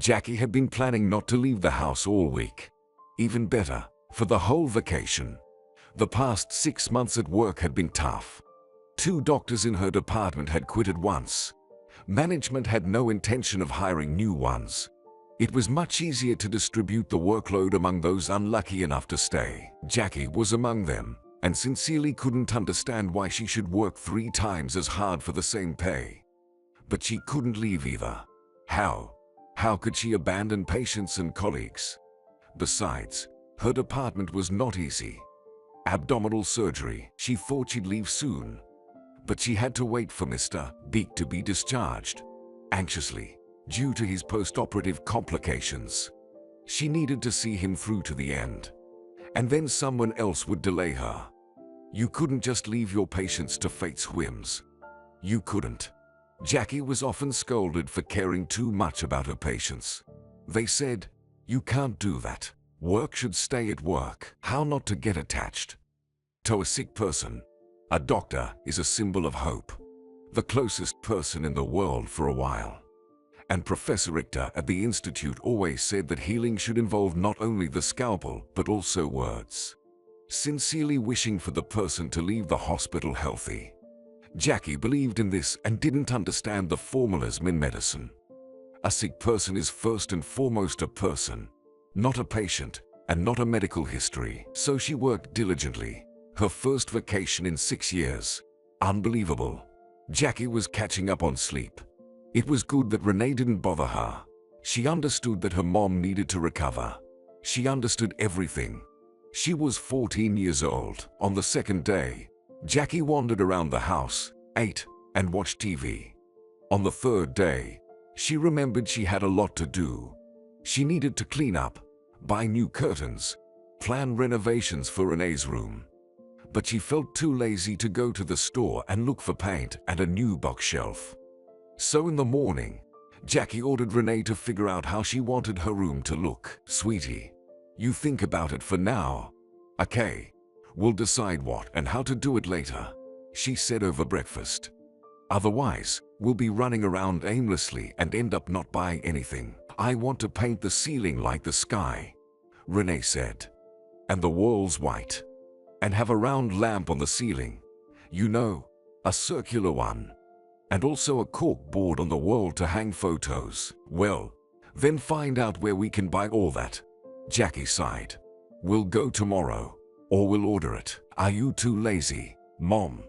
Jackie had been planning not to leave the house all week. Even better, for the whole vacation. The past 6 months at work had been tough. 2 doctors in her department had quit at once. Management had no intention of hiring new ones. It was much easier to distribute the workload among those unlucky enough to stay. Jackie was among them, and sincerely couldn't understand why she should work 3 times as hard for the same pay. But she couldn't leave either. How? How could she abandon patients and colleagues? Besides, her department was not easy. Abdominal surgery. She thought she'd leave soon. But she had to wait for Mr. Beek to be discharged. Anxiously, due to his post-operative complications. She needed to see him through to the end. And then someone else would delay her. You couldn't just leave your patients to fate's whims. You couldn't. Jackie was often scolded for caring too much about her patients. They said, "You can't do that. Work should stay at work." How not to get attached to a sick person? A doctor is a symbol of hope. The closest person in the world for a while. And Professor Richter at the Institute always said that healing should involve not only the scalpel, but also words. Sincerely wishing for the person to leave the hospital healthy. Jackie believed in this and didn't understand the formalism in medicine. A sick person is first and foremost a person, not a patient, and not a medical history. So she worked diligently. Her first vacation in 6 years. Unbelievable. Jackie was catching up on sleep. It was good that Renee didn't bother her. She understood that her mom needed to recover. She understood everything. She was 14 years old. On the second day, Jackie wandered around the house, ate, and watched TV. On the third day, she remembered she had a lot to do. She needed to clean up, buy new curtains, plan renovations for Renee's room. But she felt too lazy to go to the store and look for paint and a new bookshelf. So in the morning, Jackie ordered Renee to figure out how she wanted her room to look. "Sweetie, you think about it for now. Okay, we'll decide what and how to do it later," she said over breakfast. "Otherwise, we'll be running around aimlessly and end up not buying anything." "I want to paint the ceiling like the sky," Renee said. "And the walls white. And have a round lamp on the ceiling. You know, a circular one. And also a cork board on the wall to hang photos." "Well, then find out where we can buy all that," Jackie sighed. "We'll go tomorrow, or we'll order it." "Are you too lazy, Mom?"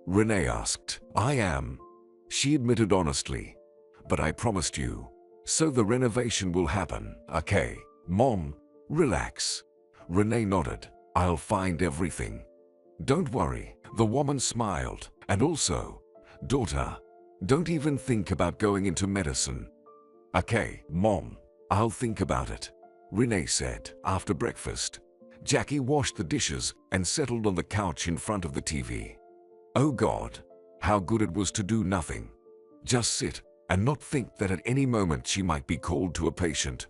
Renee asked. "I am," she admitted honestly. "But I promised you. So the renovation will happen." "Okay, Mom, relax." Renee nodded. "I'll find everything. Don't worry." The woman smiled. "And also, daughter, don't even think about going into medicine." "Okay, Mom, I'll think about it," Renee said. After breakfast, Jackie washed the dishes and settled on the couch in front of the TV. Oh God, how good it was to do nothing. Just sit and not think that at any moment she might be called to a patient,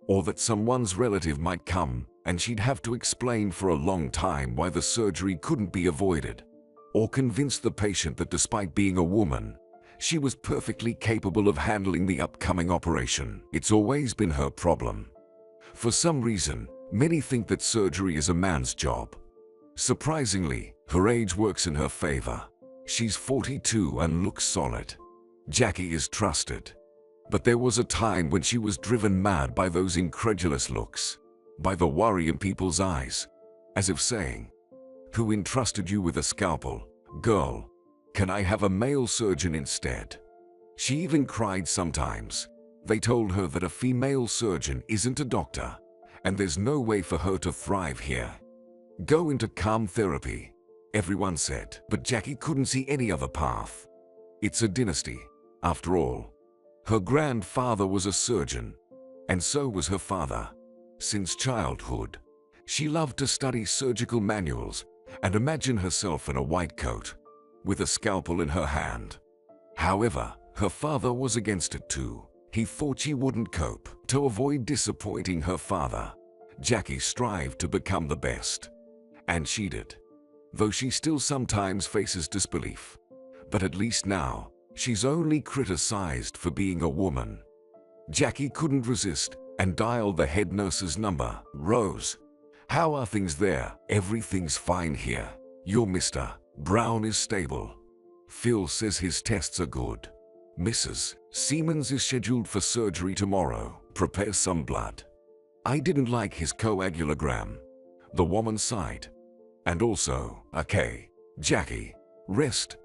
or that someone's relative might come and she'd have to explain for a long time why the surgery couldn't be avoided, or convince the patient that despite being a woman, she was perfectly capable of handling the upcoming operation. It's always been her problem. For some reason, many think that surgery is a man's job. Surprisingly, her age works in her favor. She's 42 and looks solid. Jackie is trusted. But there was a time when she was driven mad by those incredulous looks, by the worry in people's eyes, as if saying, "Who entrusted you with a scalpel, girl? Can I have a male surgeon instead?" She even cried sometimes. They told her that a female surgeon isn't a doctor, and there's no way for her to thrive here. "Go into calm therapy," everyone said. But Jackie couldn't see any other path. It's a dynasty, after all. Her grandfather was a surgeon, and so was her father. Since childhood, she loved to study surgical manuals and imagine herself in a white coat, with a scalpel in her hand. However, her father was against it too. He thought she wouldn't cope. To avoid disappointing her father, Jackie strived to become the best. And she did. Though she still sometimes faces disbelief. But at least now, she's only criticized for being a woman. Jackie couldn't resist and dialed the head nurse's number. "Rose, how are things there?" "Everything's fine here. Your Mr. Brown is stable. Phil says his tests are good. Mrs. Siemens is scheduled for surgery tomorrow. Prepare some blood." I didn't like his coagulogram, the woman sighed. "And also, okay, Jackie, rest."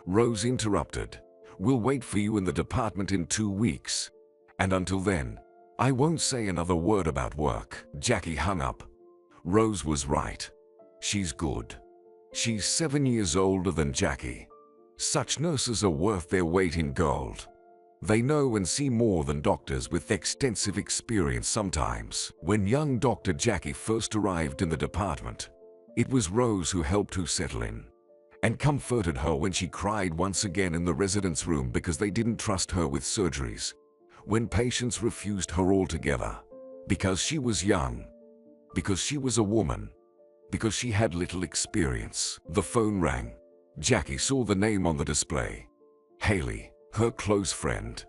Rose interrupted. "We'll wait for you in the department in 2 weeks. And until then, I won't say another word about work." Jackie hung up. Rose was right. She's good. She's 7 years older than Jackie. Such nurses are worth their weight in gold. They know and see more than doctors with extensive experience sometimes. When young Dr. Jackie first arrived in the department, it was Rose who helped her settle in and comforted her when she cried once again in the residence room because they didn't trust her with surgeries, when patients refused her altogether, because she was young, because she was a woman, because she had little experience. The phone rang. Jackie saw the name on the display. Haley, her close friend.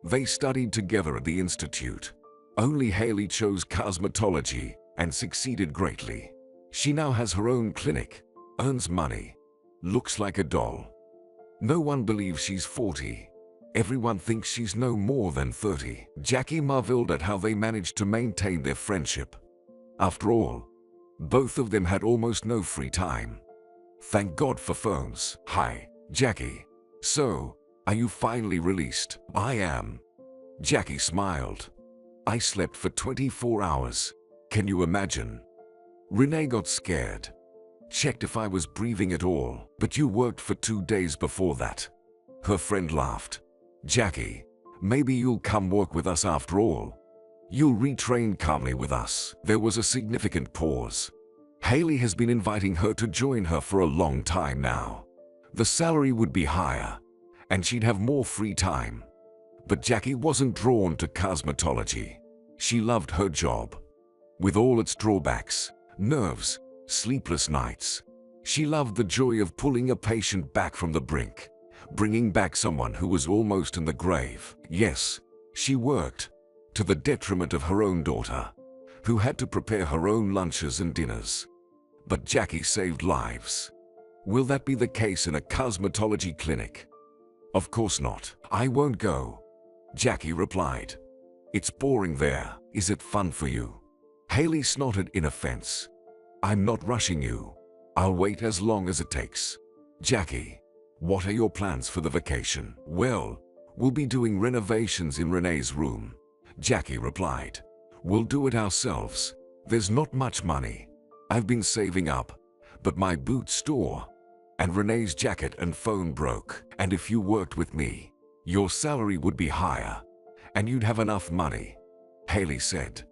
They studied together at the institute. Only Haley chose cosmetology and succeeded greatly. She now has her own clinic, earns money, looks like a doll. No one believes she's 40. Everyone thinks she's no more than 30. Jackie marveled at how they managed to maintain their friendship. After all, both of them had almost no free time. Thank God for phones. "Hi, Jackie. So, are you finally released?" "I am." Jackie smiled. "I slept for 24 hours. Can you imagine?" Renee got scared. "Checked if I was breathing at all." "But you worked for 2 days before that." Her friend laughed. "Jackie, maybe you'll come work with us after all. You'll retrain calmly with us." There was a significant pause. Haley has been inviting her to join her for a long time now. The salary would be higher, and she'd have more free time. But Jackie wasn't drawn to cosmetology. She loved her job. With all its drawbacks, nerves, sleepless nights, she loved the joy of pulling a patient back from the brink, bringing back someone who was almost in the grave. Yes, she worked, to the detriment of her own daughter, who had to prepare her own lunches and dinners. But Jackie saved lives. Will that be the case in a cosmetology clinic? Of course not. "I won't go," Jackie replied. "It's boring there." "Is it fun for you?" Haley snorted in offense. "I'm not rushing you. I'll wait as long as it takes." "Jackie, what are your plans for the vacation?" "Well, we'll be doing renovations in Renee's room," Jackie replied. "We'll do it ourselves. There's not much money. I've been saving up, but my boot store and Renee's jacket and phone broke. And if you worked with me, your salary would be higher, and you'd have enough money," Haley said.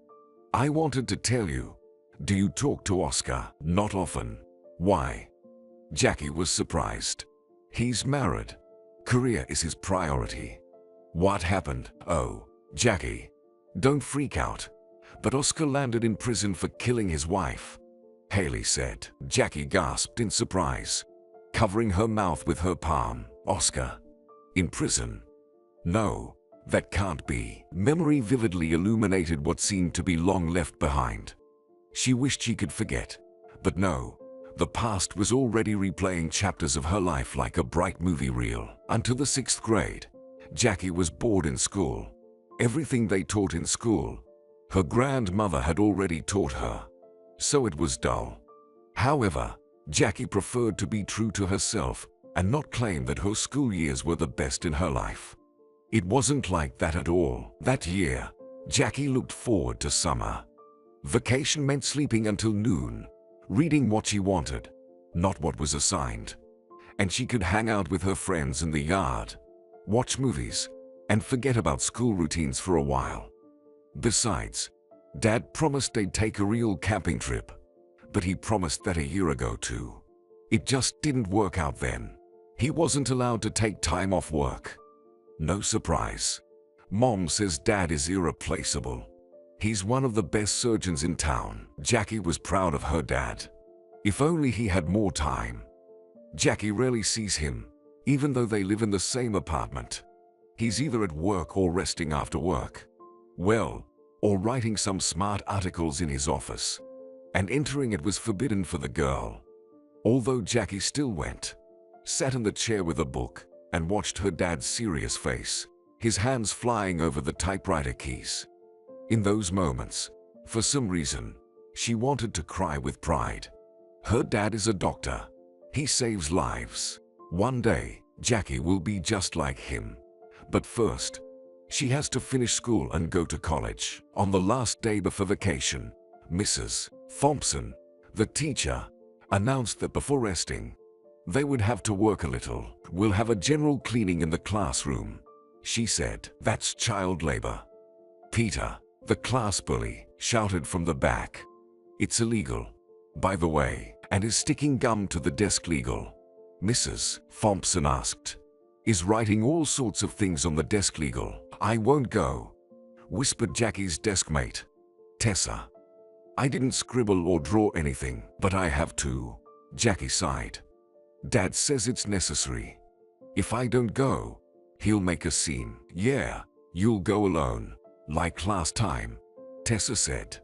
"I wanted to tell you. Do you talk to Oscar?" "Not often." "Why?" Jackie was surprised. "He's married. Career is his priority." "What happened?" "Oh, Jackie, don't freak out. But Oscar landed in prison for killing his wife," Haley said. Jackie gasped in surprise, covering her mouth with her palm. "Oscar? In prison? No, that can't be." Memory vividly illuminated what seemed to be long left behind. She wished she could forget, but no, the past was already replaying chapters of her life like a bright movie reel. Until the 6th grade, Jackie was bored in school. Everything they taught in school, her grandmother had already taught her, so it was dull. However, Jackie preferred to be true to herself and not claim that her school years were the best in her life. It wasn't like that at all. That year, Jackie looked forward to summer. Vacation meant sleeping until noon, reading what she wanted, not what was assigned. And she could hang out with her friends in the yard, watch movies, and forget about school routines for a while. Besides, Dad promised they'd take a real camping trip, but he promised that a year ago too. It just didn't work out then. He wasn't allowed to take time off work. No surprise. Mom says Dad is irreplaceable. He's one of the best surgeons in town. Jackie was proud of her dad. If only he had more time. Jackie rarely sees him, even though they live in the same apartment. He's either at work or resting after work. Well, or writing some smart articles in his office. And entering it was forbidden for the girl. Although Jackie still went, sat in the chair with a book, and watched her dad's serious face, his hands flying over the typewriter keys. In those moments, for some reason, she wanted to cry with pride. Her dad is a doctor. He saves lives. One day, Jackie will be just like him. But first, she has to finish school and go to college. On the last day before vacation, Mrs. Thompson, the teacher, announced that before resting, they would have to work a little. We'll have a general cleaning in the classroom. She said, "That's child labor." Peter, the class bully, shouted from the back, "It's illegal, by the way, and is sticking gum to the desk legal?" Mrs. Thompson asked, "Is writing all sorts of things on the desk legal?" "I won't go," whispered Jackie's desk mate, Tessa. "I didn't scribble or draw anything, but I have to." Jackie sighed. "Dad says it's necessary. If I don't go, he'll make a scene." "Yeah, you'll go alone, like last time," Tessa said.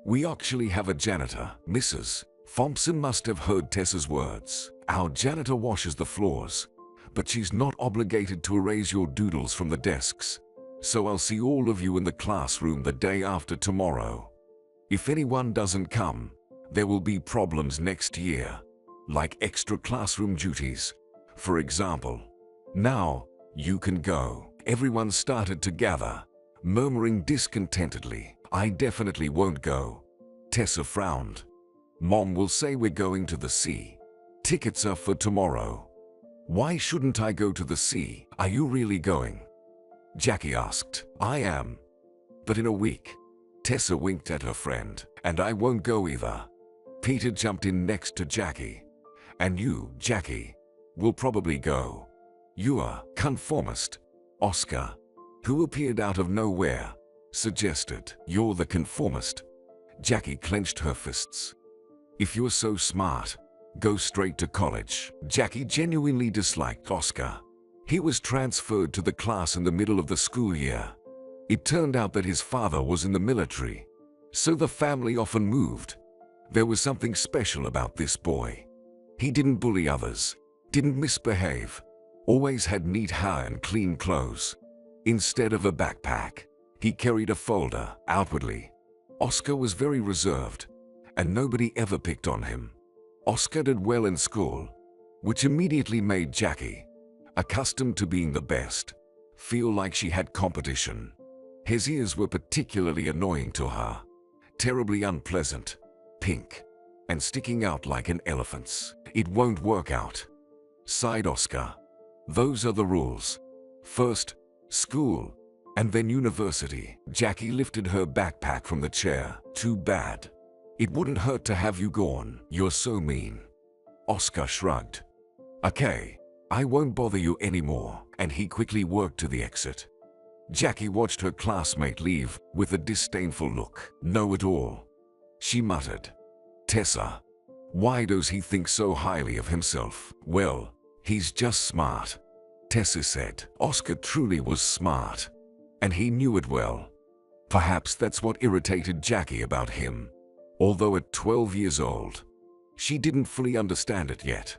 "We actually have a janitor." Mrs. Thompson must have heard Tessa's words. "Our janitor washes the floors, but she's not obligated to erase your doodles from the desks. So I'll see all of you in the classroom the day after tomorrow. If anyone doesn't come, there will be problems next year, like extra classroom duties, for example. Now, you can go." Everyone started to gather, murmuring discontentedly. "I definitely won't go." Tessa frowned. "Mom will say we're going to the sea. Tickets are for tomorrow." "Why shouldn't I go to the sea?" "Are you really going?" Jackie asked. "I am. But in a week." Tessa winked at her friend. "And I won't go either." Peter jumped in next to Jackie. "And you, Jackie, will probably go. You're conformist." Oscar, who appeared out of nowhere, suggested. "You're the conformist." Jackie clenched her fists. "If you're so smart, go straight to college." Jackie genuinely disliked Oscar. He was transferred to the class in the middle of the school year. It turned out that his father was in the military, so the family often moved. There was something special about this boy. He didn't bully others, didn't misbehave, always had neat hair and clean clothes. Instead of a backpack, he carried a folder. Outwardly, Oscar was very reserved, and nobody ever picked on him. Oscar did well in school, which immediately made Jackie, accustomed to being the best, feel like she had competition. His ears were particularly annoying to her, terribly unpleasant, pink, and sticking out like an elephant's. "It won't work out," sighed Oscar. "Those are the rules. First, school, and then university." Jackie lifted her backpack from the chair. "Too bad. It wouldn't hurt to have you gone." "You're so mean." Oscar shrugged. "Okay, I won't bother you anymore," and he quickly worked to the exit. Jackie watched her classmate leave with a disdainful look. "Know-it-all," she muttered. "Tessa, why does he think so highly of himself?" "Well, he's just smart," Tessa said. Oscar truly was smart, and he knew it well. Perhaps that's what irritated Jackie about him. Although at 12 years old, she didn't fully understand it yet.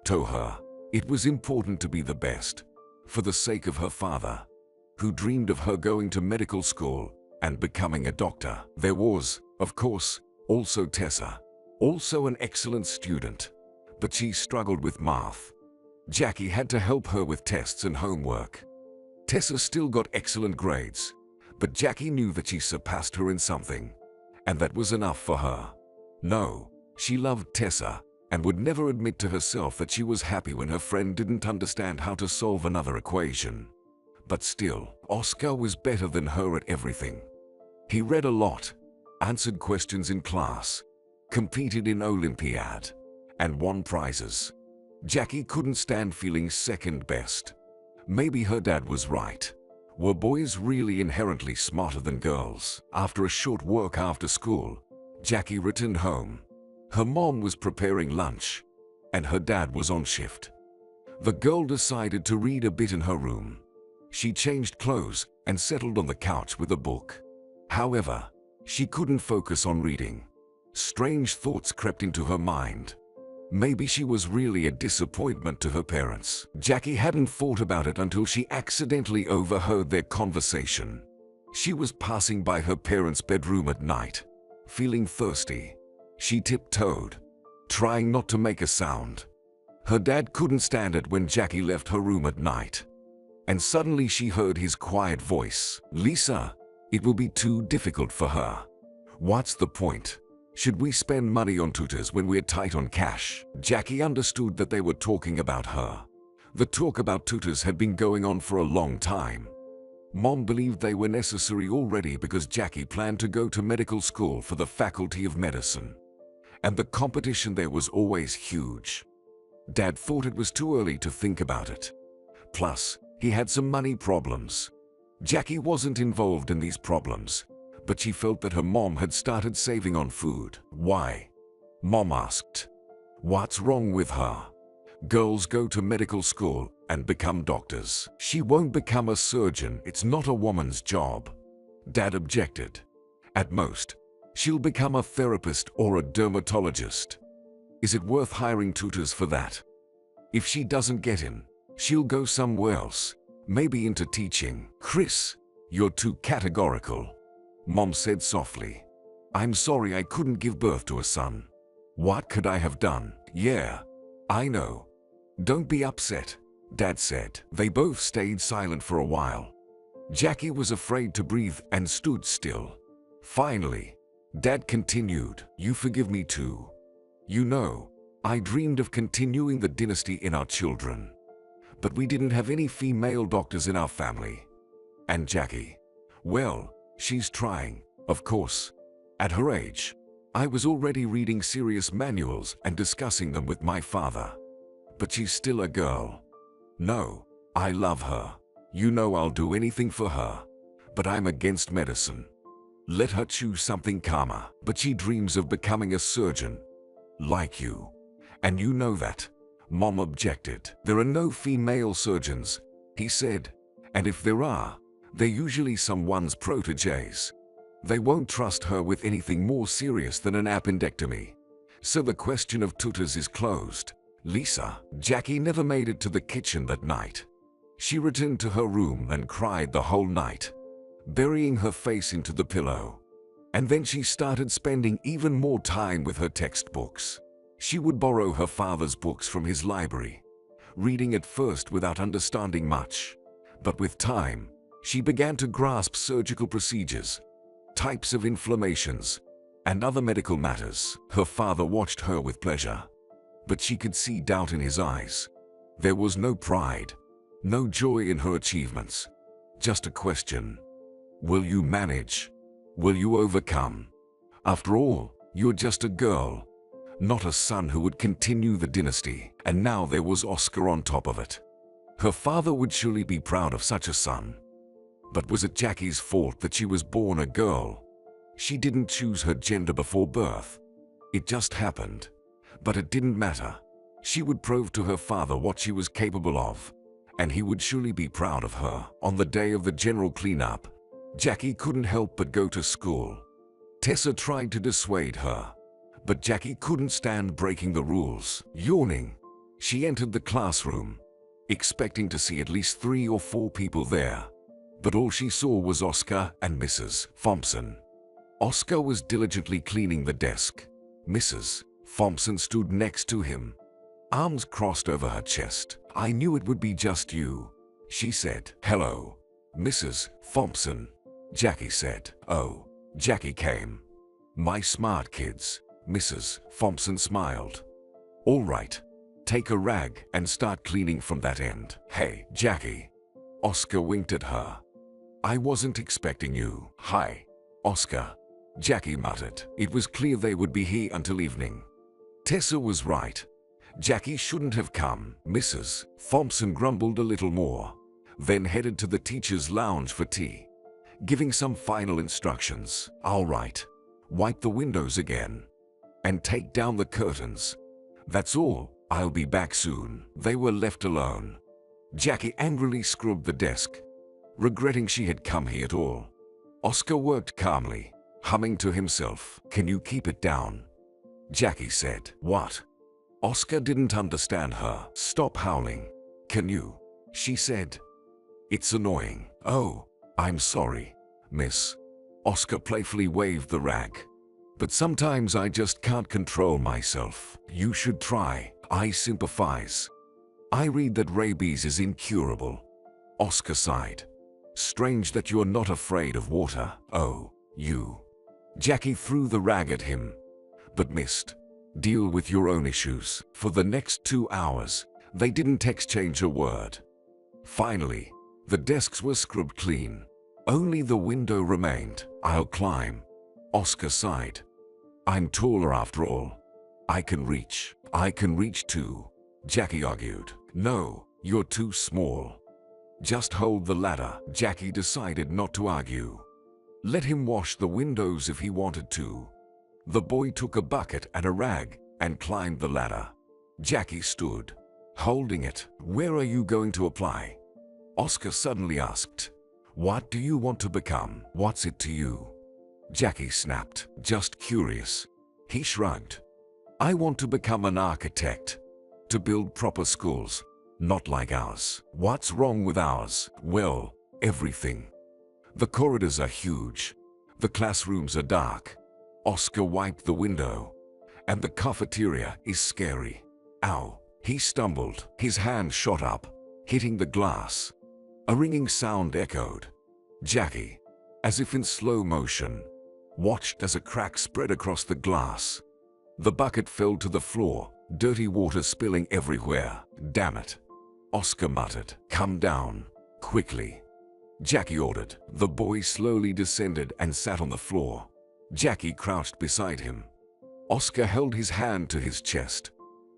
To her, it was important to be the best, for the sake of her father, who dreamed of her going to medical school and becoming a doctor. There was, of course, also Tessa, also an excellent student, but she struggled with math. Jackie had to help her with tests and homework. Tessa still got excellent grades, but Jackie knew that she surpassed her in something, and that was enough for her. No, she loved Tessa, and would never admit to herself that she was happy when her friend didn't understand how to solve another equation. But still, Oscar was better than her at everything. He read a lot, answered questions in class, competed in Olympiad, and won prizes. Jackie couldn't stand feeling second best. Maybe her dad was right. Were boys really inherently smarter than girls? After a short work after school, Jackie returned home. Her mom was preparing lunch, and her dad was on shift. The girl decided to read a bit in her room. She changed clothes and settled on the couch with a book. However, she couldn't focus on reading. Strange thoughts crept into her mind. Maybe she was really a disappointment to her parents. Jackie hadn't thought about it until she accidentally overheard their conversation. She was passing by her parents' bedroom at night, feeling thirsty. She tiptoed, trying not to make a sound. Her dad couldn't stand it when Jackie left her room at night. And suddenly she heard his quiet voice. "Lisa, it will be too difficult for her. What's the point? Should we spend money on tutors when we're tight on cash?" Jackie understood that they were talking about her. The talk about tutors had been going on for a long time. Mom believed they were necessary already because Jackie planned to go to medical school for the Faculty of Medicine. And the competition there was always huge. Dad thought it was too early to think about it. Plus, he had some money problems. Jackie wasn't involved in these problems, but she felt that her mom had started saving on food. "Why?" Mom asked. "What's wrong with her? Girls go to medical school and become doctors. She won't become a surgeon. It's not a woman's job." Dad objected. "At most, she'll become a therapist or a dermatologist. Is it worth hiring tutors for that? If she doesn't get in, she'll go somewhere else, maybe into teaching." "Chris, you're too categorical," Mom said softly. "I'm sorry I couldn't give birth to a son. What could I have done?" "Yeah, I know. Don't be upset," Dad said. They both stayed silent for a while. Jackie was afraid to breathe and stood still. Finally, Dad continued, "You forgive me too. You know, I dreamed of continuing the dynasty in our children. But we didn't have any female doctors in our family. And Jackie, well, she's trying, of course. At her age, I was already reading serious manuals and discussing them with my father. But she's still a girl. No, I love her. You know I'll do anything for her. But I'm against medicine. Let her choose something calmer." "But she dreams of becoming a surgeon. Like you. And you know that," Mom objected. "There are no female surgeons," he said. "And if there are, they're usually someone's protégés. They won't trust her with anything more serious than an appendectomy. So the question of tutors is closed." Lisa. Jackie never made it to the kitchen that night. She returned to her room and cried the whole night, burying her face into the pillow. And then she started spending even more time with her textbooks. She would borrow her father's books from his library, reading at first without understanding much. But with time, she began to grasp surgical procedures, types of inflammations, and other medical matters. Her father watched her with pleasure, but she could see doubt in his eyes. There was no pride, no joy in her achievements. Just a question. Will you manage? Will you overcome? After all, you're just a girl, not a son who would continue the dynasty. And now there was Oscar on top of it. Her father would surely be proud of such a son. But was it Jackie's fault that she was born a girl? She didn't choose her gender before birth. It just happened. But it didn't matter. She would prove to her father what she was capable of, and he would surely be proud of her. On the day of the general cleanup, Jackie couldn't help but go to school. Tessa tried to dissuade her, but Jackie couldn't stand breaking the rules. Yawning, she entered the classroom, expecting to see at least 3 or 4 people there. But all she saw was Oscar and Mrs. Thompson. Oscar was diligently cleaning the desk. Mrs. Thompson stood next to him, arms crossed over her chest. "I knew it would be just you," she said. "Hello, Mrs. Thompson," Jackie said. "Oh, Jackie came. My smart kids," Mrs. Thompson smiled. "All right, take a rag and start cleaning from that end." "Hey, Jackie." Oscar winked at her. "I wasn't expecting you." "Hi, Oscar," Jackie muttered. It was clear they would be here until evening. Tessa was right. Jackie shouldn't have come. Mrs. Thompson grumbled a little more, then headed to the teacher's lounge for tea, giving some final instructions. "All right, wipe the windows again, and take down the curtains. That's all. I'll be back soon." They were left alone. Jackie angrily scrubbed the desk, regretting she had come here at all. Oscar worked calmly, humming to himself. "Can you keep it down?" Jackie said. "What?" Oscar didn't understand her. "Stop howling. Can you?" she said. "It's annoying." "Oh, I'm sorry, miss." Oscar playfully waved the rag. "But sometimes I just can't control myself. You should try. I sympathize. I read that rabies is incurable." Oscar sighed. "Strange that you're not afraid of water." "Oh, you." Jackie threw the rag at him. "But missed. Deal with your own issues." For the next 2 hours, they didn't exchange a word. Finally, the desks were scrubbed clean. Only the window remained. "I'll climb." Oscar sighed. "I'm taller after all. I can reach." "I can reach too," Jackie argued. "No, you're too small. Just hold the ladder." Jackie decided not to argue. Let him wash the windows if he wanted to. The boy took a bucket and a rag and climbed the ladder. Jackie stood, holding it. "Where are you going to apply?" Oscar suddenly asked. "What do you want to become?" "What's it to you?" Jackie snapped. "Just curious." He shrugged. "I want to become an architect. To build proper schools. Not like ours." "What's wrong with ours?" "Well, everything. The corridors are huge. The classrooms are dark." Oscar wiped the window. "And the cafeteria is scary." "Ow." He stumbled. His hand shot up, hitting the glass. A ringing sound echoed. Jackie, as if in slow motion, watched as a crack spread across the glass. The bucket fell to the floor, dirty water spilling everywhere. "Damn it." Oscar muttered. "Come down, quickly," Jackie ordered. The boy slowly descended and sat on the floor. Jackie crouched beside him. Oscar held his hand to his chest,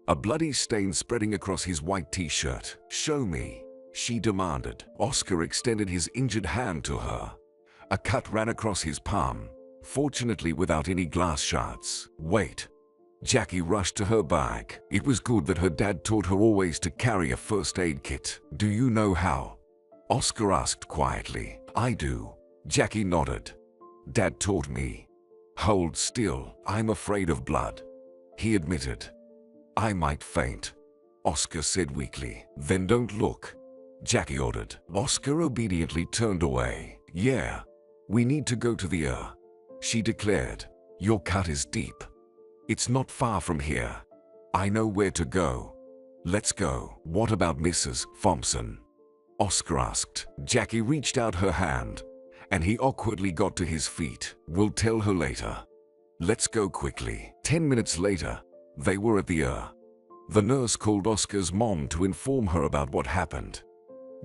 a bloody stain spreading across his white t-shirt. "Show me," she demanded. Oscar extended his injured hand to her. A cut ran across his palm, fortunately without any glass shards. "Wait." Jackie rushed to her bag. It was good that her dad taught her always to carry a first aid kit. "Do you know how?" Oscar asked quietly. "I do." Jackie nodded. "Dad taught me." "Hold still. I'm afraid of blood," he admitted. "I might faint," Oscar said weakly. "Then don't look," Jackie ordered. Oscar obediently turned away. "Yeah, we need to go to the ER," she declared. "Your cut is deep. It's not far from here. I know where to go. Let's go." "What about Mrs. Thompson?" Oscar asked. Jackie reached out her hand, and he awkwardly got to his feet. "We'll tell her later. Let's go quickly." 10 minutes later, they were at the ER. The nurse called Oscar's mom to inform her about what happened.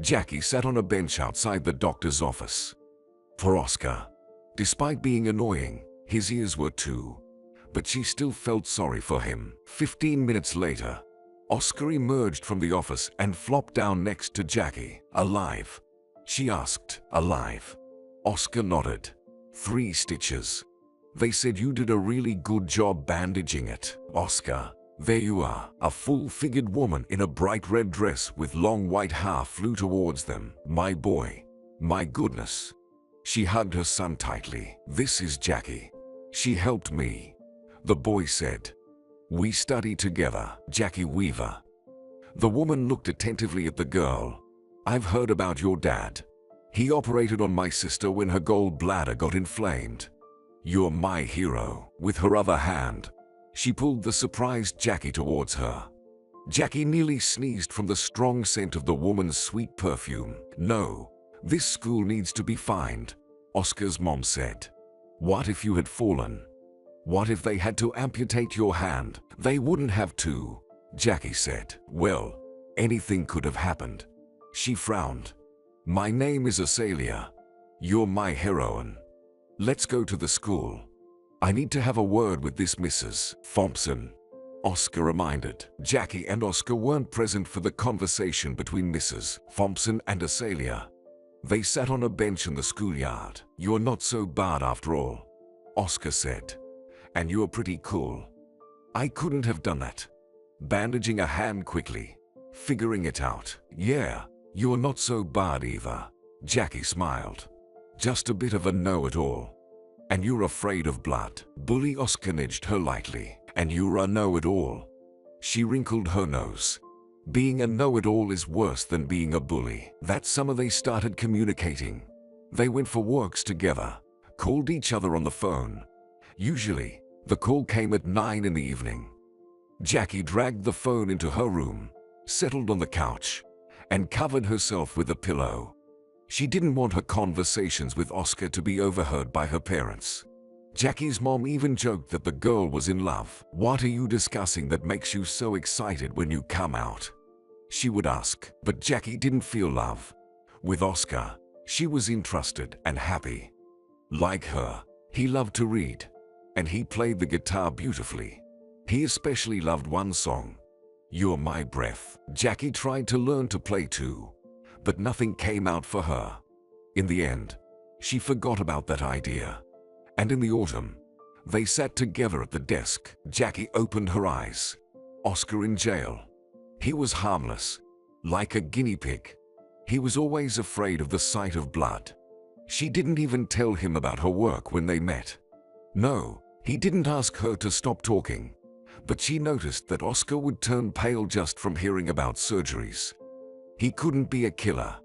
Jackie sat on a bench outside the doctor's office. For Oscar, despite being annoying, his ears were too. But she still felt sorry for him. 15 minutes later, Oscar emerged from the office and flopped down next to Jackie. "Alive?" she asked. "Alive." Oscar nodded. 3 stitches. "They said you did a really good job bandaging it." "Oscar, there you are." A full-figured woman in a bright red dress with long white hair flew towards them. "My boy. My goodness." She hugged her son tightly. "This is Jackie. She helped me," the boy said. "We study together." Jackie Weaver. The woman looked attentively at the girl. "I've heard about your dad. He operated on my sister when her gallbladder got inflamed. You're my hero." With her other hand, she pulled the surprised Jackie towards her. Jackie nearly sneezed from the strong scent of the woman's sweet perfume. "No, this school needs to be fined," Oscar's mom said. "What if you had fallen? What if they had to amputate your hand?" "They wouldn't have to," Jackie said. "Well, anything could have happened." She frowned. "My name is Azalea. You're my heroine. Let's go to the school. I need to have a word with this Mrs. Thompson," Oscar reminded. Jackie and Oscar weren't present for the conversation between Mrs. Thompson and Azalea. They sat on a bench in the schoolyard. "You're not so bad after all," Oscar said. "And you're pretty cool. I couldn't have done that." Bandaging a hand quickly, figuring it out. "Yeah, you're not so bad either," Jackie smiled. Just a bit of a know-it-all. And you're afraid of blood. Bully Oscar nudged her lightly. And you're a know-it-all. She wrinkled her nose. Being a know-it-all is worse than being a bully. That summer they started communicating. They went for walks together, called each other on the phone. Usually, the call came at 9 in the evening. Jackie dragged the phone into her room, settled on the couch, and covered herself with a pillow. She didn't want her conversations with Oscar to be overheard by her parents. Jackie's mom even joked that the girl was in love. "What are you discussing that makes you so excited when you come out?" she would ask. But Jackie didn't feel love. With Oscar, she was interested and happy. Like her, he loved to read, and he played the guitar beautifully. He especially loved one song, "You're My Breath." Jackie tried to learn to play too, but nothing came out for her. In the end, she forgot about that idea. And in the autumn, they sat together at the desk. Jackie opened her eyes. Oscar in jail. He was harmless, like a guinea pig. He was always afraid of the sight of blood. She didn't even tell him about her work when they met. No, he didn't ask her to stop talking. But she noticed that Oscar would turn pale just from hearing about surgeries. He couldn't be a killer.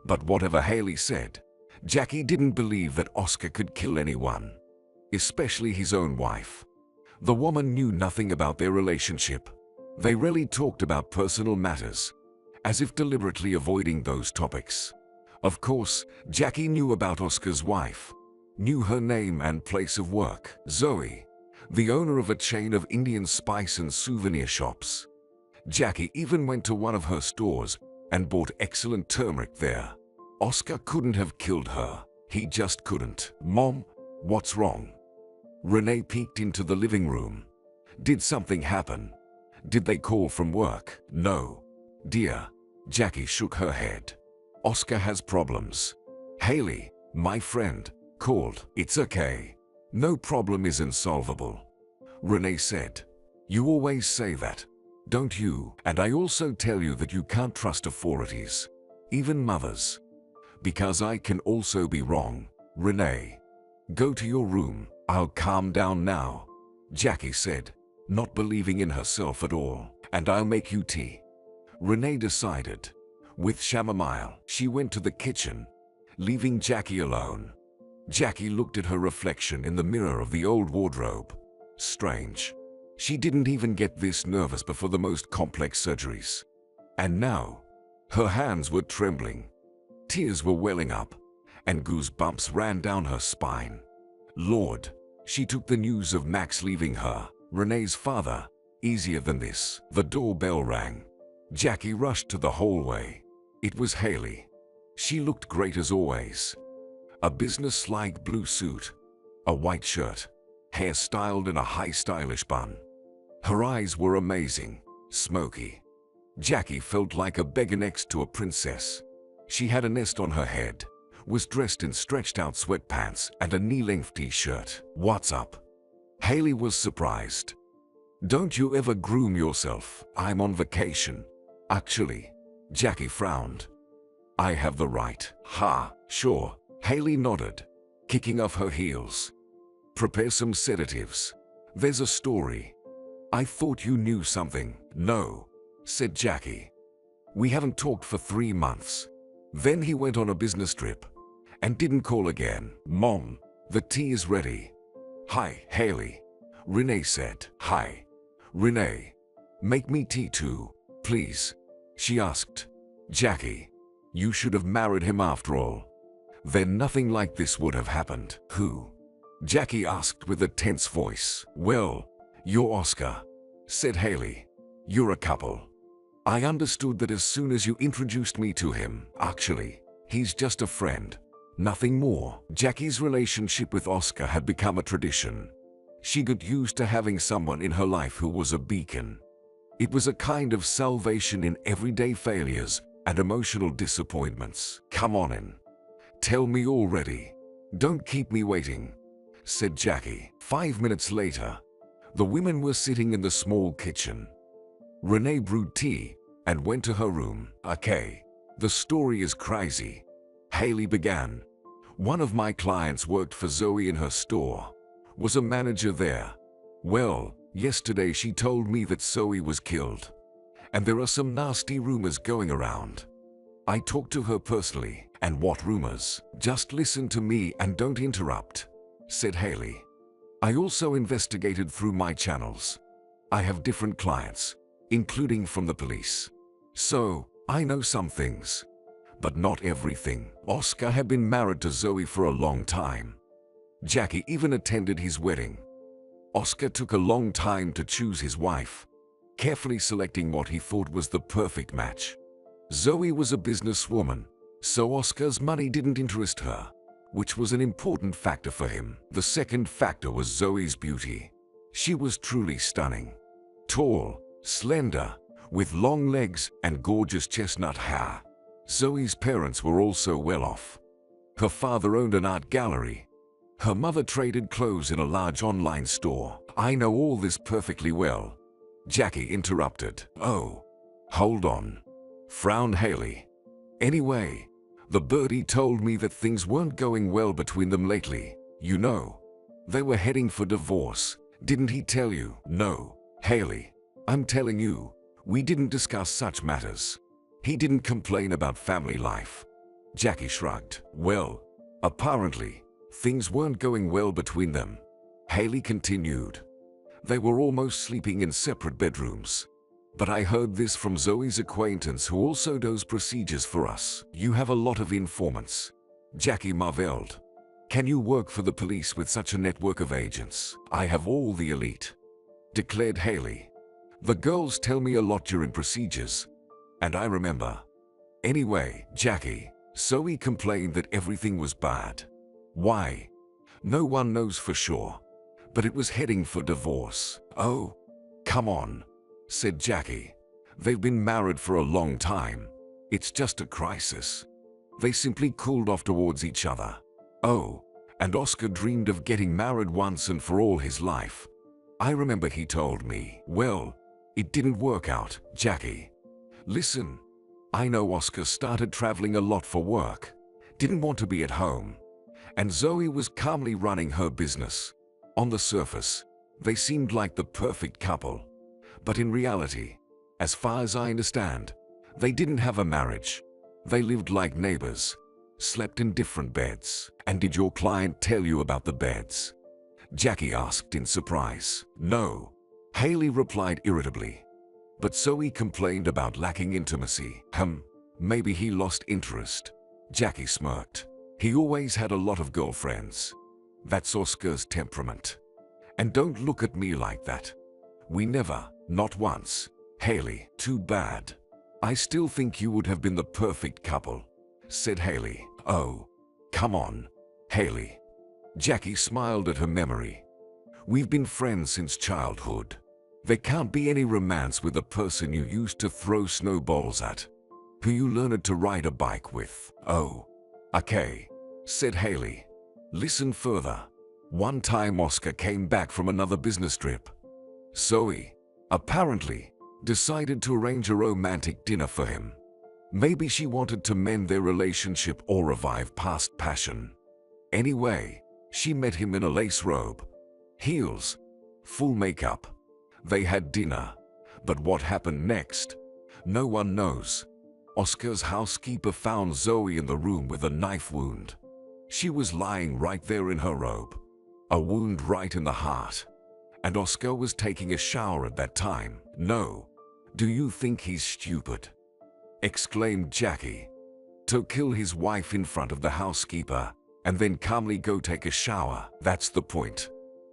But whatever Haley said, Jackie didn't believe that Oscar could kill anyone, especially his own wife. The woman knew nothing about their relationship. They rarely talked about personal matters, as if deliberately avoiding those topics. Of course, Jackie knew about Oscar's wife, knew her name and place of work, Zoe, the owner of a chain of Indian spice and souvenir shops. Jackie even went to one of her stores and bought excellent turmeric there. Oscar couldn't have killed her. He just couldn't. "Mom, what's wrong?" Renee peeked into the living room. "Did something happen? Did they call from work?" "No, dear." Jackie shook her head. "Oscar has problems. Haley, my friend, called." "It's okay. No problem is insolvable," Renee said. "You always say that, don't you? And I also tell you that you can't trust authorities, even mothers. Because I can also be wrong." "Renee, go to your room. I'll calm down now," Jackie said, not believing in herself at all. "And I'll make you tea," Renee decided. With chamomile, she went to the kitchen, leaving Jackie alone. Jackie looked at her reflection in the mirror of the old wardrobe. Strange. She didn't even get this nervous before the most complex surgeries. And now, her hands were trembling. Tears were welling up, and goosebumps ran down her spine. Lord, she took the news of Max leaving her, Renee's father, easier than this. The doorbell rang. Jackie rushed to the hallway. It was Haley. She looked great as always. A business-like blue suit, a white shirt, hair styled in a high stylish bun. Her eyes were amazing, smoky. Jackie felt like a beggar next to a princess. She had a nest on her head, was dressed in stretched-out sweatpants and a knee-length t-shirt. "What's up?" Haley was surprised. "Don't you ever groom yourself?" "I'm on vacation, actually." Jackie frowned. "I have the right." "Ha, sure." Haley nodded, kicking off her heels. "Prepare some sedatives. There's a story." "I thought you knew something." "No," said Jackie. "We haven't talked for 3 months. Then he went on a business trip and didn't call again." "Mom, the tea is ready." "Hi, Haley," Renee said. "Hi, Renee. Make me tea too, please," she asked. "Jackie, you should have married him after all. Then nothing like this would have happened." "Who?" Jackie asked with a tense voice. "Well, you're Oscar," said Haley. "You're a couple. I understood that as soon as you introduced me to him. Actually, he's just a friend, nothing more." Jackie's relationship with Oscar had become a tradition. She got used to having someone in her life who was a beacon. It was a kind of salvation in everyday failures and emotional disappointments. "Come on in. Tell me already. Don't keep me waiting," said Jackie. 5 minutes later, the women were sitting in the small kitchen. Renee brewed tea and went to her room. "Okay, the story is crazy," Haley began. One of my clients worked for Zoe in her store, was a manager there. Well, yesterday she told me that Zoe was killed, and there are some nasty rumors going around. I talked to her personally. And what rumors? Just listen to me and don't interrupt, said Haley. I also investigated through my channels. I have different clients, including from the police. So, I know some things, but not everything. Oscar had been married to Zoe for a long time. Jackie even attended his wedding. Oscar took a long time to choose his wife, carefully selecting what he thought was the perfect match. Zoe was a businesswoman, so Oscar's money didn't interest her, which was an important factor for him. The second factor was Zoe's beauty. She was truly stunning. Tall, slender, with long legs and gorgeous chestnut hair. Zoe's parents were also well off. Her father owned an art gallery. Her mother traded clothes in a large online store. I know all this perfectly well. Jackie interrupted. Oh, hold on, frowned Haley. Anyway, the birdie told me that things weren't going well between them lately. You know, they were heading for divorce. Didn't he tell you? No, Haley, I'm telling you, we didn't discuss such matters. He didn't complain about family life. Jackie shrugged. Well, apparently, things weren't going well between them. Haley continued. They were almost sleeping in separate bedrooms. But I heard this from Zoe's acquaintance who also does procedures for us. You have a lot of informants. Jackie marveled. Can you work for the police with such a network of agents? I have all the elite, declared Haley. The girls tell me a lot during procedures, and I remember. Anyway, Jackie, Zoe complained that everything was bad. Why? No one knows for sure, but it was heading for divorce. Oh, come on, said Jackie. They've been married for a long time. It's just a crisis. They simply cooled off towards each other. Oh, and Oscar dreamed of getting married once and for all his life. I remember he told me. Well, it didn't work out, Jackie. Listen, I know Oscar started traveling a lot for work, didn't want to be at home, and Zoe was calmly running her business. On the surface, they seemed like the perfect couple. But in reality, as far as I understand, they didn't have a marriage. They lived like neighbors, slept in different beds. And did your client tell you about the beds? Jackie asked in surprise. No, Haley replied irritably. But Zoe complained about lacking intimacy. Maybe he lost interest. Jackie smirked. He always had a lot of girlfriends. That's Oscar's temperament. And don't look at me like that. We never, not once. Haley, too bad. I still think you would have been the perfect couple, said Haley. Oh, come on, Haley. Jackie smiled at her memory. We've been friends since childhood. There can't be any romance with the person you used to throw snowballs at, who you learned to ride a bike with. Oh, okay, said Haley. Listen further. One time Oscar came back from another business trip. Zoe, apparently, decided to arrange a romantic dinner for him. Maybe she wanted to mend their relationship or revive past passion. Anyway, she met him in a lace robe, heels, full makeup. They had dinner, but what happened next? No one knows. Oscar's housekeeper found Zoe in the room with a knife wound. She was lying right there in her robe, a wound right in the heart. And Oscar was taking a shower at that time. No, do you think he's stupid? Exclaimed Jackie. To kill his wife in front of the housekeeper and then calmly go take a shower. That's the point.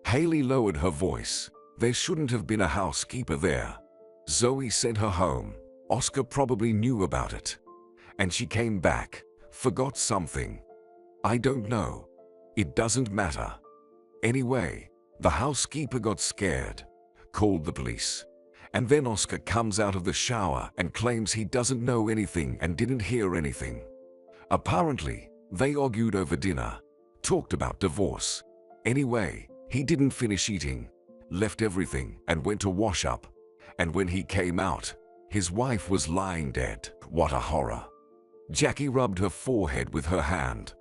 Haley lowered her voice. There shouldn't have been a housekeeper there. Zoe sent her home. Oscar probably knew about it. And she came back, forgot something. I don't know. It doesn't matter. Anyway, the housekeeper got scared, called the police. And then Oscar comes out of the shower and claims he doesn't know anything and didn't hear anything. Apparently, they argued over dinner, talked about divorce. Anyway, he didn't finish eating, left everything and went to wash up. And when he came out, his wife was lying dead. What a horror. Jackie rubbed her forehead with her hand.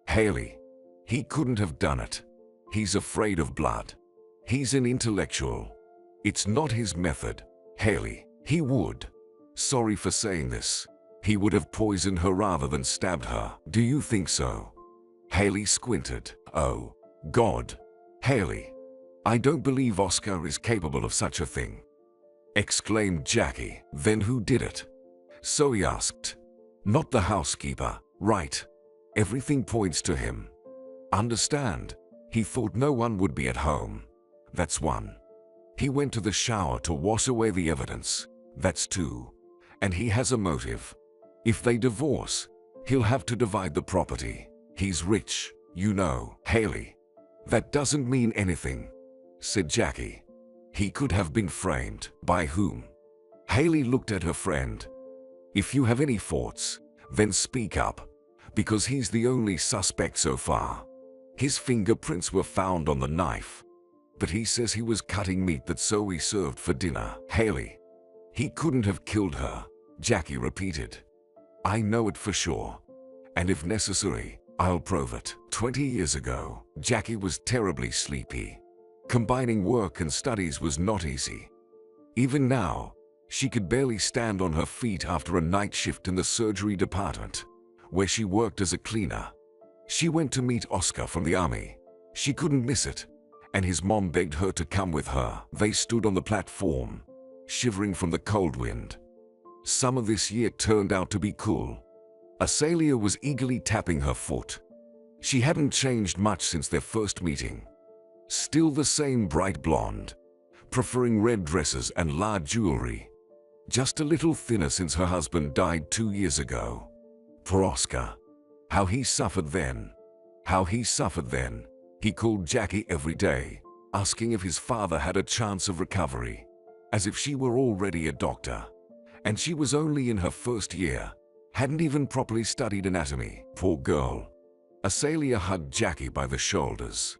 Haley, he couldn't have done it. He's afraid of blood. He's an intellectual. It's not his method. Haley, he would. Sorry for saying this. He would have poisoned her rather than stabbed her. Do you think so? Haley squinted. Oh, God. Haley, I don't believe Oscar is capable of such a thing, exclaimed Jackie. Then who did it? So he asked. Not the housekeeper, right? Everything points to him. Understand? He thought no one would be at home. That's one. He went to the shower to wash away the evidence. That's two. And he has a motive. If they divorce, he'll have to divide the property. He's rich, you know. Haley, that doesn't mean anything, said Jackie. He could have been framed. By whom? Haley looked at her friend. If you have any thoughts, then speak up, because he's the only suspect so far. His fingerprints were found on the knife, but he says he was cutting meat that Zoe served for dinner. Haley, he couldn't have killed her, Jackie repeated. I know it for sure, and if necessary, I'll prove it. 20 years ago, Jackie was terribly sleepy. Combining work and studies was not easy. Even now, she could barely stand on her feet after a night shift in the surgery department, where she worked as a cleaner. She went to meet Oscar from the army. She couldn't miss it, and his mom begged her to come with her. They stood on the platform, shivering from the cold wind. Summer this year turned out to be cool. Azalea was eagerly tapping her foot. She hadn't changed much since their first meeting. Still the same bright blonde, preferring red dresses and large jewelry. Just a little thinner since her husband died 2 years ago. Poor Oscar. How he suffered then. How he suffered then. He called Jackie every day, asking if his father had a chance of recovery, as if she were already a doctor. And she was only in her first year, hadn't even properly studied anatomy. Poor girl. Azalea hugged Jackie by the shoulders.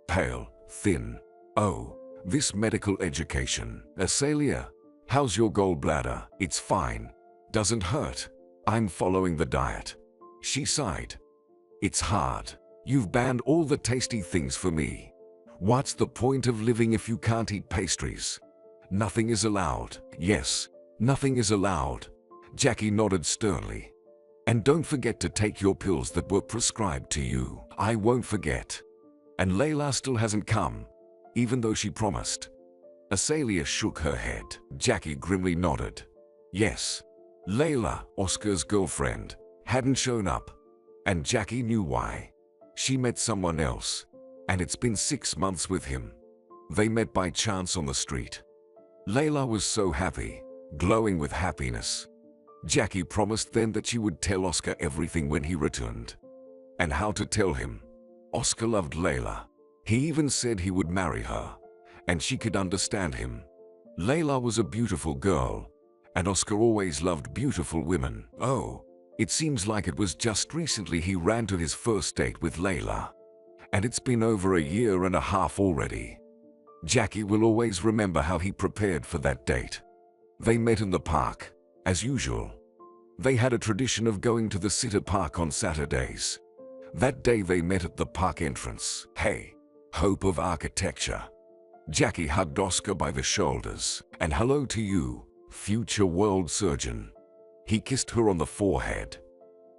Pale, thin. Oh, this medical education. Azalea, how's your gallbladder? It's fine. Doesn't hurt. I'm following the diet. She sighed. It's hard. You've banned all the tasty things for me. What's the point of living if you can't eat pastries? Nothing is allowed. Yes, nothing is allowed. Jackie nodded sternly. And don't forget to take your pills that were prescribed to you. I won't forget. And Layla still hasn't come, even though she promised. Azalea shook her head. Jackie grimly nodded. Yes, Layla, Oscar's girlfriend, hadn't shown up. And Jackie knew why. She met someone else, and it's been 6 months with him. They met by chance on the street. Layla was so happy, glowing with happiness. Jackie promised then that she would tell Oscar everything when he returned. And how to tell him. Oscar loved Layla. He even said he would marry her, and she could understand him. Layla was a beautiful girl, and Oscar always loved beautiful women. Oh, it seems like it was just recently he ran to his first date with Layla. And it's been over a year and a half already. Jackie will always remember how he prepared for that date. They met in the park, as usual. They had a tradition of going to the Sitter Park on Saturdays. That day they met at the park entrance. Hey, hope of architecture. Jackie hugged Oscar by the shoulders. And hello to you, future world surgeon. He kissed her on the forehead.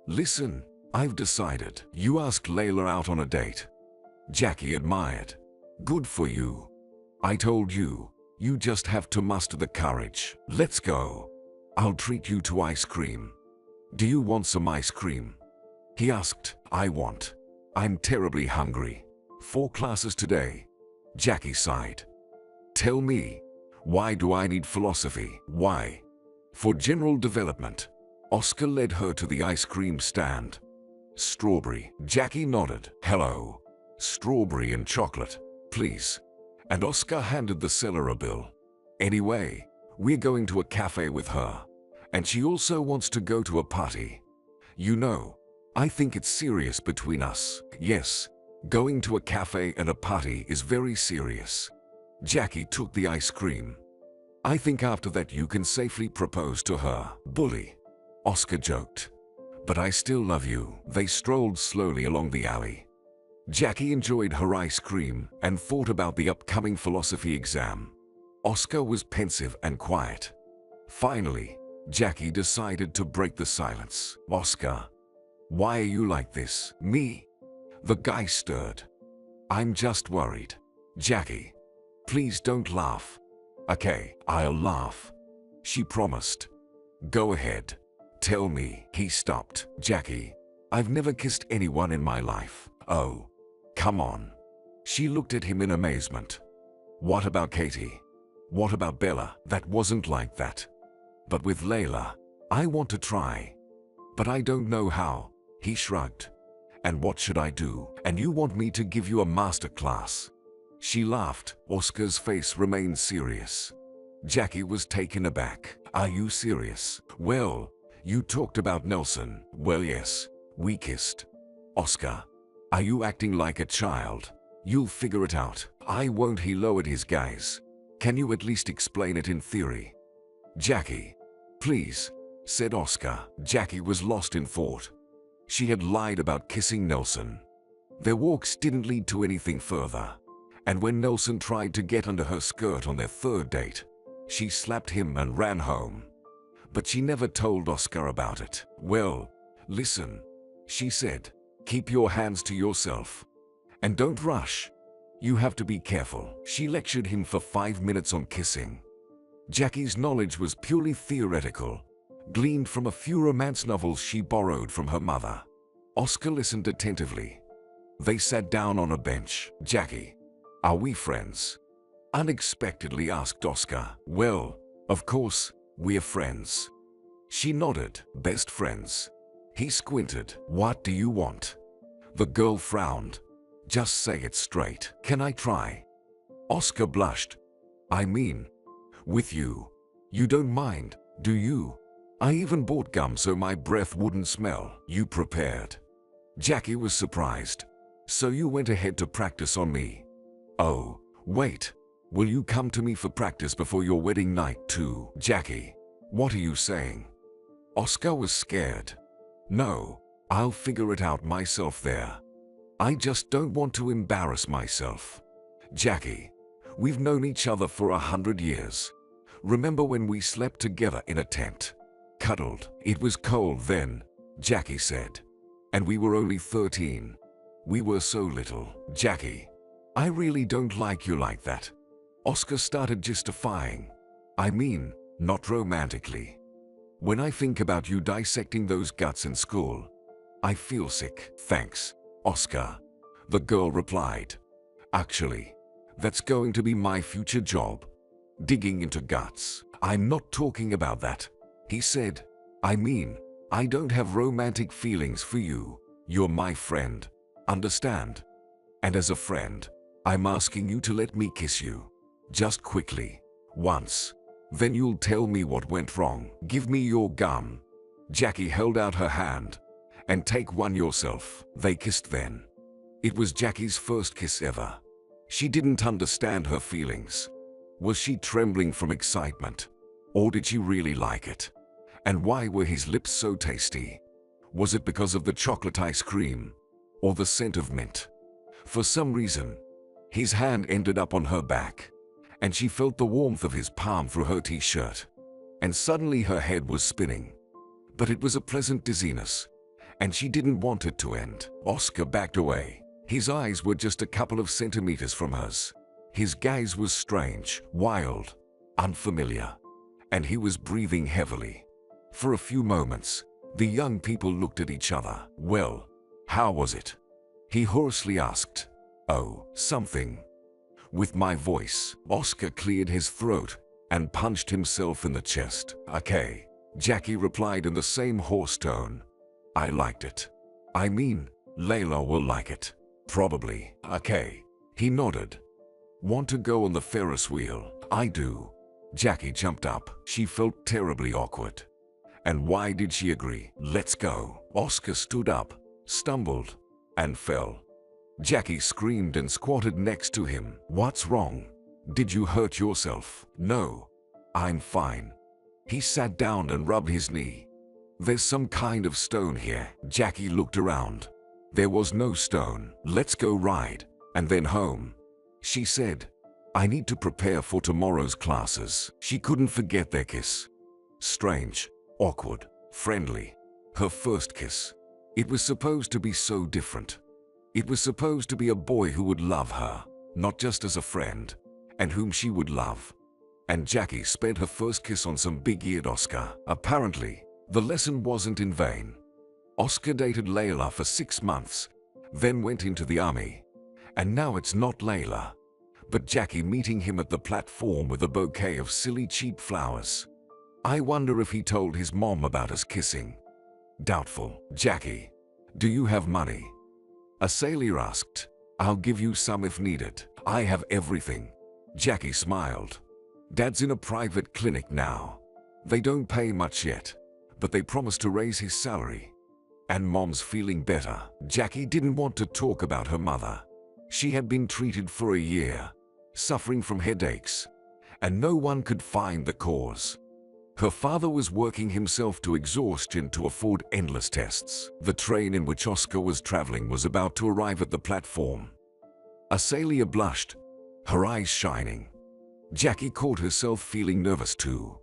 Listen, I've decided. You asked Layla out on a date. Jackie admired. Good for you. I told you, you just have to muster the courage. Let's go. I'll treat you to ice cream. Do you want some ice cream? He asked. I want. I'm terribly hungry. 4 classes today. Jackie sighed. Tell me, why do I need philosophy? Why? For general development. Oscar led her to the ice cream stand. Strawberry. Jackie nodded. Hello. Strawberry and chocolate, please. And Oscar handed the seller a bill. Anyway, we're going to a cafe with her. And she also wants to go to a party. You know, I think it's serious between us. Yes, going to a cafe and a party is very serious. Jackie took the ice cream. I think after that you can safely propose to her. Bully. Oscar joked. But I still love you. They strolled slowly along the alley. Jackie enjoyed her ice cream and thought about the upcoming philosophy exam. Oscar was pensive and quiet. Finally, Jackie decided to break the silence. Oscar, why are you like this? Me? The guy stirred. I'm just worried. Jackie, please don't laugh. Okay, I'll laugh. She promised. Go ahead. Tell me. He stopped. Jackie, I've never kissed anyone in my life. Oh, come on. She looked at him in amazement. What about Katie? What about Bella? That wasn't like that. But with Layla, I want to try. But I don't know how. He shrugged. And what should I do? And you want me to give you a master class? She laughed. Oscar's face remained serious. Jackie was taken aback. Are you serious? Well, you talked about Nelson. Well, yes, we kissed. Oscar, are you acting like a child? You'll figure it out. I won't. He lowered his gaze. Can you at least explain it in theory? Jackie, please, said Oscar. Jackie was lost in thought. She had lied about kissing Nelson. Their walks didn't lead to anything further. And when Nelson tried to get under her skirt on their third date, she slapped him and ran home. But she never told Oscar about it. Well, listen, she said, keep your hands to yourself. And don't rush. You have to be careful. She lectured him for 5 minutes on kissing. Jackie's knowledge was purely theoretical, gleaned from a few romance novels she borrowed from her mother. Oscar listened attentively. They sat down on a bench. Jackie, are we friends? Unexpectedly asked Oscar. Well, of course, we're friends. She nodded. Best friends. He squinted. What do you want? The girl frowned. Just say it straight. Can I try? Oscar blushed. I mean, with you. You don't mind, do you? I even bought gum so my breath wouldn't smell. You prepared. Jackie was surprised. So you went ahead to practice on me. Oh, wait. Will you come to me for practice before your wedding night too? Jackie, what are you saying? Oscar was scared. No, I'll figure it out myself there. I just don't want to embarrass myself. Jackie, we've known each other for 100 years. Remember when we slept together in a tent? Cuddled. It was cold then, Jackie said. And we were only 13. We were so little. Jackie, I really don't like you like that. Oscar started justifying. I mean, not romantically. When I think about you dissecting those guts in school, I feel sick. Thanks, Oscar. The girl replied. Actually, that's going to be my future job. Digging into guts. I'm not talking about that, he said. I mean, I don't have romantic feelings for you. You're my friend. Understand? And as a friend, I'm asking you to let me kiss you. Just quickly. Once. Then you'll tell me what went wrong. Give me your gum. Jackie held out her hand. And take one yourself. They kissed then. It was Jackie's first kiss ever. She didn't understand her feelings. Was she trembling from excitement? Or did she really like it? And why were his lips so tasty? Was it because of the chocolate ice cream? Or the scent of mint? For some reason, his hand ended up on her back. And she felt the warmth of his palm through her t-shirt. And suddenly her head was spinning. But it was a pleasant dizziness. And she didn't want it to end. Oscar backed away. His eyes were just a couple of centimeters from hers. His gaze was strange, wild, unfamiliar. And he was breathing heavily. For a few moments, the young people looked at each other. Well, how was it? He hoarsely asked. Oh, something. With my voice, Oscar cleared his throat and punched himself in the chest. Okay, Jackie replied in the same hoarse tone. I liked it. I mean, Layla will like it. Probably. Okay. He nodded. Want to go on the Ferris wheel? I do. Jackie jumped up. She felt terribly awkward. And why did she agree? Let's go. Oscar stood up, stumbled, and fell. Jackie screamed and squatted next to him. What's wrong? Did you hurt yourself? No. I'm fine. He sat down and rubbed his knee. There's some kind of stone here. Jackie looked around. There was no stone. Let's go ride, and then home, she said. I need to prepare for tomorrow's classes. She couldn't forget their kiss. Strange, awkward, friendly. Her first kiss. It was supposed to be so different. It was supposed to be a boy who would love her, not just as a friend, and whom she would love. And Jackie spent her first kiss on some big-eared Oscar. Apparently, the lesson wasn't in vain. Oscar dated Layla for 6 months, then went into the army. And now it's not Layla, but Jackie meeting him at the platform with a bouquet of silly cheap flowers. I wonder if he told his mom about us kissing. Doubtful. Jackie, do you have money? A sailor asked. I'll give you some if needed. I have everything. Jackie smiled. Dad's in a private clinic now. They don't pay much yet, but they promised to raise his salary. And Mom's feeling better. Jackie didn't want to talk about her mother. She had been treated for a year, suffering from headaches, and no one could find the cause. Her father was working himself to exhaustion to afford endless tests. The train in which Oscar was traveling was about to arrive at the platform. Azalea blushed, her eyes shining. Jackie caught herself feeling nervous too.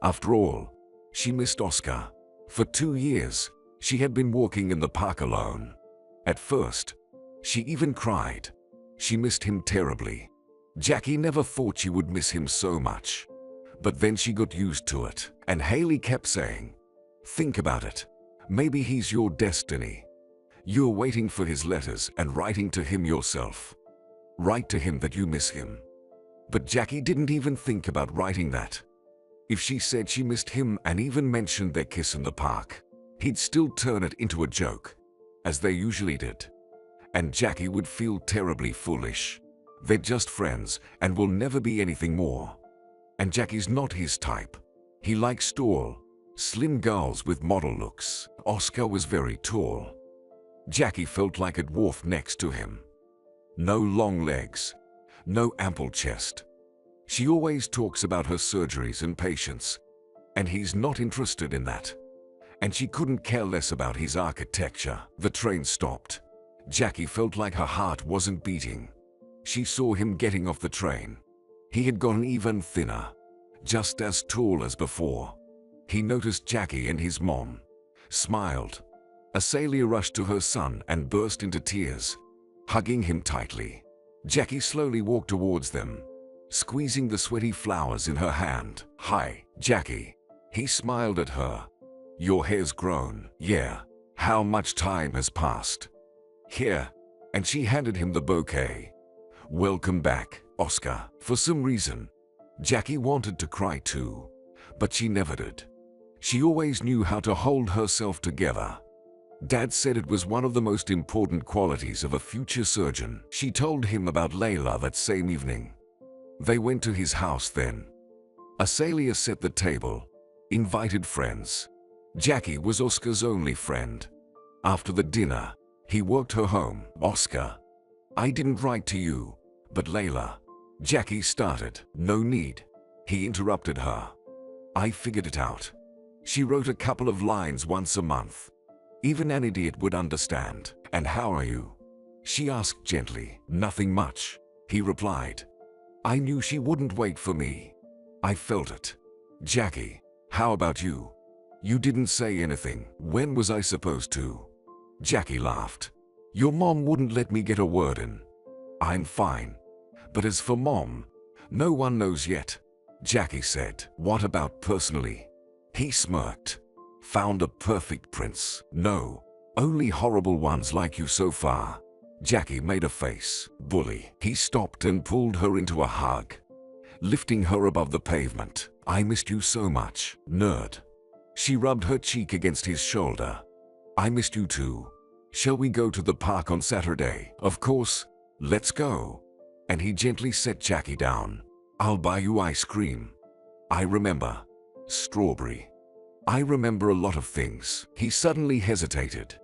After all, she missed Oscar. For 2 years, she had been walking in the park alone. At first, she even cried. She missed him terribly. Jackie never thought she would miss him so much. But then she got used to it, and Haley kept saying, think about it. Maybe he's your destiny. You're waiting for his letters and writing to him yourself. Write to him that you miss him. But Jackie didn't even think about writing that. If she said she missed him and even mentioned their kiss in the park, he'd still turn it into a joke, as they usually did. And Jackie would feel terribly foolish. They're just friends and will never be anything more. And Jackie's not his type. He likes tall, slim girls with model looks. Oscar was very tall. Jackie felt like a dwarf next to him. No long legs, no ample chest. She always talks about her surgeries and patients, and he's not interested in that. And she couldn't care less about his architecture. The train stopped. Jackie felt like her heart wasn't beating. She saw him getting off the train. He had gotten even thinner, just as tall as before. He noticed Jackie and his mom, smiled. Azalea rushed to her son and burst into tears, hugging him tightly. Jackie slowly walked towards them, squeezing the sweaty flowers in her hand. Hi, Jackie. He smiled at her. Your hair's grown. Yeah. How much time has passed? Here. And she handed him the bouquet. Welcome back, Oscar. For some reason, Jackie wanted to cry too, but she never did. She always knew how to hold herself together. Dad said it was one of the most important qualities of a future surgeon. She told him about Layla that same evening. They went to his house then. Azalea set the table, invited friends. Jackie was Oscar's only friend. After the dinner, he walked her home. Oscar, I didn't write to you, but Layla. Jackie started. No need. He interrupted her. I figured it out. She wrote a couple of lines once a month. Even an idiot would understand. And how are you? She asked gently. Nothing much, he replied. I knew she wouldn't wait for me. I felt it. Jackie, how about you? You didn't say anything. When was I supposed to? Jackie laughed. Your mom wouldn't let me get a word in. I'm fine. But as for Mom, no one knows yet, Jackie said. What about personally? He smirked. Found a perfect prince. No, only horrible ones like you so far. Jackie made a face. Bully. He stopped and pulled her into a hug, lifting her above the pavement. I missed you so much, nerd. She rubbed her cheek against his shoulder. I missed you too. Shall we go to the park on Saturday? Of course, let's go. And he gently set Jackie down. I'll buy you ice cream. I remember. Strawberry. I remember a lot of things. He suddenly hesitated.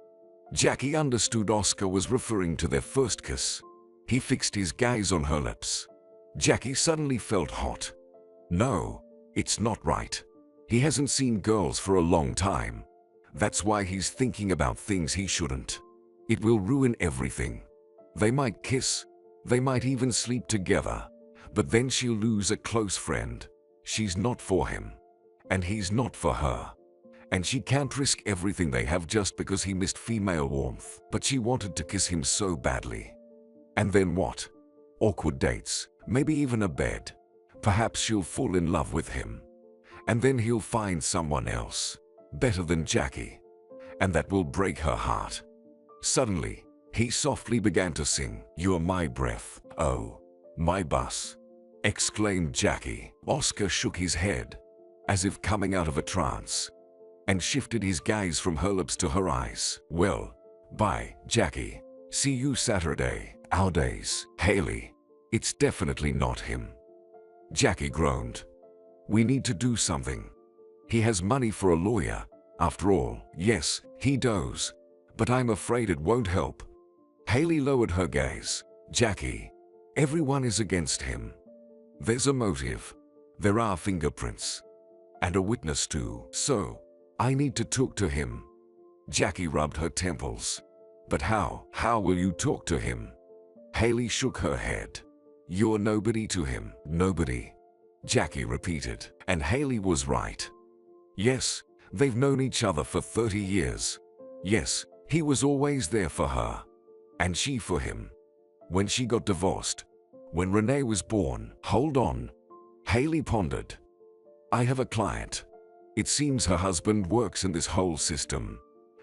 Jackie understood Oscar was referring to their first kiss. He fixed his gaze on her lips. Jackie suddenly felt hot. No, it's not right. He hasn't seen girls for a long time. That's why he's thinking about things he shouldn't. It will ruin everything. They might kiss, they might even sleep together, but then she'll lose a close friend. She's not for him, and he's not for her. And she can't risk everything they have just because he missed female warmth. But she wanted to kiss him so badly. And then what? Awkward dates, maybe even a bed. Perhaps she'll fall in love with him. And then he'll find someone else, better than Jackie. And that will break her heart. Suddenly, he softly began to sing, "You're my breath, oh, my bus," exclaimed Jackie. Oscar shook his head, as if coming out of a trance, and shifted his gaze from her lips to her eyes. "Well, bye, Jackie. See you Saturday." "Our days, Haley. It's definitely not him." Jackie groaned. "We need to do something. He has money for a lawyer, after all." "Yes, he does, but I'm afraid it won't help." Haley lowered her gaze. "Jackie, everyone is against him. There's a motive. There are fingerprints. And a witness too. So, I need to talk to him." Jackie rubbed her temples. "But how? How will you talk to him?" Haley shook her head. "You're nobody to him." "Nobody," Jackie repeated. And Haley was right. Yes, they've known each other for 30 years. Yes, he was always there for her. And she for him. When she got divorced. When Renee was born. Hold on. Haley pondered. "I have a client. It seems her husband works in this whole system.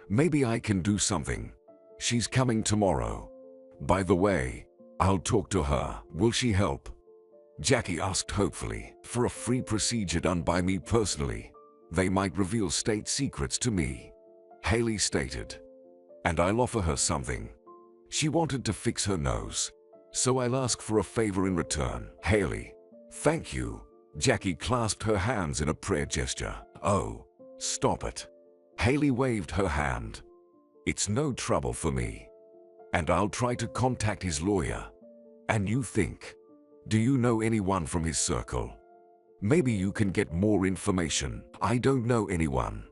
Maybe I can do something. She's coming tomorrow. By the way, I'll talk to her. Will she help?" Jackie asked hopefully. "For a free procedure done by me personally. They might reveal state secrets to me," Haley stated. "And I'll offer her something. She wanted to fix her nose, so I'll ask for a favor in return." "Haley, thank you." Jackie clasped her hands in a prayer gesture. "Oh, stop it." Haley waved her hand. "It's no trouble for me. And I'll try to contact his lawyer. And you think? Do you know anyone from his circle? Maybe you can get more information." "I don't know anyone,"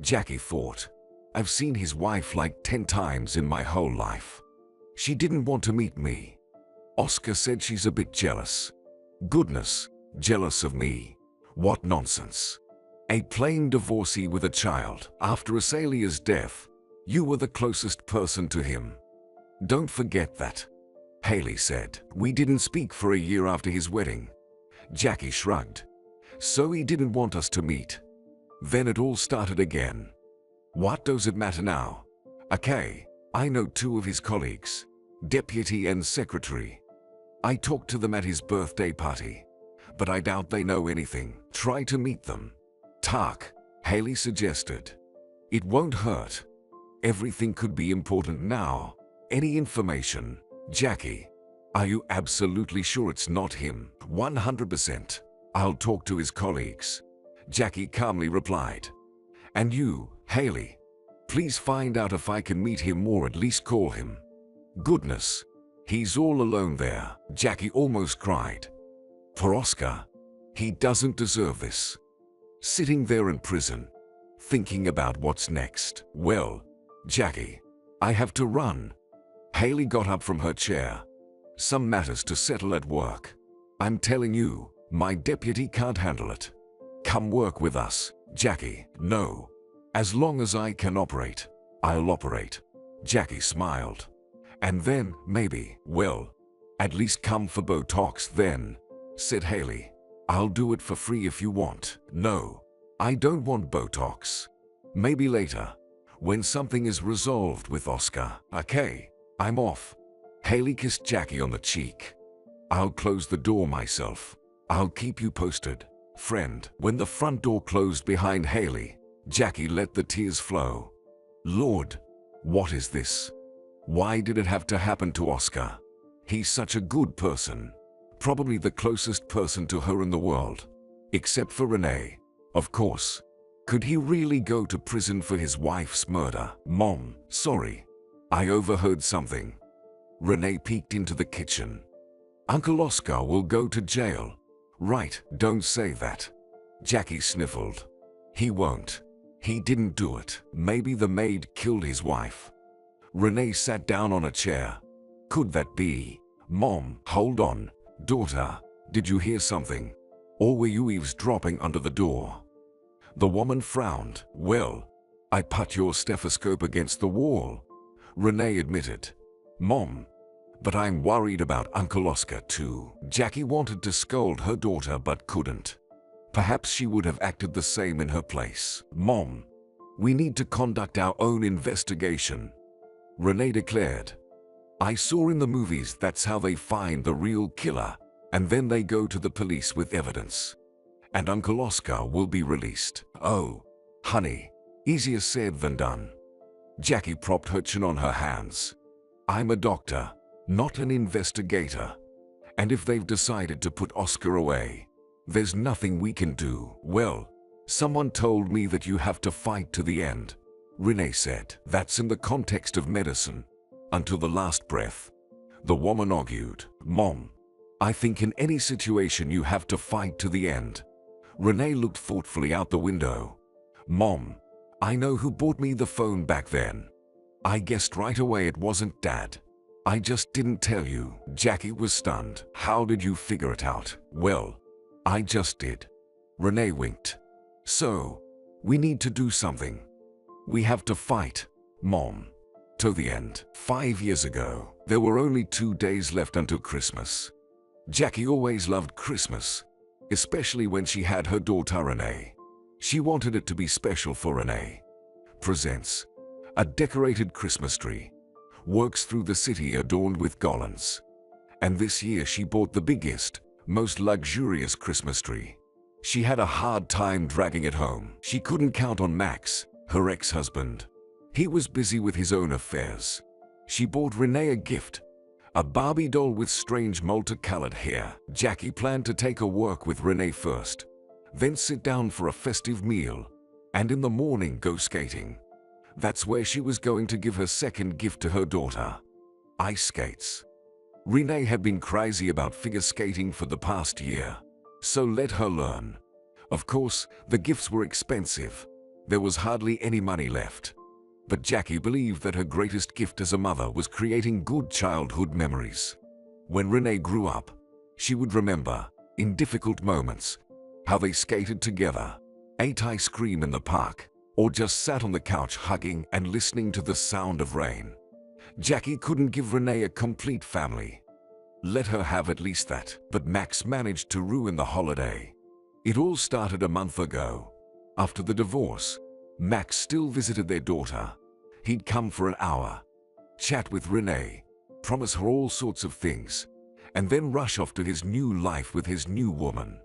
Jackie thought. "I've seen his wife like 10 times in my whole life. She didn't want to meet me. Oscar said she's a bit jealous." "Goodness, jealous of me? What nonsense. A plain divorcee with a child. After Azalea's death, you were the closest person to him. Don't forget that," Haley said. "We didn't speak for a year after his wedding." Jackie shrugged. "So he didn't want us to meet. Then it all started again. What does it matter now? Okay, I know 2 of his colleagues, deputy and secretary. I talked to them at his birthday party, but I doubt they know anything. Try to meet them." "Talk," Haley suggested. "It won't hurt. Everything could be important now. Any information." "Jackie, are you absolutely sure it's not him?" 100%. "I'll talk to his colleagues," Jackie calmly replied. "And you, Haley, please find out if I can meet him or at least call him." "Goodness, he's all alone there," Jackie almost cried. "For Oscar, he doesn't deserve this. Sitting there in prison, thinking about what's next." "Well, Jackie, I have to run." Haley got up from her chair. "Some matters to settle at work. I'm telling you, my deputy can't handle it. Come work with us." "Jackie, no. As long as I can operate, I'll operate." Jackie smiled. "And then, maybe, well, at least come for Botox then," said Haley. "I'll do it for free if you want." "No, I don't want Botox. Maybe later, when something is resolved with Oscar." "Okay, I'm off." Haley kissed Jackie on the cheek. "I'll close the door myself. I'll keep you posted, friend." When the front door closed behind Haley, Jackie let the tears flow. Lord, what is this? Why did it have to happen to Oscar? He's such a good person. Probably the closest person to her in the world. Except for Renee, of course. Could he really go to prison for his wife's murder? "Mom, sorry. I overheard something." Renee peeked into the kitchen. "Uncle Oscar will go to jail." "Right, don't say that." Jackie sniffled. "He won't. He didn't do it. Maybe the maid killed his wife. Renee sat down on a chair. Could that be? Mom, hold on. Daughter, did you hear something? Or were you eavesdropping under the door? The woman frowned. Well, I put your stethoscope against the wall, Renee admitted. Mom, but I'm worried about Uncle Oscar too. Jackie wanted to scold her daughter but couldn't. Perhaps she would have acted the same in her place. Mom, we need to conduct our own investigation, Renee declared. I saw in the movies that's how they find the real killer, and then they go to the police with evidence. And Uncle Oscar will be released. Oh, honey, easier said than done. Jackie propped her chin on her hands. I'm a doctor, not an investigator. And if they've decided to put Oscar away, there's nothing we can do. Well, someone told me that you have to fight to the end, Renee said. That's in the context of medicine. Until the last breath. The woman argued. Mom, I think in any situation you have to fight to the end. Renee looked thoughtfully out the window. Mom, I know who bought me the phone back then. I guessed right away it wasn't Dad. I just didn't tell you. Jackie was stunned. How did you figure it out? Well, I just did. Renee winked. So, we need to do something. We have to fight, Mom. To the end. 5 years ago, there were only 2 days left until Christmas. Jackie always loved Christmas, especially when she had her daughter Renee. She wanted it to be special for Renee. Presents a decorated Christmas tree. Works through the city adorned with garlands. And this year she bought the biggest, most luxurious Christmas tree. She had a hard time dragging it home. She couldn't count on Max, her ex-husband. He was busy with his own affairs. She bought Renee a gift, a Barbie doll with strange multicolored hair. Jackie planned to take a walk with Renee first, then sit down for a festive meal, and in the morning go skating. That's where she was going to give her second gift to her daughter. Ice skates. Renee had been crazy about figure skating for the past year, so let her learn. Of course, the gifts were expensive. There was hardly any money left. But Jackie believed that her greatest gift as a mother was creating good childhood memories. When Renee grew up, she would remember, in difficult moments, how they skated together, ate ice cream in the park, or just sat on the couch hugging and listening to the sound of rain. Jackie couldn't give Renee a complete family. Let her have at least that, but Max managed to ruin the holiday. It all started a month ago. After the divorce, Max still visited their daughter. He'd come for an hour, chat with Renee, promise her all sorts of things, and then rush off to his new life with his new woman.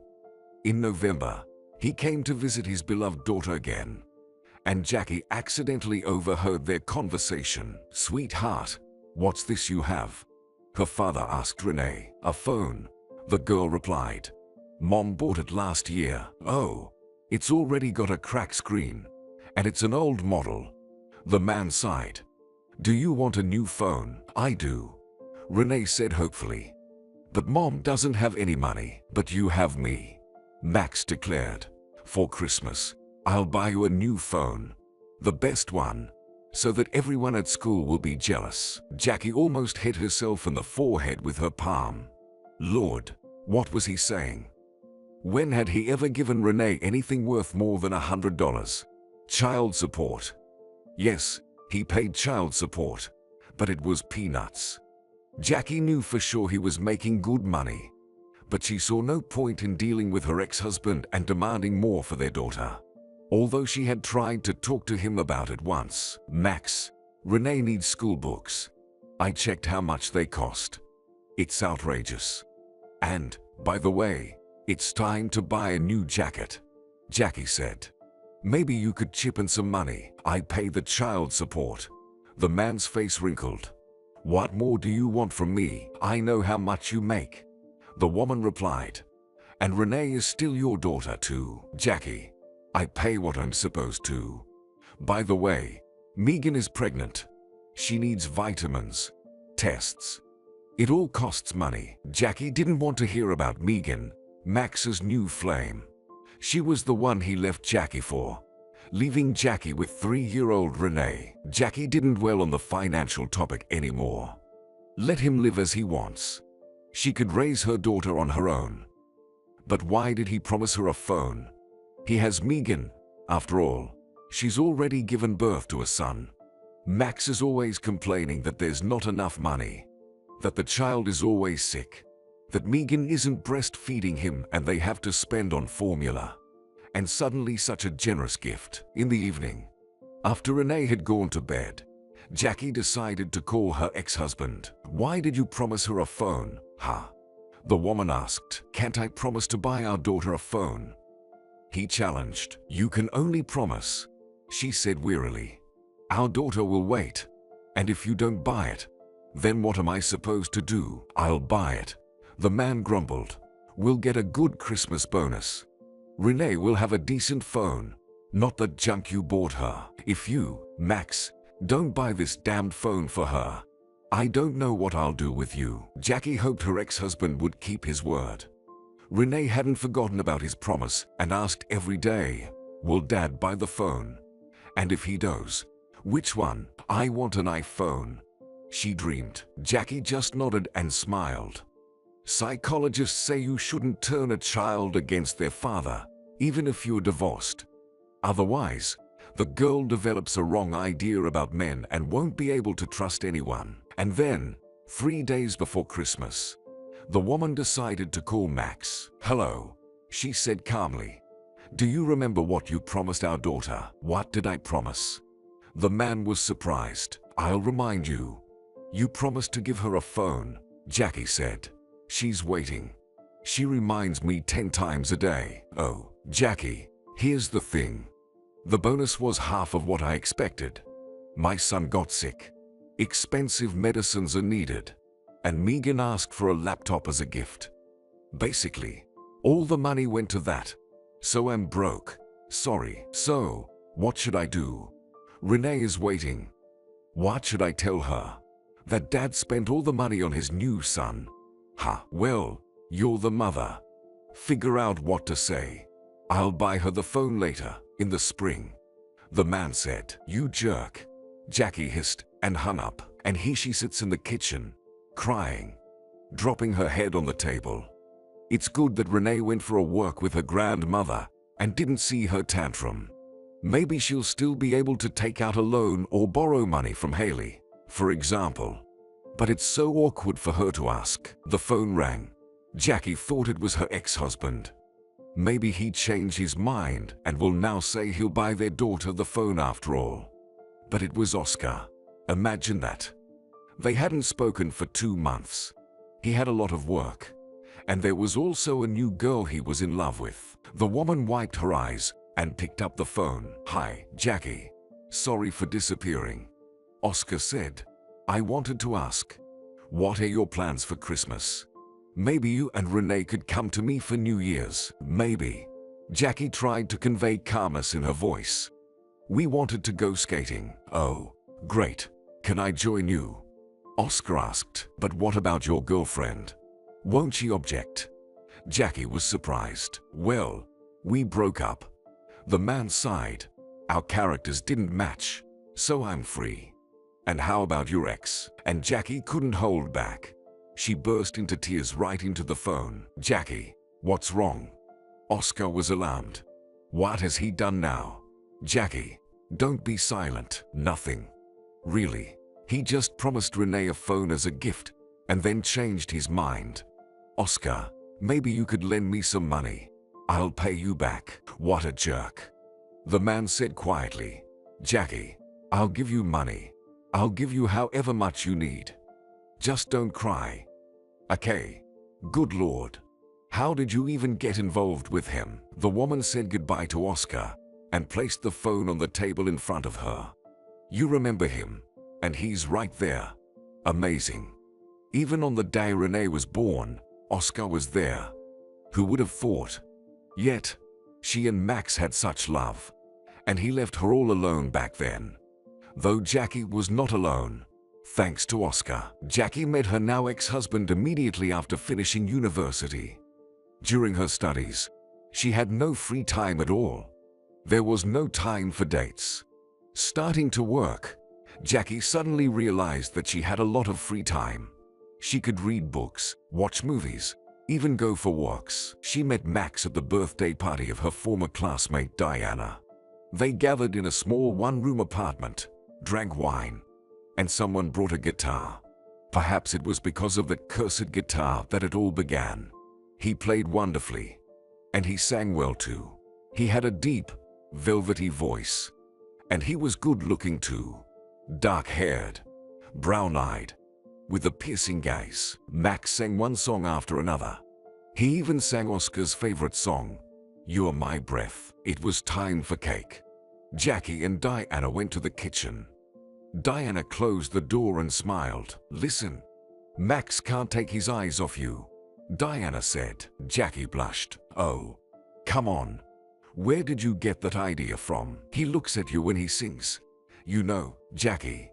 In November, he came to visit his beloved daughter again, and Jackie accidentally overheard their conversation. Sweetheart, what's this you have? Her father asked Renee. A phone, the girl replied. Mom bought it last year. Oh, it's already got a cracked screen. And it's an old model. The man sighed. Do you want a new phone? I do, Renee said hopefully. But Mom doesn't have any money. But you have me, Max declared. For Christmas, I'll buy you a new phone. The best one, so that everyone at school will be jealous. Jackie almost hit herself in the forehead with her palm. Lord, what was he saying? When had he ever given Renee anything worth more than $100? Child support. Yes, he paid child support, but it was peanuts. Jackie knew for sure he was making good money, but she saw no point in dealing with her ex-husband and demanding more for their daughter. Although she had tried to talk to him about it once. Max, Renee needs school books. I checked how much they cost. It's outrageous. And, by the way, it's time to buy a new jacket, Jackie said. Maybe you could chip in some money. I pay the child support. The man's face wrinkled. What more do you want from me? I know how much you make, the woman replied. And Renee is still your daughter too. Jackie, I pay what I'm supposed to. By the way, Megan is pregnant. She needs vitamins, tests. It all costs money. Jackie didn't want to hear about Megan, Max's new flame. She was the one he left Jackie for. leaving Jackie with 3-year-old Renee. Jackie didn't dwell on the financial topic anymore. Let him live as he wants. She could raise her daughter on her own. But why did he promise her a phone? He has Megan. After all, she's already given birth to a son. Max is always complaining that there's not enough money, that the child is always sick, that Megan isn't breastfeeding him and they have to spend on formula. And suddenly such a generous gift. In the evening, after Renee had gone to bed, Jackie decided to call her ex-husband. "Why did you promise her a phone, huh?" The woman asked. "Can't I promise to buy our daughter a phone?" He challenged. "You can only promise," she said wearily. "Our daughter will wait. And if you don't buy it, then what am I supposed to do?" "I'll buy it," the man grumbled. "We'll get a good Christmas bonus. Renee will have a decent phone, not the junk you bought her. If you, Max, don't buy this damned phone for her, I don't know what I'll do with you." Jackie hoped her ex-husband would keep his word. Renee hadn't forgotten about his promise and asked every day, "Will Dad buy the phone? And if he does, which one? I want an iPhone," she dreamed. Jackie just nodded and smiled. Psychologists say you shouldn't turn a child against their father, even if you're divorced. Otherwise, the girl develops a wrong idea about men and won't be able to trust anyone. And then, 3 days before Christmas, the woman decided to call Max. "Hello," she said calmly. "Do you remember what you promised our daughter?" "What did I promise?" The man was surprised. "I'll remind you. You promised to give her a phone," Jackie said. "She's waiting. She reminds me 10 times a day." "Oh, Jackie, here's the thing. The bonus was half of what I expected. My son got sick. Expensive medicines are needed. And Megan asked for a laptop as a gift. Basically, all the money went to that. So I'm broke. Sorry." "So, what should I do?" "Renee is waiting." "What should I tell her? That Dad spent all the money on his new son?" "Ha, well, you're the mother. Figure out what to say." "I'll buy her the phone later, in the spring," the man said. "You jerk," Jackie hissed and hung up. And here she sits in the kitchen, crying, dropping her head on the table. It's good that Renee went for a walk with her grandmother and didn't see her tantrum. Maybe she'll still be able to take out a loan or borrow money from Haley, for example. But it's so awkward for her to ask. The phone rang. Jackie thought it was her ex-husband. Maybe he changed his mind and will now say he'll buy their daughter the phone after all. But it was Oscar. Imagine that. They hadn't spoken for 2 months. He had a lot of work. And there was also a new girl he was in love with. The woman wiped her eyes and picked up the phone. "Hi, Jackie. Sorry for disappearing," Oscar said. "I wanted to ask, what are your plans for Christmas? Maybe you and Renee could come to me for New Year's." "Maybe." Jackie tried to convey calmness in her voice. "We wanted to go skating." "Oh, great. Can I join you?" Oscar asked. "But what about your girlfriend? Won't she object?" Jackie was surprised. "Well, we broke up." The man sighed. "Our characters didn't match, so I'm free." "And how about your ex?" And Jackie couldn't hold back. She burst into tears right into the phone. "Jackie, what's wrong?" Oscar was alarmed. "What has he done now?" "Jackie, don't be silent." "Nothing. Really. He just promised Renee a phone as a gift and then changed his mind." "Oscar, maybe you could lend me some money. I'll pay you back." "What a jerk." The man said quietly. "Jackie, I'll give you money. I'll give you however much you need. Just don't cry. Okay." "Good Lord. How did you even get involved with him?" The woman said goodbye to Oscar and placed the phone on the table in front of her. "You remember him, and he's right there. Amazing. Even on the day Renee was born, Oscar was there. Who would have thought? Yet, she and Max had such love, and he left her all alone back then." Though Jackie was not alone. Thanks to Oscar, Jackie met her now ex-husband immediately after finishing university. During her studies, she had no free time at all. There was no time for dates. Starting to work, Jackie suddenly realized that she had a lot of free time. She could read books, watch movies, even go for walks. She met Max at the birthday party of her former classmate Diana. They gathered in a small one-room apartment, drank wine, and someone brought a guitar. Perhaps it was because of that cursed guitar that it all began. He played wonderfully, and he sang well too. He had a deep, velvety voice, and he was good-looking too. Dark-haired, brown-eyed, with a piercing gaze. Max sang one song after another. He even sang Oscar's favorite song, "You're My Breath." It was time for cake. Jackie and Diana went to the kitchen. Diana closed the door and smiled. "Listen, Max can't take his eyes off you," Diana said. Jackie blushed. "Oh, come on. Where did you get that idea from? He looks at you when he sings. You know, Jackie.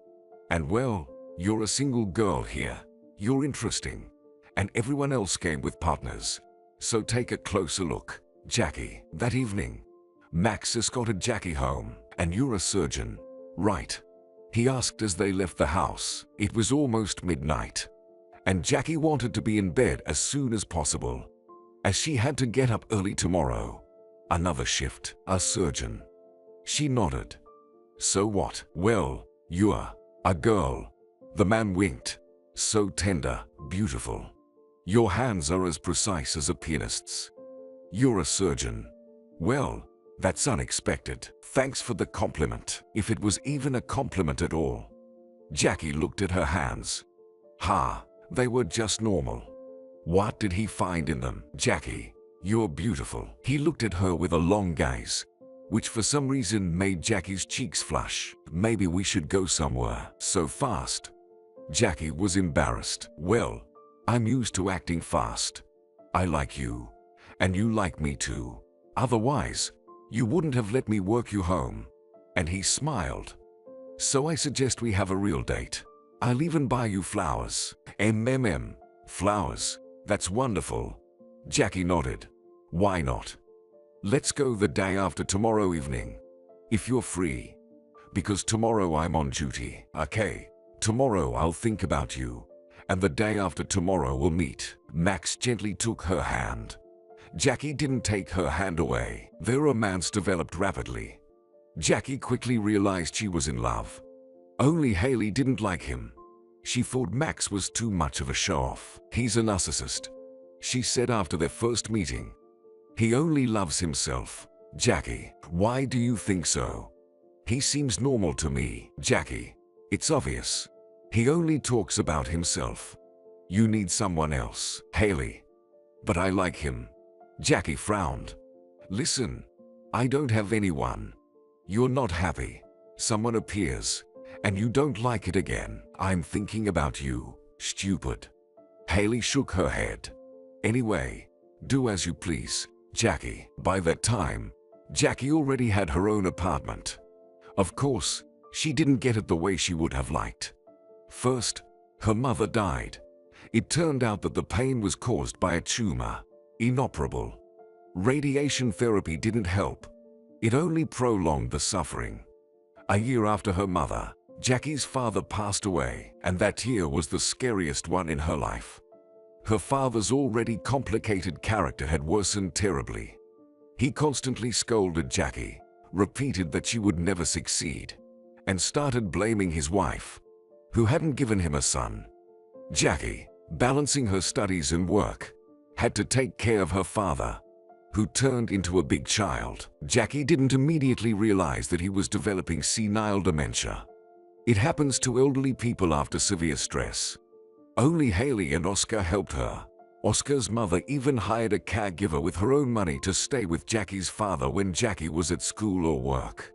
And well, you're a single girl here. You're interesting. And everyone else came with partners. So take a closer look, Jackie." That evening, Max escorted Jackie home. "And you're a surgeon, right?" he asked as they left the house. It was almost midnight, and Jackie wanted to be in bed as soon as possible, as she had to get up early tomorrow. Another shift. "A surgeon?" She nodded. "So what?" "Well, you're a girl." The man winked. "So tender, beautiful. Your hands are as precise as a pianist's. You're a surgeon. Well, that's unexpected. Thanks for the compliment, if it was even a compliment at all." Jackie looked at her hands. Ha, they were just normal. What did he find in them? "Jackie, you're beautiful." He looked at her with a long gaze, which for some reason made Jackie's cheeks flush. "Maybe we should go somewhere." "So fast?" Jackie was embarrassed. "Well, I'm used to acting fast. I like you, and you like me too. Otherwise, you wouldn't have let me work you home." And he smiled. "So I suggest we have a real date. I'll even buy you flowers." Flowers? That's wonderful." Jackie nodded. "Why not? Let's go the day after tomorrow evening, if you're free. Because tomorrow I'm on duty." "Okay, tomorrow I'll think about you, and the day after tomorrow we'll meet." Max gently took her hand. Jackie didn't take her hand away. Their romance developed rapidly. Jackie quickly realized she was in love. Only Haley didn't like him. She thought Max was too much of a show-off. "He's a narcissist," she said after their first meeting. "He only loves himself." "Jackie, why do you think so? He seems normal to me." "Jackie, it's obvious. He only talks about himself. You need someone else." "Haley." "But I like him." Jackie frowned. "Listen, I don't have anyone. You're not happy. Someone appears, and you don't like it again. I'm thinking about you, stupid." Haley shook her head. "Anyway, do as you please, Jackie." By that time, Jackie already had her own apartment. Of course, she didn't get it the way she would have liked. First, her mother died. It turned out that the pain was caused by a tumor, inoperable. Radiation therapy didn't help. It only prolonged the suffering. A year after her mother, Jackie's father passed away, and that year was the scariest one in her life. Her father's already complicated character had worsened terribly. He constantly scolded Jackie, repeated that she would never succeed, and started blaming his wife, who hadn't given him a son. Jackie, balancing her studies and work, had to take care of her father, who turned into a big child. Jackie didn't immediately realize that he was developing senile dementia. It happens to elderly people after severe stress. Only Haley and Oscar helped her. Oscar's mother even hired a caregiver with her own money to stay with Jackie's father when Jackie was at school or work.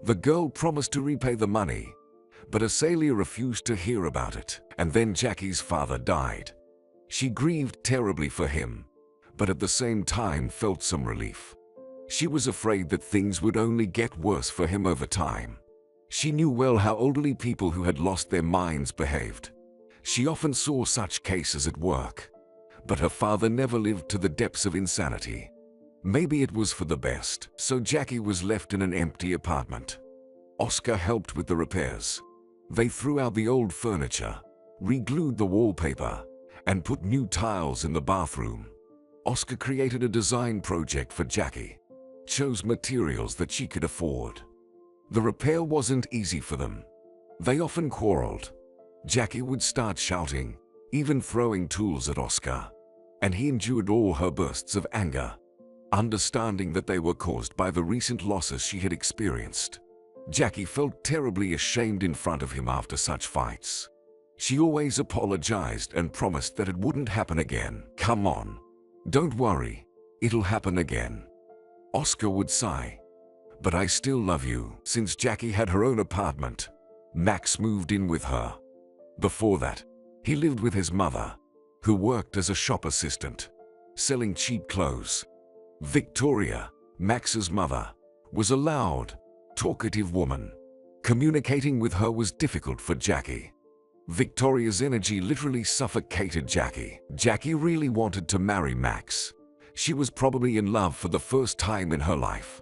The girl promised to repay the money, but Asalia refused to hear about it. And then Jackie's father died. She grieved terribly for him, but at the same time felt some relief. She was afraid that things would only get worse for him over time. She knew well how elderly people who had lost their minds behaved. She often saw such cases at work. But her father never lived to the depths of insanity. Maybe it was for the best, so Jackie was left in an empty apartment. Oscar helped with the repairs. They threw out the old furniture, re-glued the wallpaper, and put new tiles in the bathroom. Oscar created a design project for Jackie, chose materials that she could afford. The repair wasn't easy for them. They often quarreled. Jackie would start shouting, even throwing tools at Oscar, and he endured all her bursts of anger, understanding that they were caused by the recent losses she had experienced. Jackie felt terribly ashamed in front of him after such fights. She always apologized and promised that it wouldn't happen again. "Come on, don't worry, it'll happen again." Oscar would sigh, "But I still love you." Since Jackie had her own apartment, Max moved in with her. Before that, he lived with his mother, who worked as a shop assistant, selling cheap clothes. Victoria, Max's mother, was a loud, talkative woman. Communicating with her was difficult for Jackie. Victoria's energy literally suffocated Jackie. Jackie really wanted to marry Max. She was probably in love for the first time in her life.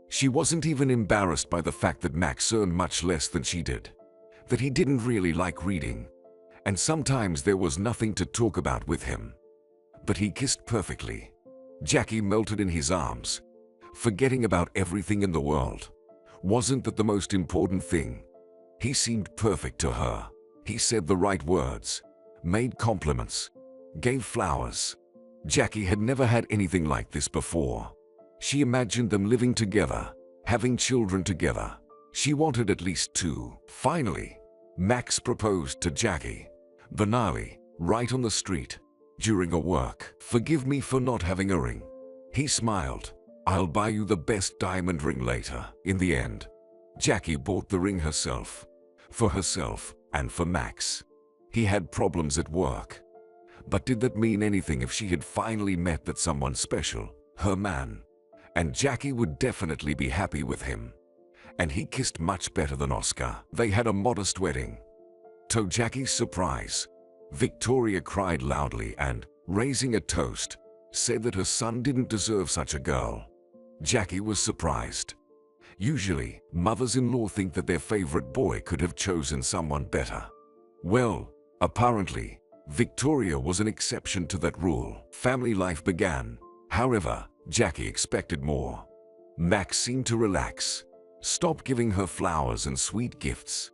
She wasn't even embarrassed by the fact that Max earned much less than she did, that he didn't really like reading, and sometimes there was nothing to talk about with him. But he kissed perfectly. Jackie melted in his arms, forgetting about everything in the world. Wasn't that the most important thing? He seemed perfect to her. He said the right words, made compliments, gave flowers. Jackie had never had anything like this before. She imagined them living together, having children together. She wanted at least two. Finally, Max proposed to Jackie, banally, right on the street, during a work. "Forgive me for not having a ring." He smiled. "I'll buy you the best diamond ring later." In the end, Jackie bought the ring herself, for herself and for Max. He had problems at work. But did that mean anything if she had finally met that someone special, her man? And Jackie would definitely be happy with him. And he kissed much better than Oscar. They had a modest wedding. To Jackie's surprise, Victoria cried loudly and, raising a toast, said that her son didn't deserve such a girl. Jackie was surprised. Usually, mothers-in-law think that their favorite boy could have chosen someone better. Well, apparently, Victoria was an exception to that rule. Family life began. However, Jackie expected more. Max seemed to relax, stop giving her flowers and sweet gifts.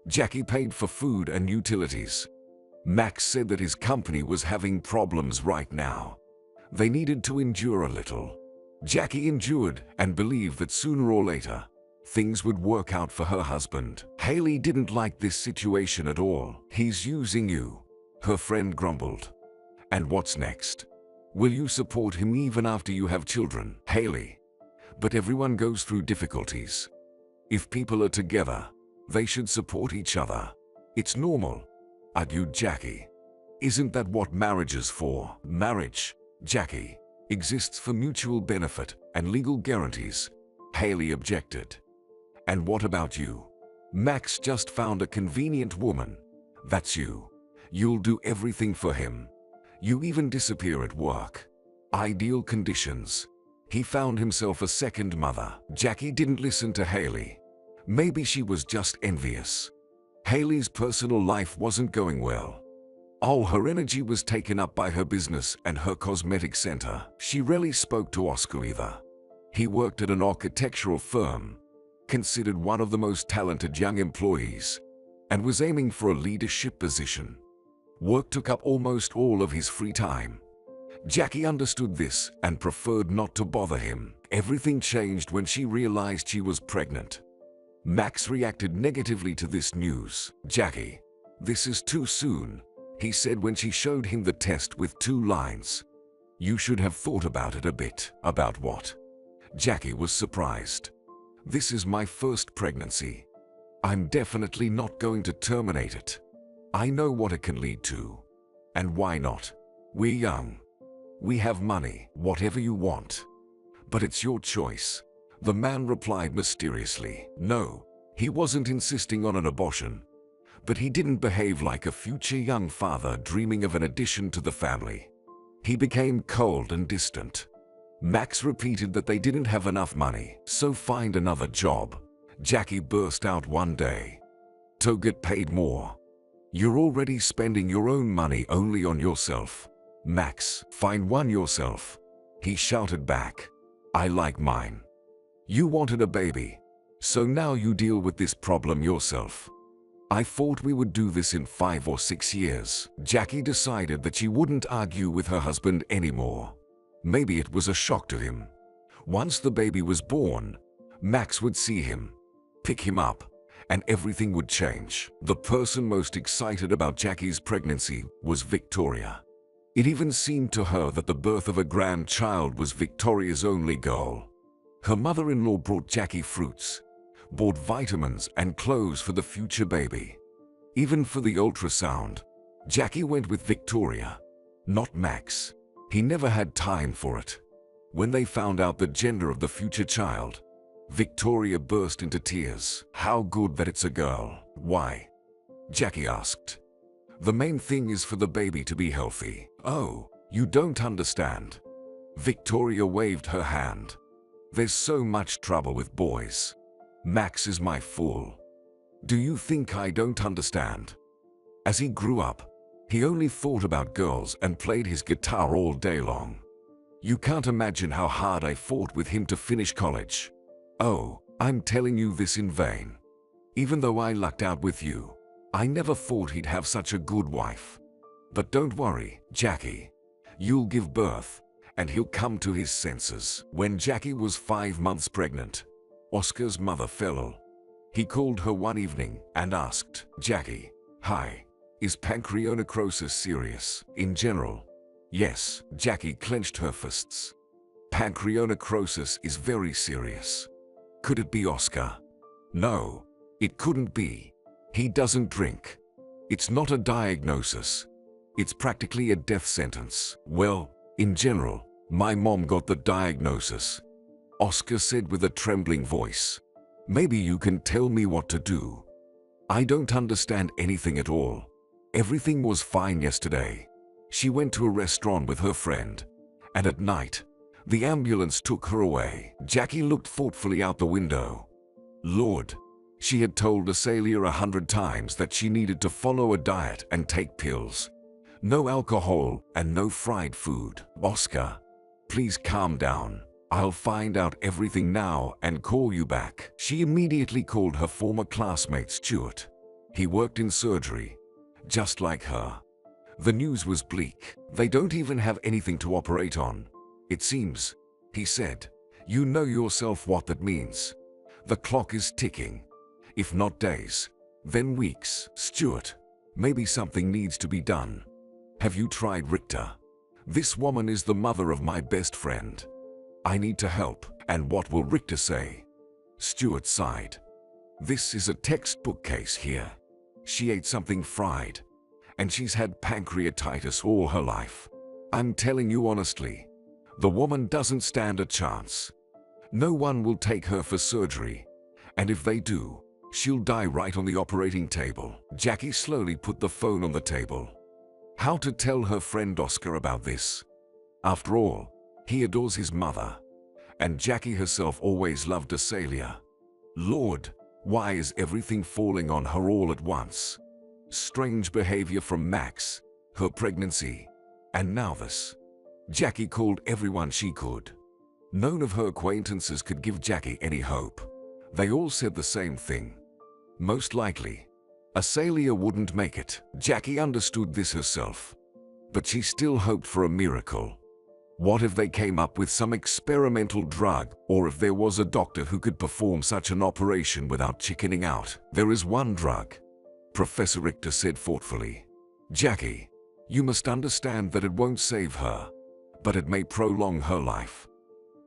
Jackie paid for food and utilities. Max said that his company was having problems right now. They needed to endure a little. Jackie endured and believed that sooner or later, things would work out for her husband. Haley didn't like this situation at all. "He's using you," her friend grumbled. "And what's next? Will you support him even after you have children?" Haley. "But everyone goes through difficulties. If people are together, they should support each other. It's normal," argued Jackie. "Isn't that what marriage is for?" "Marriage, Jackie, exists for mutual benefit and legal guarantees," Haley objected. "And what about you? Max just found a convenient woman. That's you. You'll do everything for him. You even disappear at work. Ideal conditions." He found himself a second mother. Jackie didn't listen to Haley. Maybe she was just envious. Haley's personal life wasn't going well. All her energy was taken up by her business and her cosmetic center. She rarely spoke to Oscar either. He worked at an architectural firm, considered one of the most talented young employees, and was aiming for a leadership position. Work took up almost all of his free time. Jackie understood this and preferred not to bother him. Everything changed when she realized she was pregnant. Max reacted negatively to this news. "Jackie, this is too soon," he said when she showed him the test with 2 lines. "You should have thought about it a bit." "About what?" Jackie was surprised. "This is my first pregnancy. I'm definitely not going to terminate it. I know what it can lead to. And why not? We're young. We have money, whatever you want. But it's your choice." The man replied mysteriously. No, he wasn't insisting on an abortion. But he didn't behave like a future young father dreaming of an addition to the family. He became cold and distant. Max repeated that they didn't have enough money, so find another job. Jackie burst out one day. To get paid more. You're already spending your own money only on yourself. Max, find one yourself. He shouted back. I like mine. You wanted a baby, so now you deal with this problem yourself. I thought we would do this in 5 or 6 years. Jackie decided that she wouldn't argue with her husband anymore. Maybe it was a shock to him. Once the baby was born, Max would see him, pick him up, and everything would change. The person most excited about Jackie's pregnancy was Victoria. It even seemed to her that the birth of a grandchild was Victoria's only goal. Her mother-in-law brought Jackie fruits, bought vitamins and clothes for the future baby. Even for the ultrasound, Jackie went with Victoria, not Max. He never had time for it. When they found out the gender of the future child, Victoria burst into tears. How good that it's a girl. Why? Jackie asked. The main thing is for the baby to be healthy. Oh, you don't understand. Victoria waved her hand. There's so much trouble with boys. Max is my fool. Do you think I don't understand? As he grew up, he only thought about girls and played his guitar all day long. You can't imagine how hard I fought with him to finish college. Oh, I'm telling you this in vain. Even though I lucked out with you, I never thought he'd have such a good wife. But don't worry, Jackie. You'll give birth, and he'll come to his senses. When Jackie was 5 months pregnant, Oscar's mother fell ill. He called her one evening and asked, Jackie, hi, is pancreonecrosis serious? In general, yes. Jackie clenched her fists. Pancreonecrosis is very serious. Could it be Oscar? No, it couldn't be. He doesn't drink. It's not a diagnosis. It's practically a death sentence. Well, in general, my mom got the diagnosis. Oscar said with a trembling voice. Maybe you can tell me what to do. I don't understand anything at all. Everything was fine yesterday. She went to a restaurant with her friend, and at night, the ambulance took her away. Jackie looked thoughtfully out the window. Lord, she had told Asalia 100 times that she needed to follow a diet and take pills. No alcohol and no fried food. Oscar, please calm down. I'll find out everything now and call you back. She immediately called her former classmate Stuart. He worked in surgery, just like her. The news was bleak. They don't even have anything to operate on, it seems, he said. You know yourself what that means. The clock is ticking. If not days, then weeks. Stuart, maybe something needs to be done. Have you tried Richter? This woman is the mother of my best friend. I need to help. And what will Richter say? Stuart sighed. This is a textbook case here. She ate something fried, and she's had pancreatitis all her life. I'm telling you honestly, the woman doesn't stand a chance. No one will take her for surgery, and if they do, she'll die right on the operating table. Jackie slowly put the phone on the table. How to tell her friend Oscar about this? After all, he adores his mother, and Jackie herself always loved Asalia. Lord, why is everything falling on her all at once? Strange behavior from Max, her pregnancy, and now this. Jackie called everyone she could. None of her acquaintances could give Jackie any hope. They all said the same thing. Most likely, Asalia wouldn't make it. Jackie understood this herself, but she still hoped for a miracle. What if they came up with some experimental drug, or if there was a doctor who could perform such an operation without chickening out? There is one drug, Professor Richter said thoughtfully. Jackie, you must understand that it won't save her, but it may prolong her life.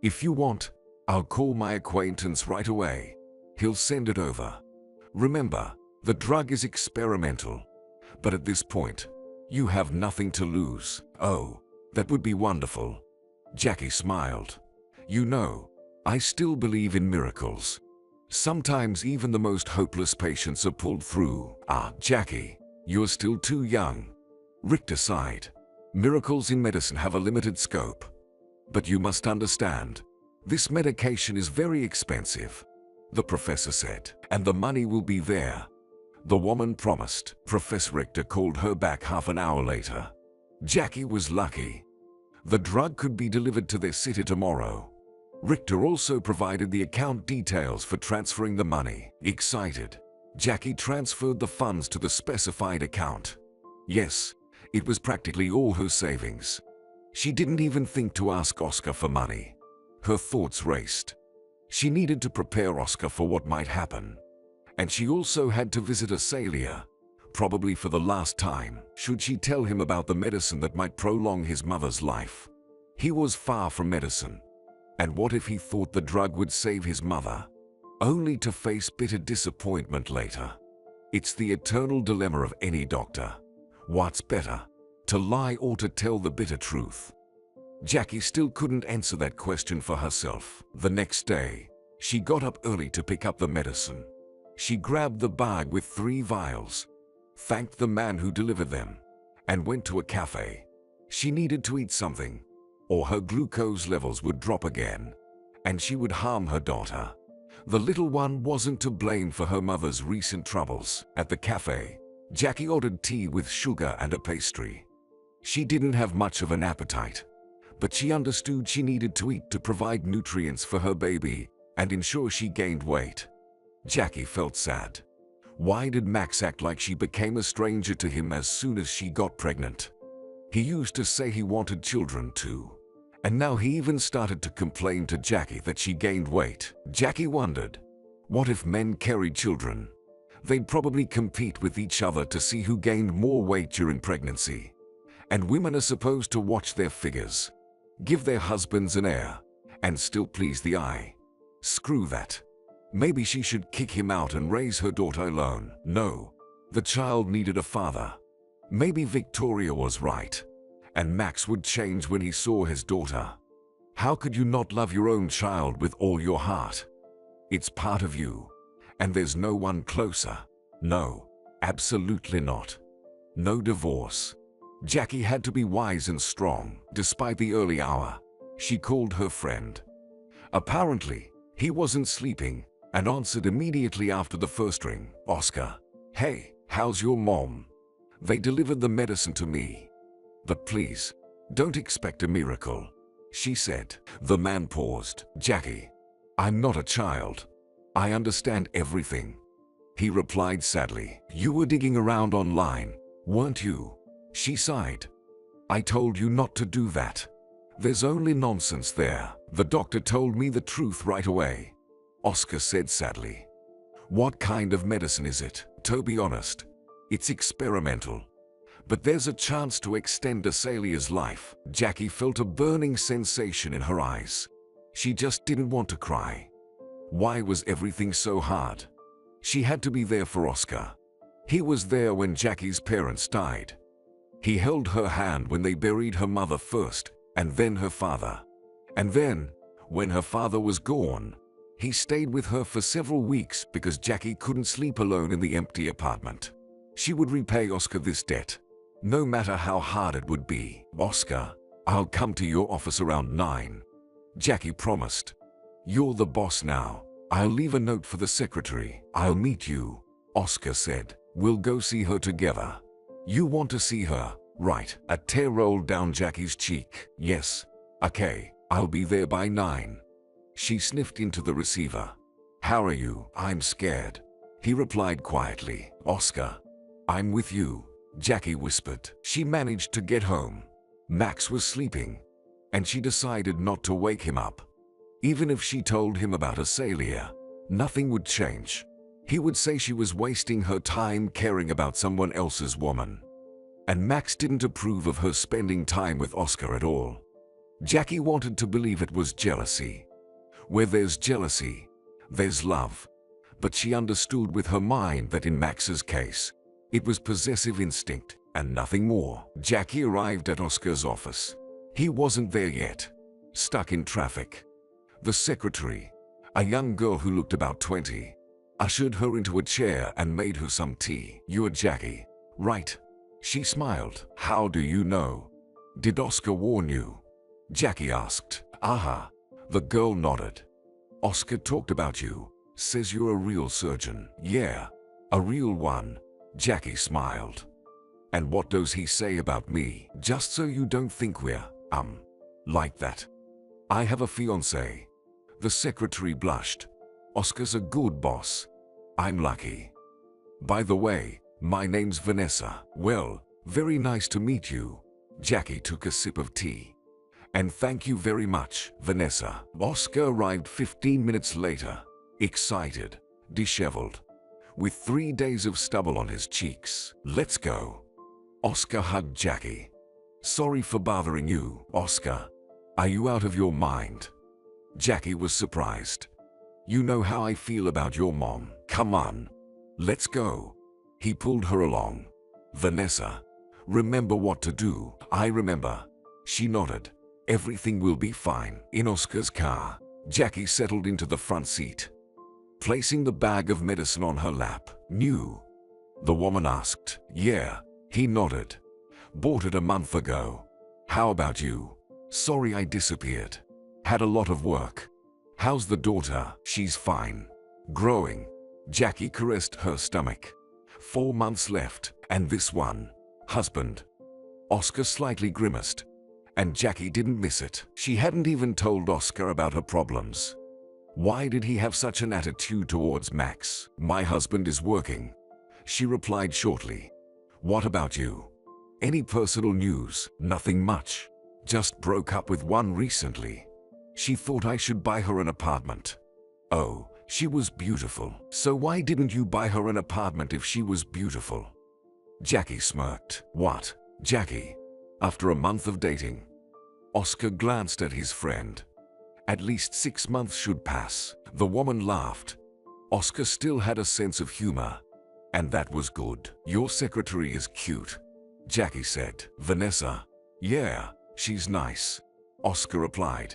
If you want, I'll call my acquaintance right away. He'll send it over. Remember, the drug is experimental, but at this point, you have nothing to lose. Oh, that would be wonderful. Jackie smiled. You know, I still believe in miracles. Sometimes even the most hopeless patients are pulled through. Ah, Jackie, you're still too young. Richter sighed. Miracles in medicine have a limited scope. But you must understand, this medication is very expensive, the professor said, and the money will be there. The woman promised. Professor Richter called her back half an hour later. Jackie was lucky. The drug could be delivered to their city tomorrow. Richter also provided the account details for transferring the money. Excited, Jackie transferred the funds to the specified account. Yes, it was practically all her savings. She didn't even think to ask Oscar for money. Her thoughts raced. She needed to prepare Oscar for what might happen. And she also had to visit Asalia, probably for the last time. Should she tell him about the medicine that might prolong his mother's life? He was far from medicine. And what if he thought the drug would save his mother, only to face bitter disappointment later? It's the eternal dilemma of any doctor. What's better, to lie or to tell the bitter truth? Jackie still couldn't answer that question for herself. The next day, she got up early to pick up the medicine. She grabbed the bag with 3 vials, thanked the man who delivered them, and went to a cafe. She needed to eat something, or her glucose levels would drop again, and she would harm her daughter. The little one wasn't to blame for her mother's recent troubles. At the cafe, Jackie ordered tea with sugar and a pastry. She didn't have much of an appetite, but she understood she needed to eat to provide nutrients for her baby and ensure she gained weight. Jackie felt sad. Why did Max act like she became a stranger to him as soon as she got pregnant? He used to say he wanted children too. And now he even started to complain to Jackie that she gained weight. Jackie wondered, what if men carried children? They'd probably compete with each other to see who gained more weight during pregnancy. And women are supposed to watch their figures, give their husbands an heir, and still please the eye. Screw that. Maybe she should kick him out and raise her daughter alone. No, the child needed a father. Maybe Victoria was right, and Max would change when he saw his daughter. How could you not love your own child with all your heart? It's part of you, and there's no one closer. No, absolutely not. No divorce. Jackie had to be wise and strong. Despite the early hour, she called her friend. Apparently, he wasn't sleeping, and answered immediately after the first ring. Oscar, hey, how's your mom? They delivered the medicine to me. But please, don't expect a miracle, she said. The man paused. Jackie, I'm not a child. I understand everything, he replied sadly. You were digging around online, weren't you? She sighed. I told you not to do that. There's only nonsense there. The doctor told me the truth right away, Oscar said sadly. What kind of medicine is it? To be honest, it's experimental. But there's a chance to extend Asalia's life. Jackie felt a burning sensation in her eyes. She just didn't want to cry. Why was everything so hard? She had to be there for Oscar. He was there when Jackie's parents died. He held her hand when they buried her mother first, and then her father. And then, when her father was gone, he stayed with her for several weeks because Jackie couldn't sleep alone in the empty apartment. She would repay Oscar this debt, no matter how hard it would be. Oscar, I'll come to your office around 9. Jackie promised. You're the boss now. I'll leave a note for the secretary. I'll meet you, Oscar said. We'll go see her together. You want to see her, right? A tear rolled down Jackie's cheek. Yes. Okay, I'll be there by 9. She sniffed into the receiver. How are you? I'm scared, he replied quietly. Oscar, I'm with you, Jackie whispered. She managed to get home. Max was sleeping, and she decided not to wake him up. Even if she told him about Asalia, nothing would change. He would say she was wasting her time caring about someone else's woman. And Max didn't approve of her spending time with Oscar at all. Jackie wanted to believe it was jealousy. Where there's jealousy, there's love. But she understood with her mind that in Max's case, it was possessive instinct and nothing more. Jackie arrived at Oscar's office. He wasn't there yet, stuck in traffic. The secretary, a young girl who looked about 20, ushered her into a chair and made her some tea. You're Jackie, right? She smiled. How do you know? Did Oscar warn you? Jackie asked. Aha. The girl nodded. Oscar talked about you. Says you're a real surgeon. Yeah, a real one. Jackie smiled. And what does he say about me? Just so you don't think we're, like that. I have a fiancé. The secretary blushed. Oscar's a good boss. I'm lucky. By the way, my name's Vanessa. Well, very nice to meet you. Jackie took a sip of tea. And thank you very much, Vanessa. Oscar arrived 15 minutes later, excited, disheveled, with 3 days of stubble on his cheeks. Let's go. Oscar hugged Jackie. Sorry for bothering you, Oscar. Are you out of your mind? Jackie was surprised. You know how I feel about your mom. Come on. Let's go. He pulled her along. Vanessa, remember what to do. I remember. She nodded. Everything will be fine. In Oscar's car, Jackie settled into the front seat, placing the bag of medicine on her lap. New? The woman asked. Yeah, he nodded. Bought it a month ago. How about you? Sorry I disappeared. Had a lot of work. How's the daughter? She's fine. Growing. Jackie caressed her stomach. 4 months left, and this one. Husband. Oscar slightly grimaced. And Jackie didn't miss it. She hadn't even told Oscar about her problems. Why did he have such an attitude towards Max? My husband is working. She replied shortly. What about you? Any personal news? Nothing much. Just broke up with one recently. She thought I should buy her an apartment. Oh, she was beautiful. So why didn't you buy her an apartment if she was beautiful? Jackie smirked. What? Jackie. After a month of dating, Oscar glanced at his friend. At least 6 months should pass. The woman laughed. Oscar still had a sense of humor, and that was good. Your secretary is cute, Jackie said. Vanessa? Yeah, she's nice, Oscar replied.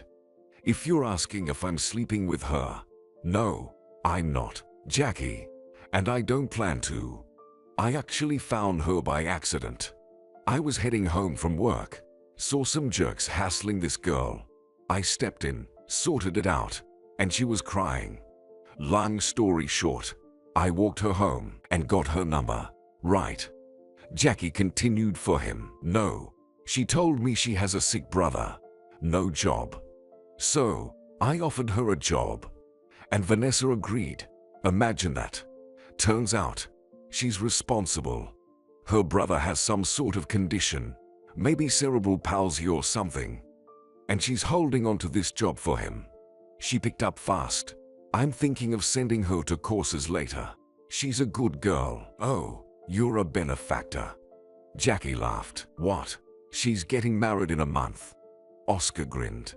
If you're asking if I'm sleeping with her, no, I'm not, Jackie, and I don't plan to. I actually found her by accident. I was heading home from work, saw some jerks hassling this girl. I stepped in, sorted it out, and she was crying. Long story short, I walked her home and got her number. Right. Jackie continued for him. No, she told me she has a sick brother. No job. So, I offered her a job. And Vanessa agreed. Imagine that. Turns out, she's responsible. Her brother has some sort of condition, maybe cerebral palsy or something. And she's holding on to this job for him. She picked up fast. I'm thinking of sending her to courses later. She's a good girl. Oh, you're a benefactor. Jackie laughed. What? She's getting married in a month. Oscar grinned.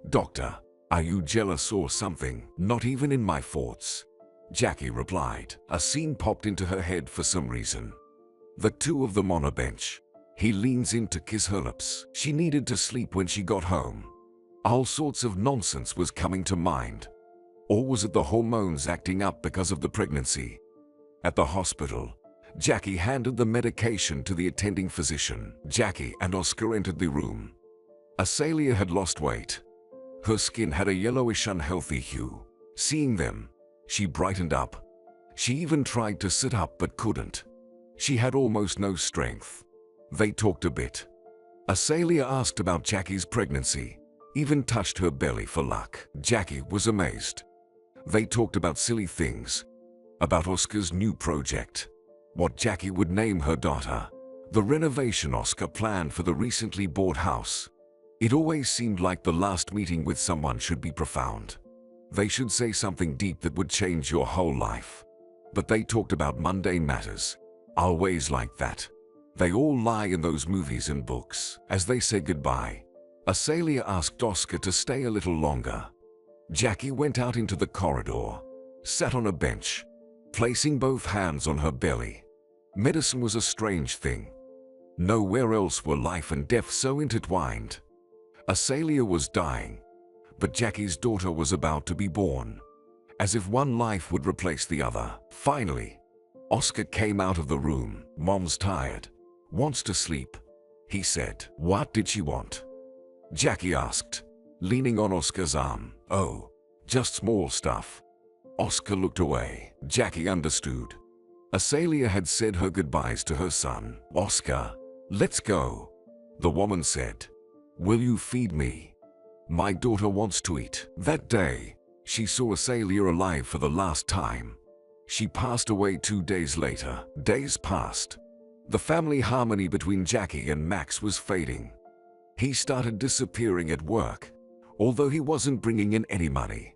Doctor, are you jealous or something? Not even in my thoughts. Jackie replied. A scene popped into her head for some reason. The two of them on a bench. He leans in to kiss her lips. She needed to sleep when she got home. All sorts of nonsense was coming to mind. Or was it the hormones acting up because of the pregnancy? At the hospital, Jackie handed the medication to the attending physician. Jackie and Oscar entered the room. Azalia had lost weight. Her skin had a yellowish unhealthy hue. Seeing them, she brightened up. She even tried to sit up but couldn't. She had almost no strength. They talked a bit. Azalia asked about Jackie's pregnancy, even touched her belly for luck. Jackie was amazed. They talked about silly things. About Oscar's new project. What Jackie would name her daughter. The renovation Oscar planned for the recently bought house. It always seemed like the last meeting with someone should be profound. They should say something deep that would change your whole life. But they talked about mundane matters. Always like that. They all lie in those movies and books. As they said goodbye, Azalia asked Oscar to stay a little longer. Jackie went out into the corridor, sat on a bench, placing both hands on her belly. Medicine was a strange thing. Nowhere else were life and death so intertwined. Azalia was dying, but Jackie's daughter was about to be born. As if one life would replace the other. Finally, Oscar came out of the room. Mom's tired. Wants to sleep, he said. What did she want? Jackie asked, leaning on Oscar's arm. "Oh, just small stuff." Oscar looked away. Jackie understood. Azalea had said her goodbyes to her son. "Oscar, let's go," the woman said. "Will you feed me? My daughter wants to eat." That day, she saw Azalea alive for the last time. She passed away 2 days later. Days passed. The family harmony between Jackie and Max was fading. He started disappearing at work, although he wasn't bringing in any money.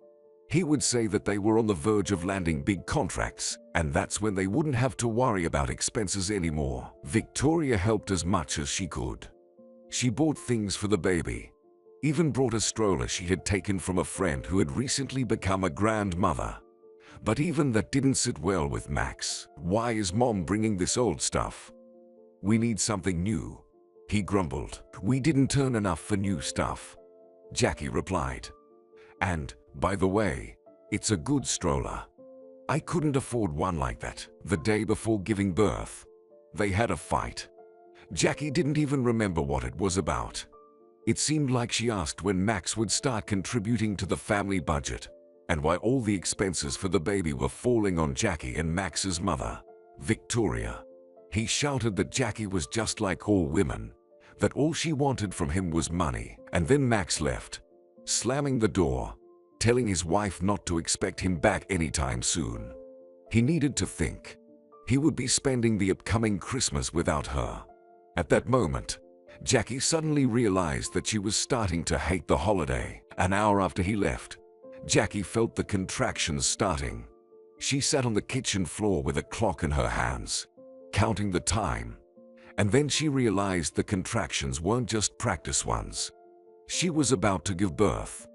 He would say that they were on the verge of landing big contracts, and that's when they wouldn't have to worry about expenses anymore. Victoria helped as much as she could. She bought things for the baby, even brought a stroller she had taken from a friend who had recently become a grandmother. But even that didn't sit well with Max. "Why is Mom bringing this old stuff? We need something new," he grumbled. "We didn't turn enough for new stuff," Jackie replied. "And, by the way, it's a good stroller. I couldn't afford one like that." The day before giving birth, they had a fight. Jackie didn't even remember what it was about. It seemed like she asked when Max would start contributing to the family budget, and why all the expenses for the baby were falling on Jackie and Max's mother, Victoria. He shouted that Jackie was just like all women, that all she wanted from him was money. And then Max left, slamming the door, telling his wife not to expect him back anytime soon. He needed to think. He would be spending the upcoming Christmas without her. At that moment, Jackie suddenly realized that she was starting to hate the holiday. An hour after he left, Jackie felt the contractions starting. She sat on the kitchen floor with a clock in her hands, counting the time. And then she realized the contractions weren't just practice ones. She was about to give birth,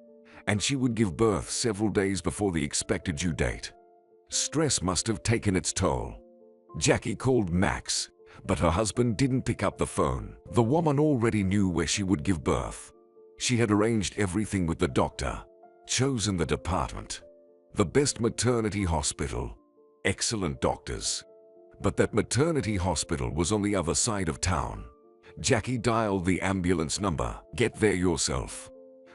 and she would give birth several days before the expected due date. Stress must have taken its toll. Jackie called Max, but her husband didn't pick up the phone. The woman already knew where she would give birth. She had arranged everything with the doctor, chosen the department, the best maternity hospital, excellent doctors. But that maternity hospital was on the other side of town. Jackie dialed the ambulance number. "Get there yourself,"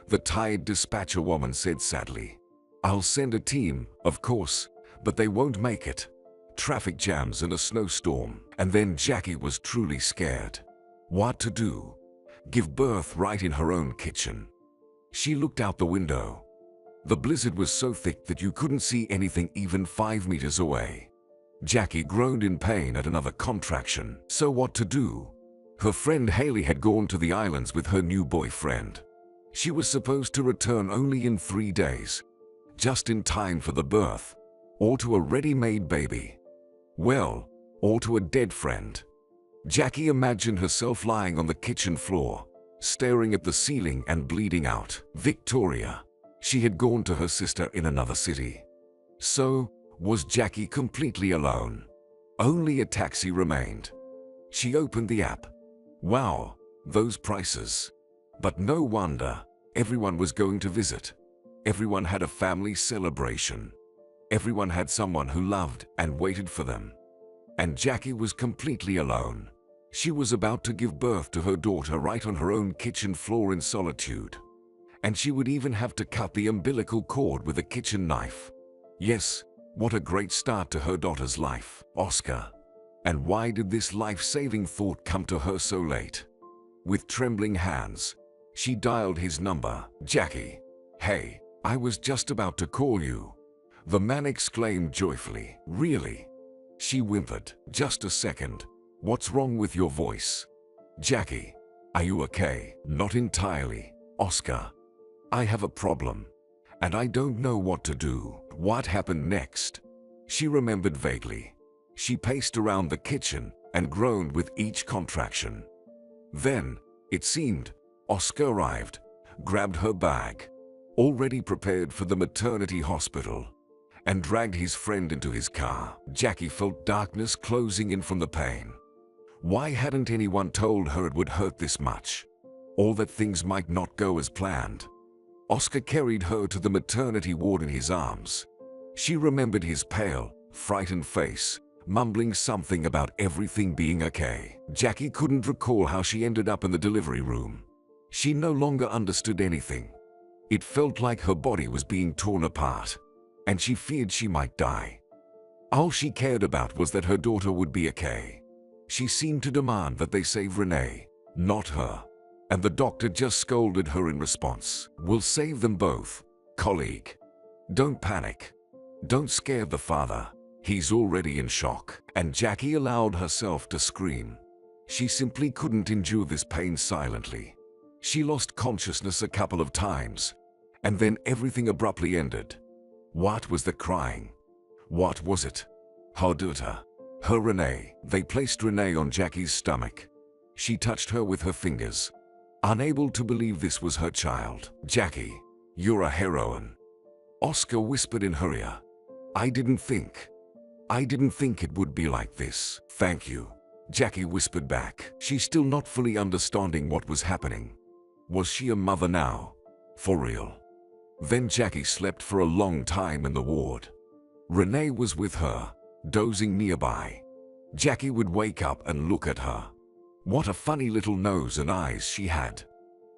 the tired dispatcher woman said sadly. "I'll send a team, of course, but they won't make it. Traffic jams and a snowstorm." And then Jackie was truly scared. What to do? Give birth right in her own kitchen. She looked out the window. The blizzard was so thick that you couldn't see anything even 5 meters away. Jackie groaned in pain at another contraction. So what to do? Her friend Haley had gone to the islands with her new boyfriend. She was supposed to return only in 3 days, just in time for the birth, or to a ready-made baby. Well, or to a dead friend. Jackie imagined herself lying on the kitchen floor, staring at the ceiling and bleeding out. Victoria. She had gone to her sister in another city. So, was Jackie completely alone? Only a taxi remained. She opened the app. Wow, those prices. But no wonder, everyone was going to visit. Everyone had a family celebration. Everyone had someone who loved and waited for them. And Jackie was completely alone. She was about to give birth to her daughter right on her own kitchen floor in solitude. And she would even have to cut the umbilical cord with a kitchen knife. Yes, what a great start to her daughter's life. Oscar. And why did this life-saving thought come to her so late? With trembling hands, she dialed his number. "Jackie. Hey, I was just about to call you," the man exclaimed joyfully. "Really?" She whimpered. "Just a second. What's wrong with your voice?" "Jackie, are you okay?" "Not entirely, Oscar. I have a problem, and I don't know what to do." What happened next? She remembered vaguely. She paced around the kitchen and groaned with each contraction. Then, it seemed, Oscar arrived, grabbed her bag, already prepared for the maternity hospital, and dragged his friend into his car. Jackie felt darkness closing in from the pain. Why hadn't anyone told her it would hurt this much? Or that things might not go as planned? Oscar carried her to the maternity ward in his arms. She remembered his pale, frightened face, mumbling something about everything being okay. Jackie couldn't recall how she ended up in the delivery room. She no longer understood anything. It felt like her body was being torn apart, and she feared she might die. All she cared about was that her daughter would be okay. She seemed to demand that they save Renee, not her. And the doctor just scolded her in response. "We'll save them both, colleague. Don't panic. Don't scare the father. He's already in shock." And Jackie allowed herself to scream. She simply couldn't endure this pain silently. She lost consciousness a couple of times, and then everything abruptly ended. What was the crying? What was it? Her daughter. Her Renee. They placed Renee on Jackie's stomach. She touched her with her fingers, unable to believe this was her child. "Jackie, you're a heroine," Oscar whispered in her ear. I didn't think it would be like this." "Thank you," Jackie whispered back. She still not fully understanding what was happening. Was she a mother now? For real? Then Jackie slept for a long time in the ward. Renee was with her, dozing nearby. Jackie would wake up and look at her. What a funny little nose and eyes she had.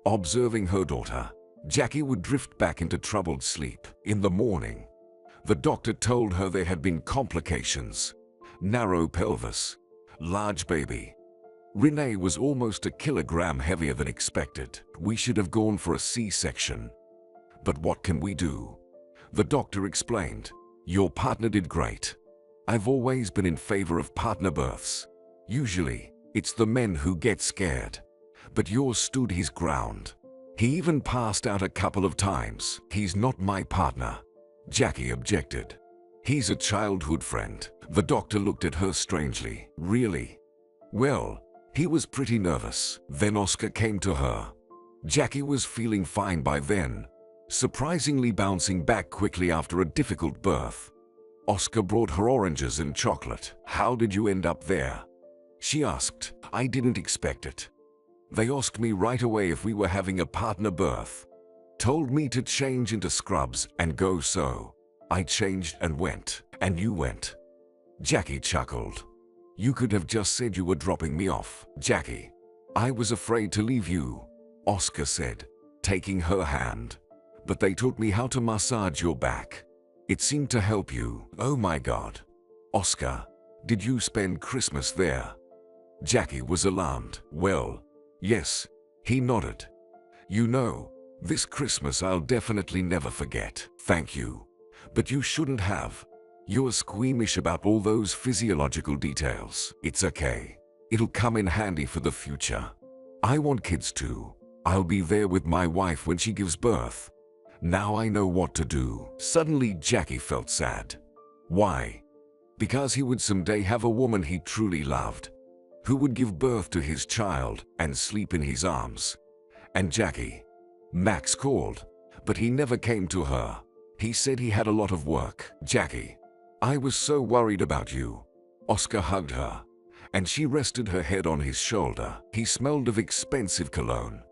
Observing her daughter, Jackie would drift back into troubled sleep. In the morning, the doctor told her there had been complications. Narrow pelvis, large baby. Renee was almost a kilogram heavier than expected. "We should have gone for a C-section. But what can we do?" The doctor explained. "Your partner did great. I've always been in favor of partner births. Usually, it's the men who get scared. But yours stood his ground. He even passed out a couple of times." "He's not my partner," Jackie objected. "He's a childhood friend." The doctor looked at her strangely. "Really? Well, he was pretty nervous." Then Oscar came to her. Jackie was feeling fine by then, surprisingly bouncing back quickly after a difficult birth. Oscar brought her oranges and chocolate. "How did you end up there?" she asked. "I didn't expect it. They asked me right away if we were having a partner birth. Told me to change into scrubs and go, so I changed and went." "And you went?" Jackie chuckled. "You could have just said you were dropping me off." "Jackie, I was afraid to leave you," Oscar said, taking her hand. "But they taught me how to massage your back. It seemed to help you." "Oh my God. Oscar, did you spend Christmas there?" Jackie was alarmed. "Well, yes," he nodded. "You know, this Christmas I'll definitely never forget." "Thank you. But you shouldn't have. You're squeamish about all those physiological details." "It's okay. It'll come in handy for the future. I want kids too. I'll be there with my wife when she gives birth. Now I know what to do." Suddenly Jackie felt sad. Why? Because he would someday have a woman he truly loved, who would give birth to his child and sleep in his arms. And Jackie. Max called, but he never came to her. He said he had a lot of work. "Jackie, I was so worried about you." Oscar hugged her, and she rested her head on his shoulder. He smelled of expensive cologne.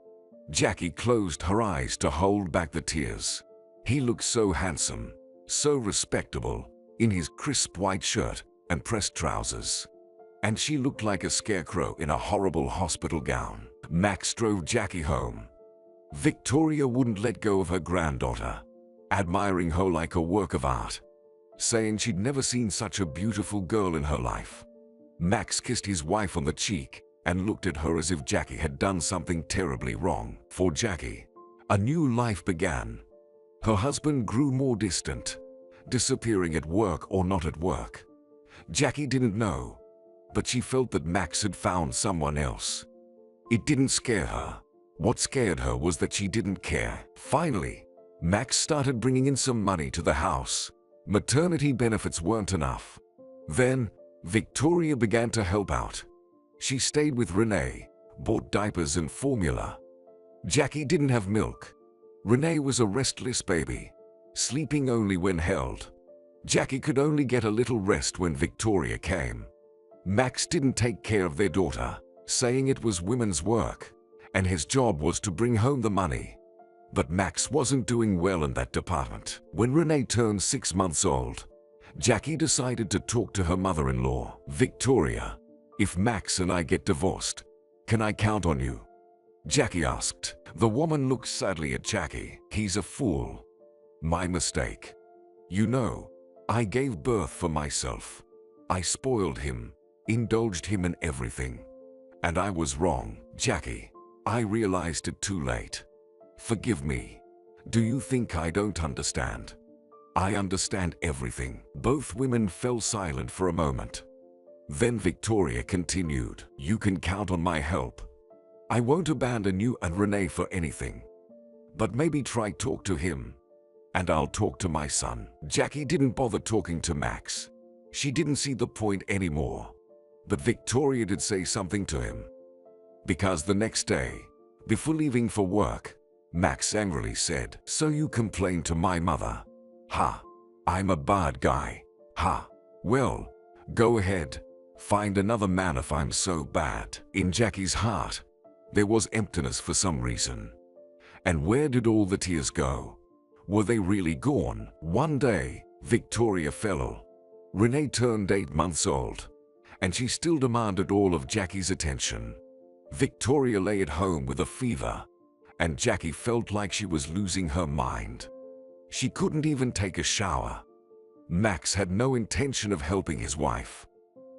Jackie closed her eyes to hold back the tears. He looked so handsome, so respectable, in his crisp white shirt and pressed trousers. And she looked like a scarecrow in a horrible hospital gown. Max drove Jackie home. Victoria wouldn't let go of her granddaughter, admiring her like a work of art, saying she'd never seen such a beautiful girl in her life. Max kissed his wife on the cheek and looked at her as if Jackie had done something terribly wrong. For Jackie, a new life began. Her husband grew more distant, disappearing at work or not at work. Jackie didn't know, but she felt that Max had found someone else. It didn't scare her. What scared her was that she didn't care. Finally, Max started bringing in some money to the house. Maternity benefits weren't enough. Then, Victoria began to help out. She stayed with Renee, bought diapers and formula. Jackie didn't have milk. Renee was a restless baby, sleeping only when held. Jackie could only get a little rest when Victoria came. Max didn't take care of their daughter, saying it was women's work, and his job was to bring home the money. But Max wasn't doing well in that department. When Renee turned 6 months old, Jackie decided to talk to her mother-in-law. "Victoria, if Max and I get divorced, can I count on you?" Jackie asked. The woman looked sadly at Jackie. He's a fool. My mistake. You know, I gave birth for myself. I spoiled him, indulged him in everything. And I was wrong, Jackie. I realized it too late. Forgive me. Do you think I don't understand? I understand everything. Both women fell silent for a moment. Then Victoria continued. You can count on my help. I won't abandon you and Renee for anything. But maybe try talk to him. And I'll talk to my son. Jackie didn't bother talking to Max. She didn't see the point anymore. But Victoria did say something to him. Because the next day, before leaving for work, Max angrily said, So you complain to my mother? Ha! I'm a bad guy. Ha! Well, go ahead. Find another man if I'm so bad. In Jackie's heart, there was emptiness for some reason. And where did all the tears go? Were they really gone? One day, Victoria fell ill. Renee turned 8 months old, and she still demanded all of Jackie's attention. Victoria lay at home with a fever, and Jackie felt like she was losing her mind. She couldn't even take a shower. Max had no intention of helping his wife.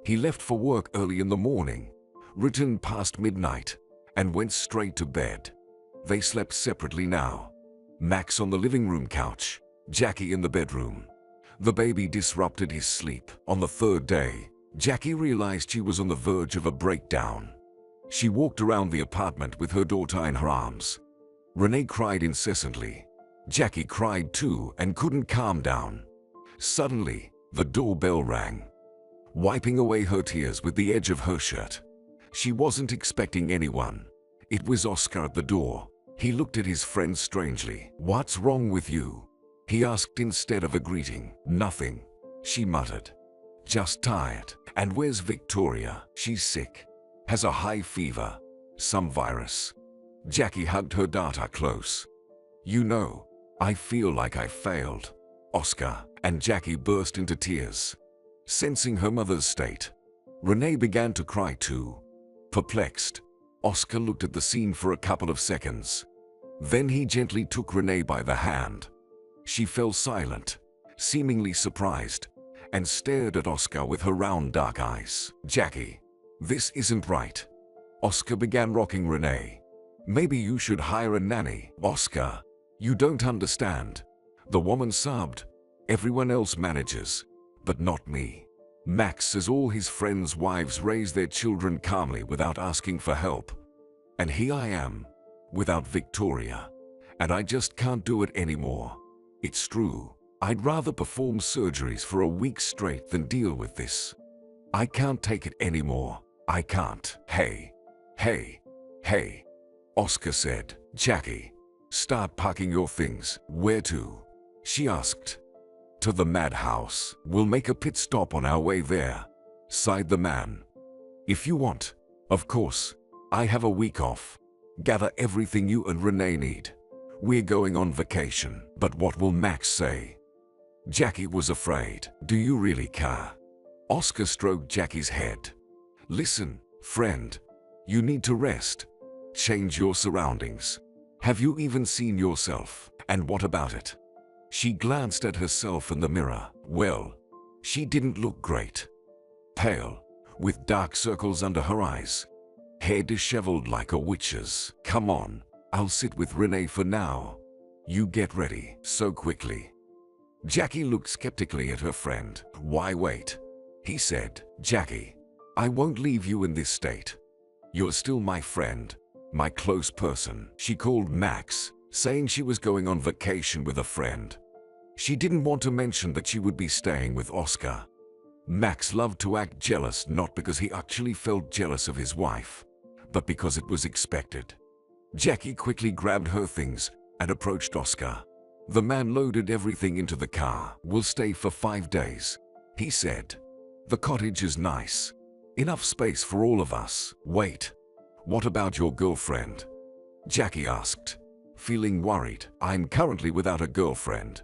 He left for work early in the morning, returned past midnight, and went straight to bed. They slept separately now. Max on the living room couch, Jackie in the bedroom. The baby disrupted his sleep. On the third day, Jackie realized she was on the verge of a breakdown. She walked around the apartment with her daughter in her arms. Renee cried incessantly. Jackie cried too and couldn't calm down. Suddenly, the doorbell rang. Wiping away her tears with the edge of her shirt. She wasn't expecting anyone. It was Oscar at the door. He looked at his friend strangely. What's wrong with you? He asked instead of a greeting. Nothing, she muttered. Just tired. And where's Victoria? She's sick. Has a high fever. Some virus. Jackie hugged her daughter close. You know, I feel like I failed, Oscar. And Jackie burst into tears. Sensing her mother's state, Renee began to cry too. Perplexed, Oscar looked at the scene for a couple of seconds. Then he gently took Renee by the hand. She fell silent, seemingly surprised, and stared at Oscar with her round dark eyes. Jackie, this isn't right. Oscar began rocking Renee. Maybe you should hire a nanny. Oscar, you don't understand. The woman sobbed. Everyone else manages, but not me. Max says all his friends' wives raise their children calmly without asking for help. And here I am, without Victoria. And I just can't do it anymore. It's true. I'd rather perform surgeries for a week straight than deal with this. I can't take it anymore. I can't. Hey, Oscar said. Jackie, start packing your things. Where to? She asked. To the madhouse. We'll make a pit stop on our way there, sighed the man. If you want, of course. I have a week off. Gather everything you and Renee need. We're going on vacation. But what will Max say? Jackie was afraid. Do you really care? Oscar stroked Jackie's head. Listen, friend. You need to rest. Change your surroundings. Have you even seen yourself? And what about it? She glanced at herself in the mirror. Well, she didn't look great. Pale, with dark circles under her eyes. Hair disheveled like a witch's. Come on, I'll sit with Renee for now. You get ready. So quickly. Jackie looked skeptically at her friend. Why wait? He said. Jackie, I won't leave you in this state. You're still my friend, my close person. She called Max, saying she was going on vacation with a friend. She didn't want to mention that she would be staying with Oscar. Max loved to act jealous, not because he actually felt jealous of his wife, but because it was expected. Jackie quickly grabbed her things and approached Oscar. The man loaded everything into the car. We'll stay for 5 days, he said. The cottage is nice. Enough space for all of us. Wait, what about your girlfriend? Jackie asked, feeling worried. I'm currently without a girlfriend.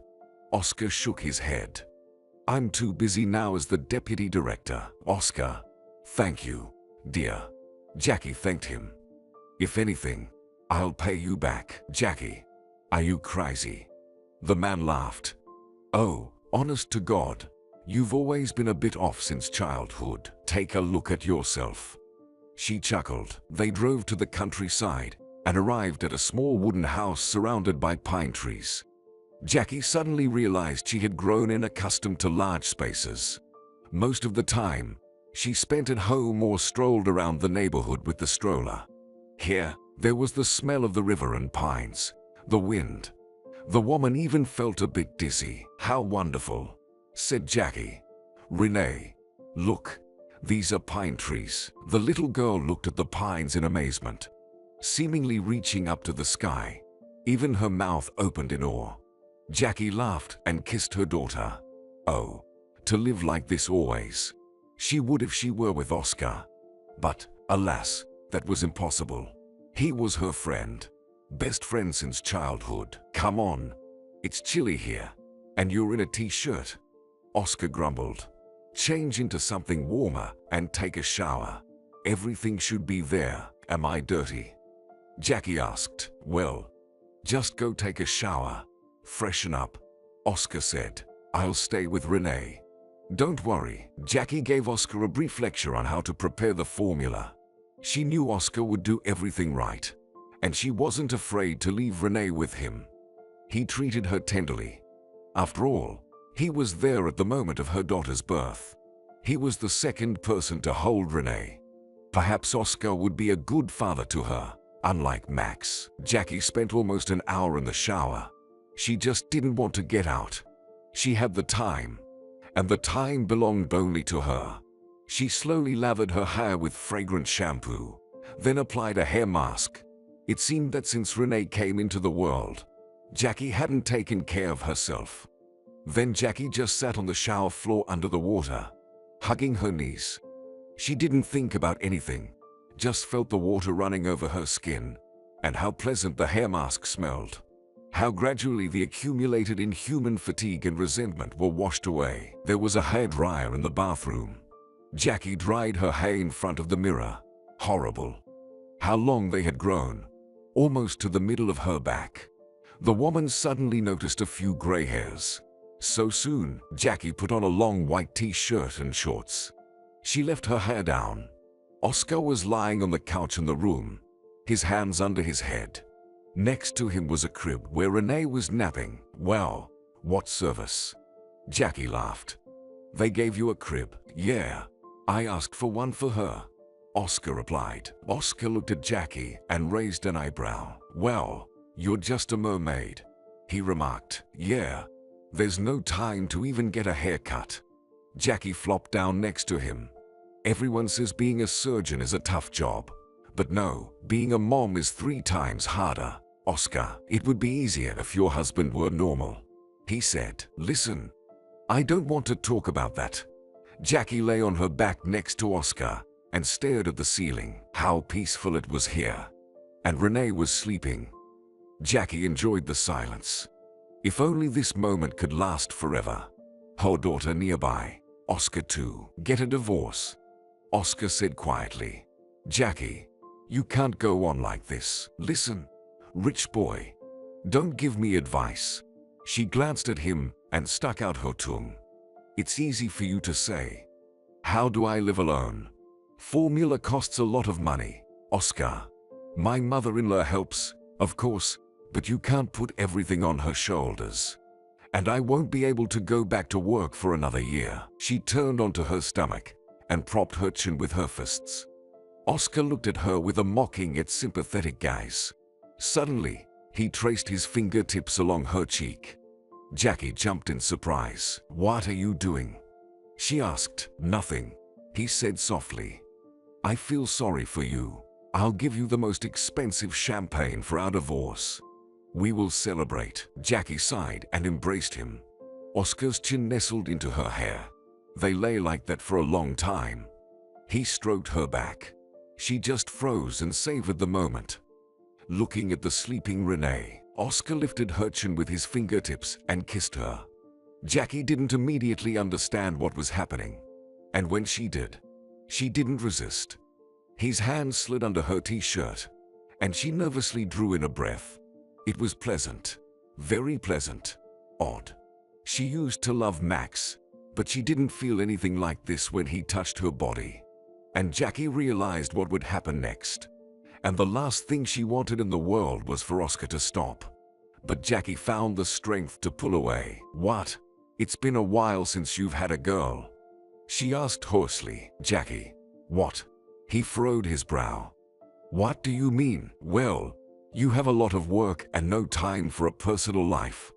Oscar shook his head. I'm too busy now as the deputy director. Oscar, thank you, dear. Jackie thanked him. If anything, I'll pay you back, Jackie. Are you crazy? The man laughed. Oh, honest to God, you've always been a bit off since childhood. Take a look at yourself. She chuckled. They drove to the countryside and arrived at a small wooden house surrounded by pine trees. Jackie suddenly realized she had grown unaccustomed to large spaces. Most of the time, she spent at home or strolled around the neighborhood with the stroller. Here, there was the smell of the river and pines, the wind. The woman even felt a bit dizzy. How wonderful, said Jackie. Renee, look, these are pine trees. The little girl looked at the pines in amazement, seemingly reaching up to the sky. Even her mouth opened in awe. Jackie laughed and kissed her daughter. Oh, to live like this always. She would if she were with Oscar. But, alas, that was impossible. He was her friend. Best friend since childhood. Come on. It's chilly here. And you're in a t-shirt. Oscar grumbled. Change into something warmer and take a shower. Everything should be there. Am I dirty? Jackie asked. Well, just go take a shower. Freshen up. Oscar said. I'll stay with Renee. Don't worry. Jackie gave Oscar a brief lecture on how to prepare the formula. She knew Oscar would do everything right, and she wasn't afraid to leave Renee with him. He treated her tenderly. After all, he was there at the moment of her daughter's birth. He was the second person to hold Renee. Perhaps Oscar would be a good father to her, unlike Max. Jackie spent almost an hour in the shower. She just didn't want to get out. She had the time, and the time belonged only to her. She slowly lathered her hair with fragrant shampoo, then applied a hair mask. It seemed that since Renee came into the world, Jackie hadn't taken care of herself. Then Jackie just sat on the shower floor under the water, hugging her knees. She didn't think about anything, just felt the water running over her skin, and how pleasant the hair mask smelled. How gradually the accumulated inhuman fatigue and resentment were washed away. There was a hairdryer in the bathroom. Jackie dried her hair in front of the mirror. Horrible. How long they had grown. Almost to the middle of her back. The woman suddenly noticed a few gray hairs. So soon, Jackie put on a long white t-shirt and shorts. She left her hair down. Oscar was lying on the couch in the room, his hands under his head. Next to him was a crib where Renee was napping. Wow, what service. Jackie laughed. They gave you a crib? Yeah. I asked for one for her, Oscar replied. Oscar looked at Jackie and raised an eyebrow. Well, you're just a mermaid, he remarked. Yeah, there's no time to even get a haircut. Jackie flopped down next to him. Everyone says being a surgeon is a tough job. But no, being a mom is 3 times harder. Oscar, it would be easier if your husband were normal, he said. Listen, I don't want to talk about that. Jackie lay on her back next to Oscar and stared at the ceiling. How peaceful it was here. And Renee was sleeping. Jackie enjoyed the silence. If only this moment could last forever. Her daughter nearby. Oscar too. Get a divorce, Oscar said quietly. Jackie, you can't go on like this. Listen, rich boy, don't give me advice. She glanced at him and stuck out her tongue. It's easy for you to say. How do I live alone? Formula costs a lot of money, Oscar. My mother-in-law helps, of course, but you can't put everything on her shoulders. And I won't be able to go back to work for another year. She turned onto her stomach and propped her chin with her fists. Oscar looked at her with a mocking yet sympathetic gaze. Suddenly, he traced his fingertips along her cheek. Jackie jumped in surprise. What are you doing? She asked. Nothing, he said softly. I feel sorry for you. I'll give you the most expensive champagne for our divorce. We will celebrate. Jackie sighed and embraced him. Oscar's chin nestled into her hair. They lay like that for a long time. He stroked her back. She just froze and savored the moment. Looking at the sleeping Renee, Oscar lifted her chin with his fingertips and kissed her. Jackie didn't immediately understand what was happening. And when she did, she didn't resist. His hand slid under her t-shirt, and she nervously drew in a breath. It was pleasant. Very pleasant. Odd. She used to love Max, but she didn't feel anything like this when he touched her body. And Jackie realized what would happen next. And the last thing she wanted in the world was for Oscar to stop. But Jackie found the strength to pull away. "What? It's been a while since you've had a girl?" she asked hoarsely. "Jackie, what?" He furrowed his brow. "What do you mean?" "Well, you have a lot of work and no time for a personal life."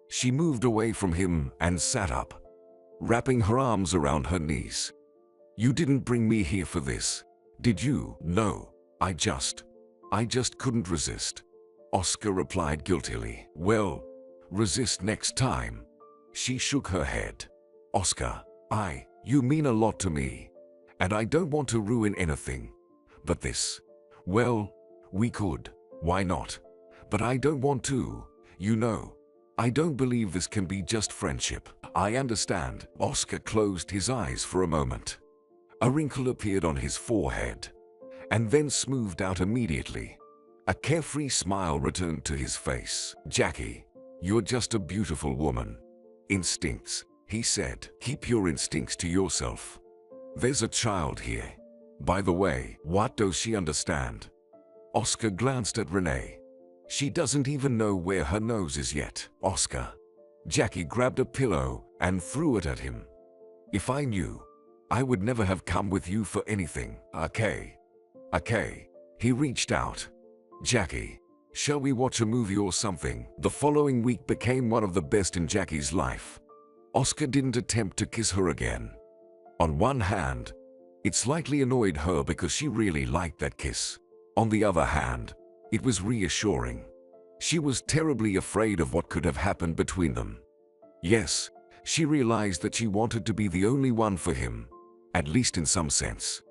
She moved away from him and sat up, wrapping her arms around her knees. "You didn't bring me here for this, did you?" "No, I just couldn't resist," Oscar replied guiltily. "Well, resist next time." She shook her head. "Oscar, you mean a lot to me, and I don't want to ruin anything. But this, well, we could, why not? But I don't want to, you know. I don't believe this can be just friendship." "I understand." Oscar closed his eyes for a moment. A wrinkle appeared on his forehead, and then smoothed out immediately. A carefree smile returned to his face. "Jackie, you're just a beautiful woman." "Instincts," he said. "Keep your instincts to yourself. There's a child here. By the way, what does she understand?" Oscar glanced at Renee. "She doesn't even know where her nose is yet." "Oscar." Jackie grabbed a pillow and threw it at him. "If I knew, I would never have come with you for anything." Okay. He reached out. "Jackie, shall we watch a movie or something?" The following week became one of the best in Jackie's life. Oscar didn't attempt to kiss her again. On one hand, it slightly annoyed her because she really liked that kiss. On the other hand, it was reassuring. She was terribly afraid of what could have happened between them. Yes, she realized that she wanted to be the only one for him, at least in some sense.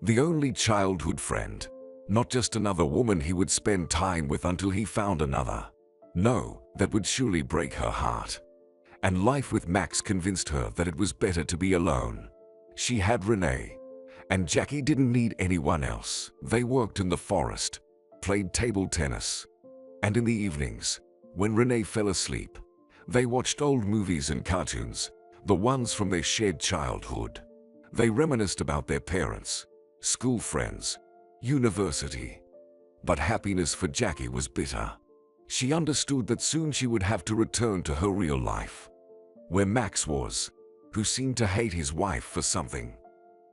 The only childhood friend, not just another woman he would spend time with until he found another. No, that would surely break her heart. And life with Max convinced her that it was better to be alone. She had Renee, and Jackie didn't need anyone else. They worked in the forest, played table tennis, and in the evenings, when Renee fell asleep, they watched old movies and cartoons, the ones from their shared childhood. They reminisced about their parents, school friends, university. But happiness for Jackie was bitter. She understood that soon she would have to return to her real life, where Max was, who seemed to hate his wife for something,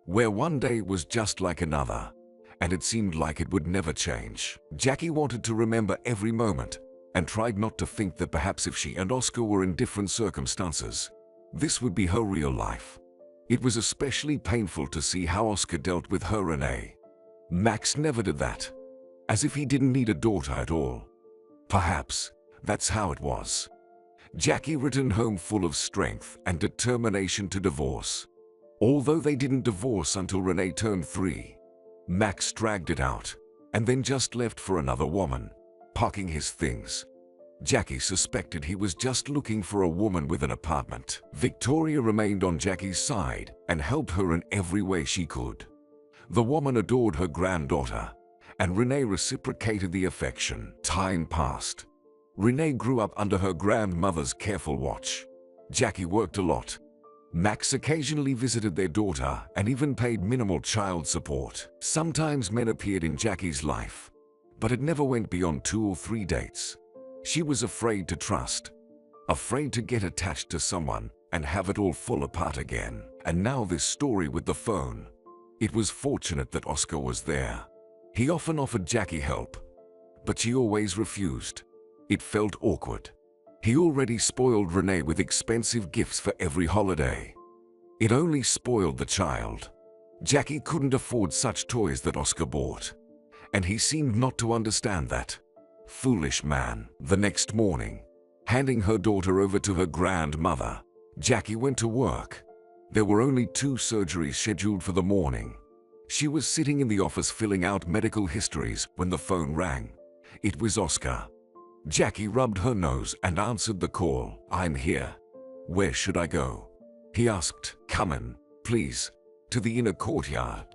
where one day was just like another, and it seemed like it would never change. Jackie wanted to remember every moment, and tried not to think that perhaps if she and Oscar were in different circumstances, this would be her real life. It was especially painful to see how Oscar dealt with her Renee. Max never did that, as if he didn't need a daughter at all. Perhaps that's how it was. Jackie returned home full of strength and determination to divorce. Although they didn't divorce until Renee turned 3, Max dragged it out, and then just left for another woman, packing his things. Jackie suspected he was just looking for a woman with an apartment. Victoria remained on Jackie's side and helped her in every way she could. The woman adored her granddaughter, and Renee reciprocated the affection. Time passed. Renee grew up under her grandmother's careful watch. Jackie worked a lot. Max occasionally visited their daughter and even paid minimal child support. Sometimes men appeared in Jackie's life, but it never went beyond 2 or 3 dates. She was afraid to trust, afraid to get attached to someone and have it all fall apart again. And now this story with the phone. It was fortunate that Oscar was there. He often offered Jackie help, but she always refused. It felt awkward. He already spoiled Renee with expensive gifts for every holiday. It only spoiled the child. Jackie couldn't afford such toys that Oscar bought, and he seemed not to understand that. Foolish man. The next morning, handing her daughter over to her grandmother, Jackie went to work. There were only 2 surgeries scheduled for the morning. She was sitting in the office filling out medical histories when the phone rang. It was Oscar. Jackie rubbed her nose and answered the call. "I'm here. Where should I go?" he asked. "Come in, please, to the inner courtyard,"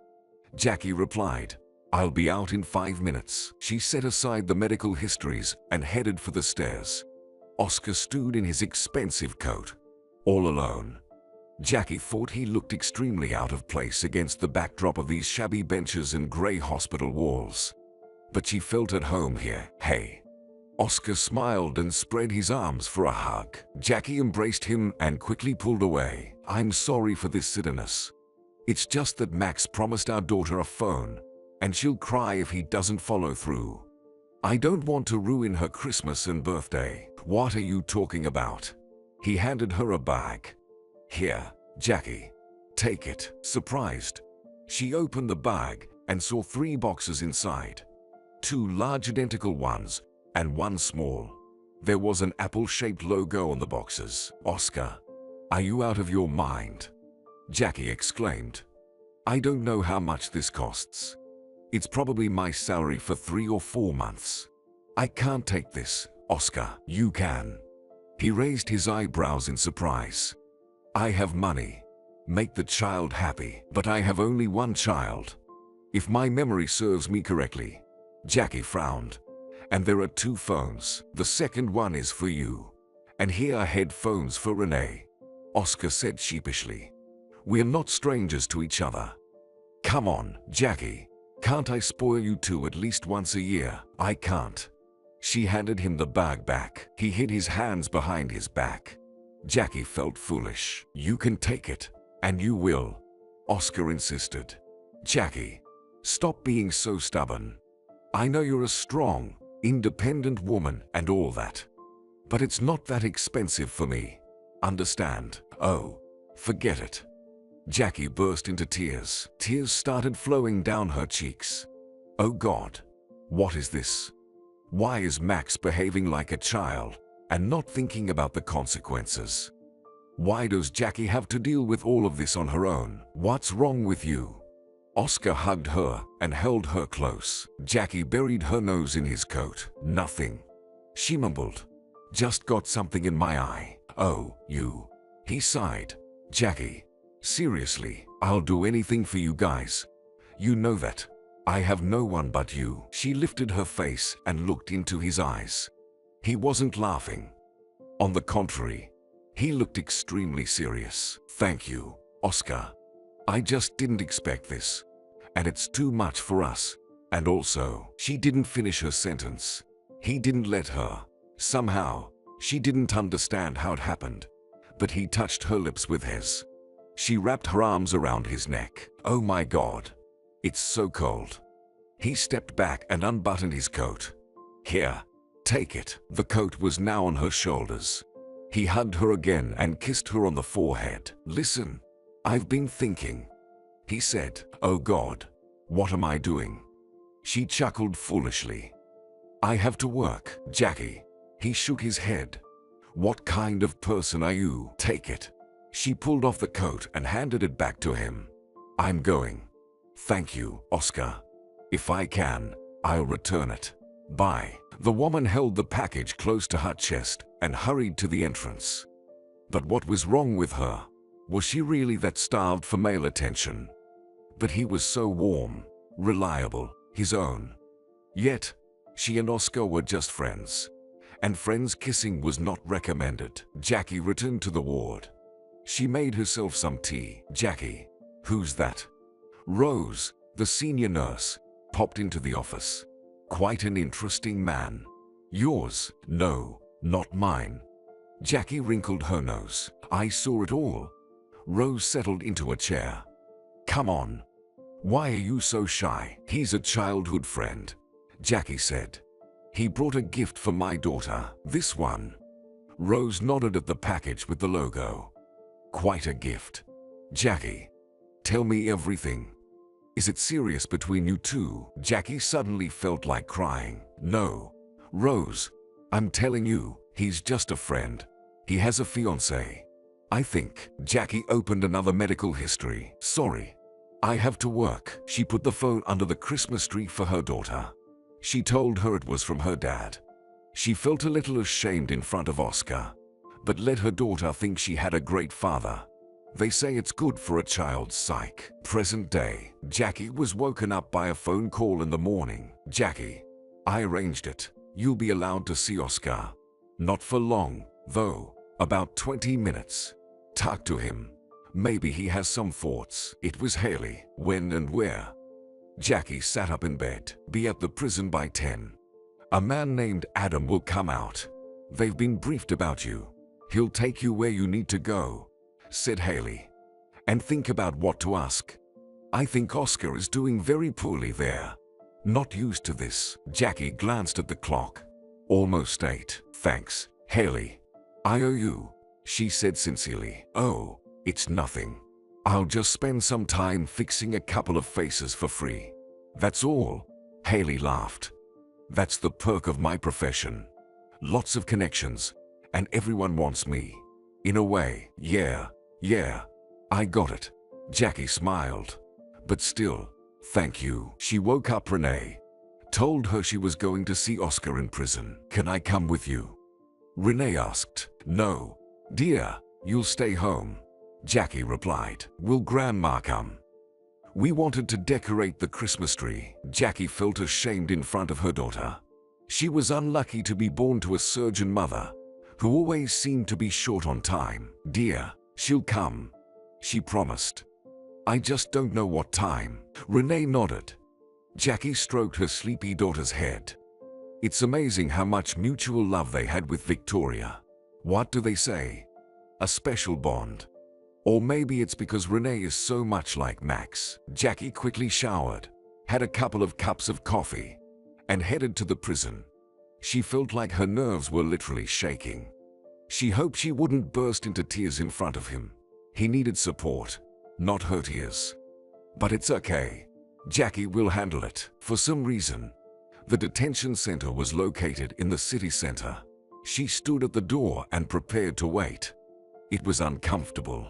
Jackie replied. I'll be out in 5 minutes. She set aside the medical histories and headed for the stairs. Oscar stood in his expensive coat, all alone. Jackie thought he looked extremely out of place against the backdrop of these shabby benches and grey hospital walls. But she felt at home here. Hey. Oscar smiled and spread his arms for a hug. Jackie embraced him and quickly pulled away. I'm sorry for this silliness. It's just that Max promised our daughter a phone, and she'll cry if he doesn't follow through. I don't want to ruin her Christmas and birthday. What are you talking about? He handed her a bag. Here, Jackie. Take it. Surprised, she opened the bag and saw 3 boxes inside. 2 large identical ones and 1 small. There was an apple-shaped logo on the boxes. Oscar, are you out of your mind? Jackie exclaimed. I don't know how much this costs. It's probably my salary for 3 or 4 months. I can't take this, Oscar. You can. He raised his eyebrows in surprise. I have money. Make the child happy. But I have only 1 child. If my memory serves me correctly. Jackie frowned. And there are 2 phones. The second one is for you. And here are headphones for Renee. Oscar said sheepishly. We're not strangers to each other. Come on, Jackie. Can't I spoil you 2 at least once a year? I can't. She handed him the bag back. He hid his hands behind his back. Jackie felt foolish. You can take it. And you will. Oscar insisted. Jackie, stop being so stubborn. I know you're a strong, independent woman and all that. But it's not that expensive for me. Understand? Oh, forget it. Jackie burst into tears. Tears started flowing down her cheeks. Oh God, what is this? Why is Max behaving like a child and not thinking about the consequences? Why does Jackie have to deal with all of this on her own? What's wrong with you? Oscar hugged her and held her close. Jackie buried her nose in his coat. Nothing. She mumbled. Just got something in my eye. Oh, you. He sighed. Jackie, seriously, I'll do anything for you guys. You know that. I have no one but you. She lifted her face and looked into his eyes. He wasn't laughing. On the contrary, he looked extremely serious. Thank you, Oscar. I just didn't expect this. And it's too much for us. And also, she didn't finish her sentence. He didn't let her. Somehow, she didn't understand how it happened. But he touched her lips with his. She wrapped her arms around his neck. Oh my God. It's so cold. He stepped back and unbuttoned his coat. Here, take it. The coat was now on her shoulders. He hugged her again and kissed her on the forehead. Listen, I've been thinking. He said, oh God, what am I doing? She chuckled foolishly. I have to work, Jackie. He shook his head. What kind of person are you? Take it. She pulled off the coat and handed it back to him. I'm going. Thank you, Oscar. If I can, I'll return it. Bye. The woman held the package close to her chest and hurried to the entrance. But what was wrong with her? Was she really that starved for male attention? But he was so warm, reliable, his own. Yet, she and Oscar were just friends. And friends kissing was not recommended. Jackie returned to the ward. She made herself some tea. Jackie, who's that? Rose, the senior nurse, popped into the office. Quite an interesting man. Yours? No, not mine. Jackie wrinkled her nose. I saw it all. Rose settled into a chair. Come on. Why are you so shy? He's a childhood friend, Jackie said. He brought a gift for my daughter. This one. Rose nodded at the package with the logo. Quite a gift. Jackie, tell me everything. Is it serious between you two? Jackie suddenly felt like crying. No, Rose, I'm telling you, he's just a friend. He has a fiancée. I think. Jackie opened another medical history. Sorry, I have to work. She put the phone under the Christmas tree for her daughter. She told her it was from her dad. She felt a little ashamed in front of Oscar, but let her daughter think she had a great father. They say it's good for a child's psyche. Present day, Jackie was woken up by a phone call in the morning. Jackie, I arranged it. You'll be allowed to see Oscar. Not for long, though. About 20 minutes. Talk to him. Maybe he has some thoughts. It was Haley. When and where? Jackie sat up in bed. Be at the prison by 10. A man named Adam will come out. They've been briefed about you. He'll take you where you need to go, said Haley. And think about what to ask. I think Oscar is doing very poorly there. Not used to this. Jackie glanced at the clock. Almost 8. Thanks, Haley. I owe you, she said sincerely. Oh, it's nothing. I'll just spend some time fixing a couple of faces for free. That's all. Haley laughed. That's the perk of my profession. Lots of connections, and everyone wants me. In a way, yeah, I got it. Jackie smiled. But still, thank you. She woke up Renee. Told her she was going to see Oscar in prison. Can I come with you? Renee asked. No, dear, you'll stay home. Jackie replied. Will Grandma come? We wanted to decorate the Christmas tree. Jackie felt ashamed in front of her daughter. She was unlucky to be born to a surgeon mother, who always seemed to be short on time. Dear, she'll come, she promised. I just don't know what time. Renee nodded. Jackie stroked her sleepy daughter's head. It's amazing how much mutual love they had with Victoria. What do they say? A special bond. Or maybe it's because Renee is so much like Max. Jackie quickly showered, had a couple of cups of coffee, and headed to the prison. She felt like her nerves were literally shaking. She hoped she wouldn't burst into tears in front of him. He needed support, not her tears. But it's okay. Jackie will handle it. For some reason, the detention center was located in the city center. She stood at the door and prepared to wait. It was uncomfortable.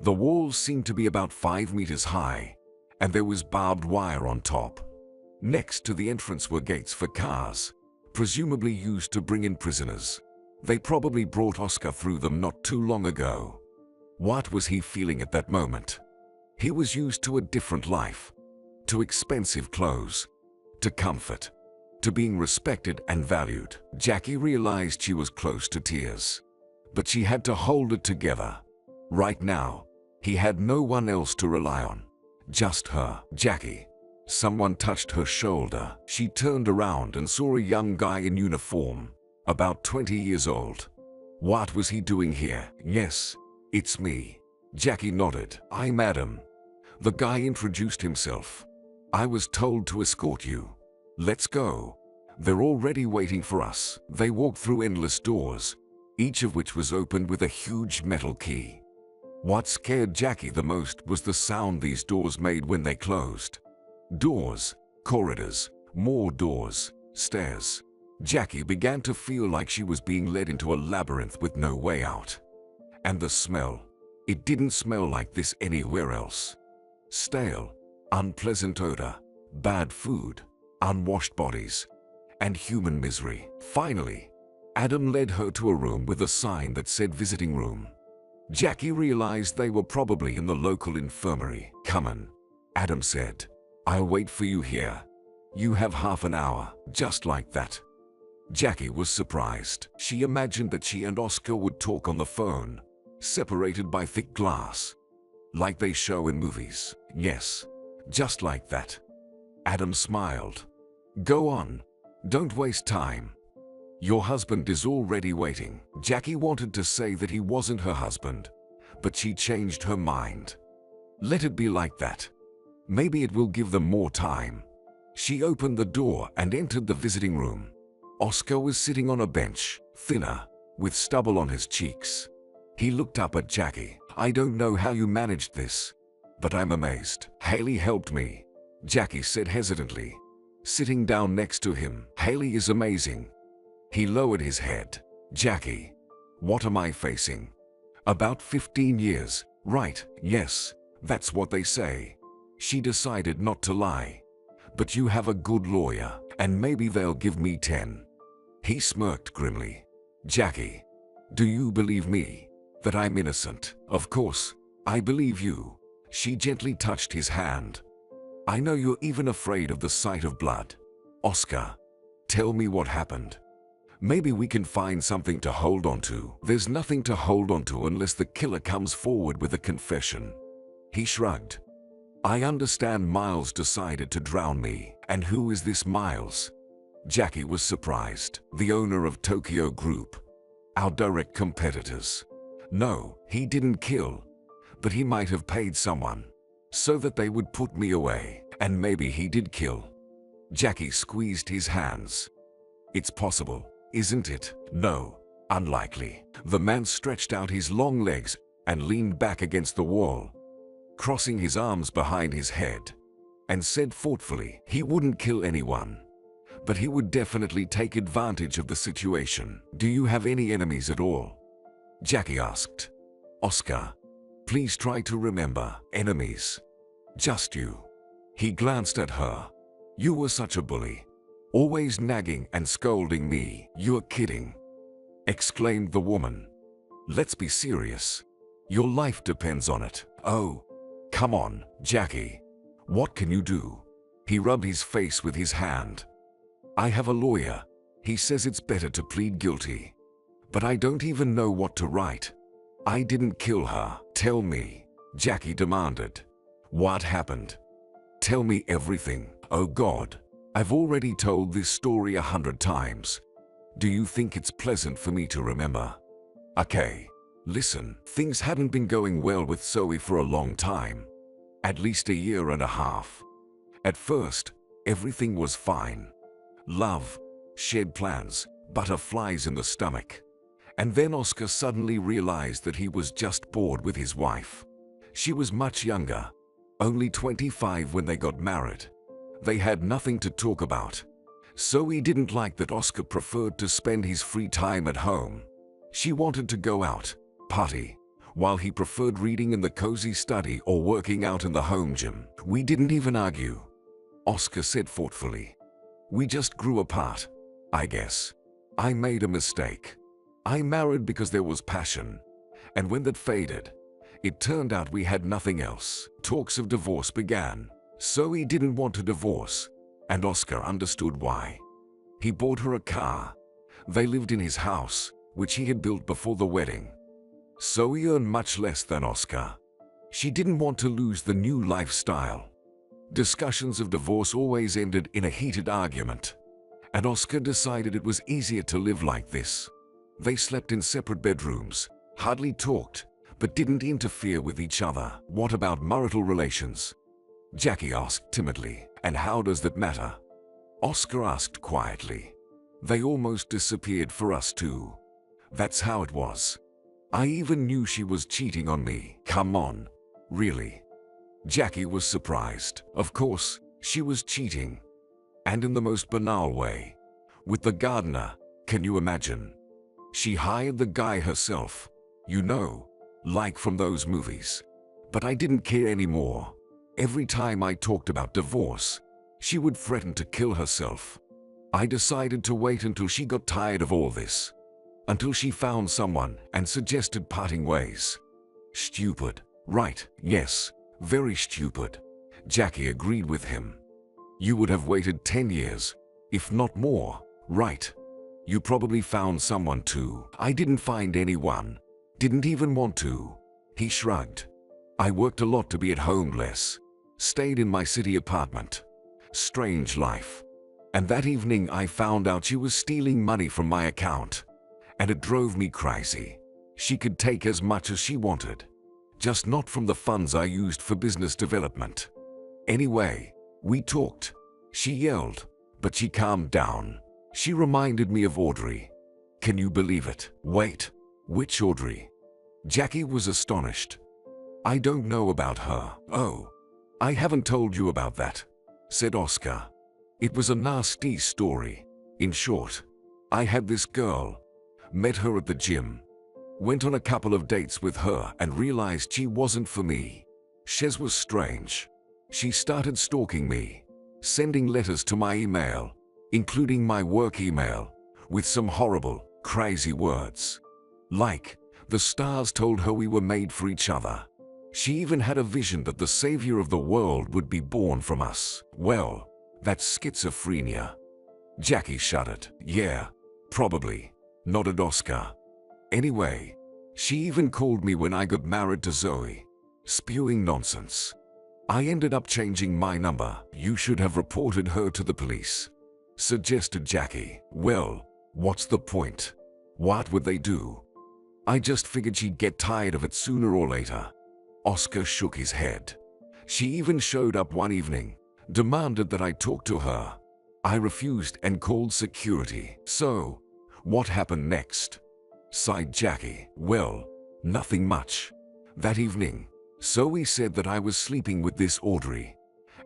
The walls seemed to be about 5 meters high, and there was barbed wire on top. Next to the entrance were gates for cars, presumably used to bring in prisoners. They probably brought Oscar through them not too long ago. What was he feeling at that moment? He was used to a different life, to expensive clothes, to comfort, to being respected and valued. Jackie realized she was close to tears, but she had to hold it together. Right now, he had no one else to rely on. Just her. Jackie. Someone touched her shoulder. She turned around and saw a young guy in uniform, about 20 years old. What was he doing here? Yes, it's me. Jackie nodded. I'm Adam. The guy introduced himself. I was told to escort you. Let's go. They're already waiting for us. They walked through endless doors, each of which was opened with a huge metal key. What scared Jackie the most was the sound these doors made when they closed. Doors, corridors, more doors, stairs. Jackie began to feel like she was being led into a labyrinth with no way out. And the smell. It didn't smell like this anywhere else. Stale, unpleasant odor, bad food, unwashed bodies, and human misery. Finally, Adam led her to a room with a sign that said visiting room. Jackie realized they were probably in the local infirmary. Come on, Adam said. I'll wait for you here. You have half an hour, just like that. Jackie was surprised. She imagined that she and Oscar would talk on the phone, separated by thick glass, like they show in movies. Yes, just like that. Adam smiled. Go on. Don't waste time. Your husband is already waiting. Jackie wanted to say that he wasn't her husband, but she changed her mind. Let it be like that. Maybe it will give them more time. She opened the door and entered the visiting room. Oscar was sitting on a bench, thinner, with stubble on his cheeks. He looked up at Jackie. I don't know how you managed this, but I'm amazed. Haley helped me, Jackie said hesitantly, sitting down next to him. Haley is amazing. He lowered his head. Jackie, what am I facing? About 15 years, right? Yes, that's what they say. She decided not to lie. But you have a good lawyer, and maybe they'll give me 10. He smirked grimly. Jackie, do you believe me? That I'm innocent? Of course. I believe you. She gently touched his hand. I know you're even afraid of the sight of blood. Oscar, tell me what happened. Maybe we can find something to hold on to. There's nothing to hold on to unless the killer comes forward with a confession. He shrugged. I understand Miles decided to drown me. And who is this Miles? Jackie was surprised. The owner of Tokyo Group. Our direct competitors. No, he didn't kill. But he might have paid someone so that they would put me away. And maybe he did kill. Jackie squeezed his hands. It's possible, isn't it? No, unlikely. The man stretched out his long legs and leaned back against the wall, crossing his arms behind his head, and said thoughtfully, he wouldn't kill anyone, but he would definitely take advantage of the situation. Do you have any enemies at all? Jackie asked. Oscar, please try to remember. Enemies? Just you. He glanced at her. You were such a bully. Always nagging and scolding me. You're kidding, exclaimed the woman. Let's be serious. Your life depends on it. Oh, come on, Jackie. What can you do? He rubbed his face with his hand. I have a lawyer. He says it's better to plead guilty. But I don't even know what to write. I didn't kill her. Tell me, Jackie demanded. What happened? Tell me everything. Oh God, I've already told this story 100 times. Do you think it's pleasant for me to remember? Okay, listen. Things hadn't been going well with Zoe for a long time. At least a year and a half. At first, everything was fine. Love, shared plans, butterflies in the stomach. And then Oscar suddenly realized that he was just bored with his wife. She was much younger, only 25 when they got married. They had nothing to talk about. Zoe didn't like that Oscar preferred to spend his free time at home. She wanted to go out, party, while he preferred reading in the cozy study or working out in the home gym. We didn't even argue, Oscar said thoughtfully. We just grew apart, I guess. I made a mistake. I married because there was passion. And when that faded, it turned out we had nothing else. Talks of divorce began. Zoe didn't want to divorce, and Oscar understood why. He bought her a car. They lived in his house, which he had built before the wedding. Zoe earned much less than Oscar. She didn't want to lose the new lifestyle. Discussions of divorce always ended in a heated argument, and Oscar decided it was easier to live like this. They slept in separate bedrooms, hardly talked, but didn't interfere with each other. What about marital relations? Jackie asked timidly. And how does that matter? Oscar asked quietly. They almost disappeared for us too. That's how it was. I even knew she was cheating on me. Come on, really? Jackie was surprised. Of course, she was cheating. And in the most banal way. With the gardener, can you imagine? She hired the guy herself. You know, like from those movies. But I didn't care anymore. Every time I talked about divorce, she would threaten to kill herself. I decided to wait until she got tired of all this. Until she found someone and suggested parting ways. Stupid, right? Yes, very stupid. Jackie agreed with him. You would have waited 10 years, if not more, right? You probably found someone too. I didn't find anyone. Didn't even want to. He shrugged. I worked a lot to be at home less. Stayed in my city apartment. Strange life. And that evening I found out she was stealing money from my account. And it drove me crazy. She could take as much as she wanted. Just not from the funds I used for business development. Anyway, we talked. She yelled, but she calmed down. She reminded me of Audrey. Can you believe it? Wait, which Audrey? Jackie was astonished. I don't know about her. Oh, I haven't told you about that, said Oscar. It was a nasty story. In short, I had this girl, met her at the gym, went on a couple of dates with her and realized she wasn't for me. Shez was strange. She started stalking me, sending letters to my email, including my work email, with some horrible, crazy words. Like, the stars told her we were made for each other. She even had a vision that the savior of the world would be born from us. Well, that's schizophrenia. Jackie shuddered. Yeah, probably, nodded Oscar. Anyway, she even called me when I got married to Zoe. Spewing nonsense. I ended up changing my number. You should have reported her to the police, suggested Jackie. Well, what's the point? What would they do? I just figured she'd get tired of it sooner or later. Oscar shook his head. She even showed up one evening, demanded that I talk to her. I refused and called security. So, what happened next? Sighed Jackie. Well, nothing much. That evening, Zoe said that I was sleeping with this Audrey.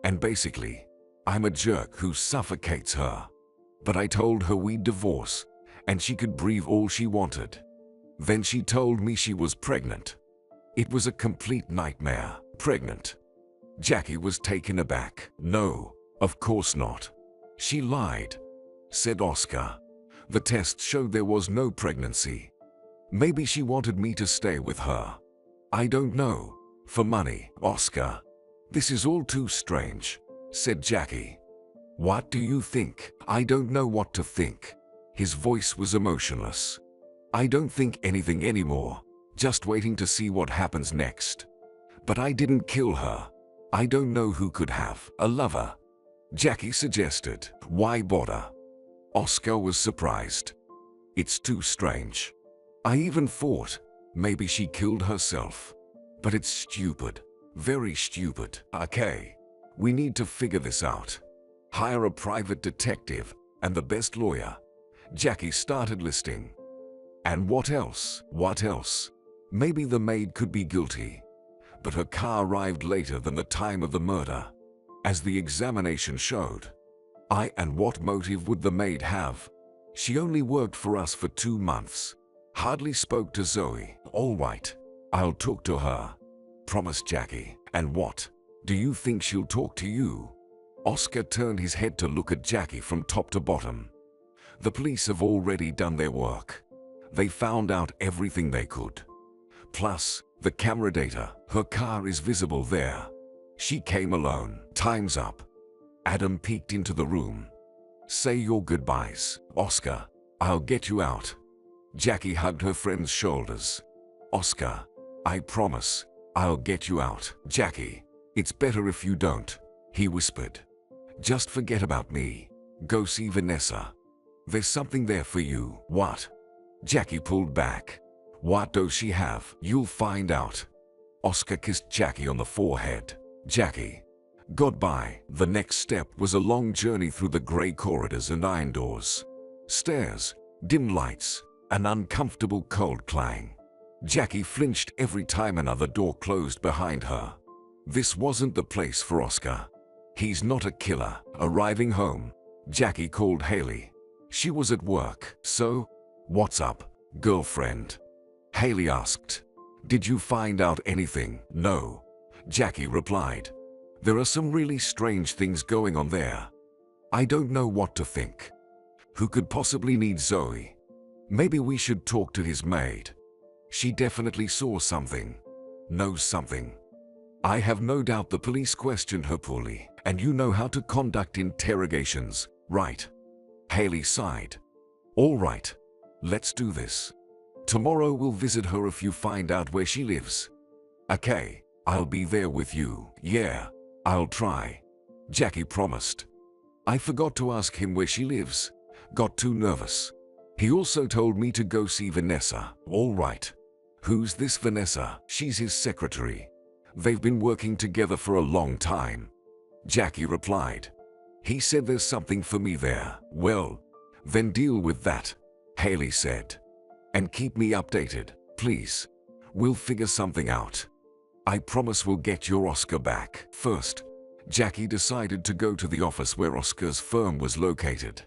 And basically, I'm a jerk who suffocates her. But I told her we'd divorce, and she could breathe all she wanted. Then she told me she was pregnant. It was a complete nightmare. Pregnant? Jackie was taken aback. No, of course not. She lied, said Oscar. The tests showed there was no pregnancy. Maybe she wanted me to stay with her. I don't know. For money. Oscar, this is all too strange, said Jackie. What do you think? I don't know what to think. His voice was emotionless. I don't think anything anymore, just waiting to see what happens next. But I didn't kill her. I don't know who could have. A lover? Jackie suggested. Why bother? Oscar was surprised. It's too strange. I even thought maybe she killed herself. But it's stupid. Very stupid. Okay, we need to figure this out. Hire a private detective and the best lawyer. Jackie started listing. And what else? What else? Maybe the maid could be guilty. But her car arrived later than the time of the murder, as the examination showed. And what motive would the maid have? She only worked for us for 2 months. Hardly spoke to Zoe. All right, I'll talk to her, promised Jackie. And what? Do you think she'll talk to you? Oscar turned his head to look at Jackie from top to bottom. The police have already done their work. They found out everything they could. Plus, the camera data. Her car is visible there. She came alone. Time's up. Adam peeked into the room. Say your goodbyes, Oscar. I'll get you out. Jackie hugged her friend's shoulders. Oscar, I promise, I'll get you out. Jackie, it's better if you don't, he whispered. Just forget about me. Go see Vanessa. There's something there for you. What? Jackie pulled back. What does she have? You'll find out. Oscar kissed Jackie on the forehead. Jackie, goodbye. The next step was a long journey through the gray corridors and iron doors. Stairs, dim lights, an uncomfortable cold clang. Jackie flinched every time another door closed behind her. This wasn't the place for Oscar. He's not a killer. Arriving home, Jackie called Haley. She was at work. So, what's up, girlfriend? Haley asked. Did you find out anything? No, Jackie replied. There are some really strange things going on there. I don't know what to think. Who could possibly need Zoe? Maybe we should talk to his maid. She definitely saw something, knows something. I have no doubt the police questioned her poorly, and you know how to conduct interrogations, right? Haley sighed. All right, let's do this. Tomorrow we'll visit her if you find out where she lives. Okay, I'll be there with you. Yeah, I'll try, Jackie promised. I forgot to ask him where she lives. Got too nervous. He also told me to go see Vanessa. All right. Who's this Vanessa? She's his secretary. They've been working together for a long time, Jackie replied. He said there's something for me there. Well, then deal with that, Haley said. And keep me updated, please. We'll figure something out. I promise we'll get your Oscar back. First, Jackie decided to go to the office where Oscar's firm was located.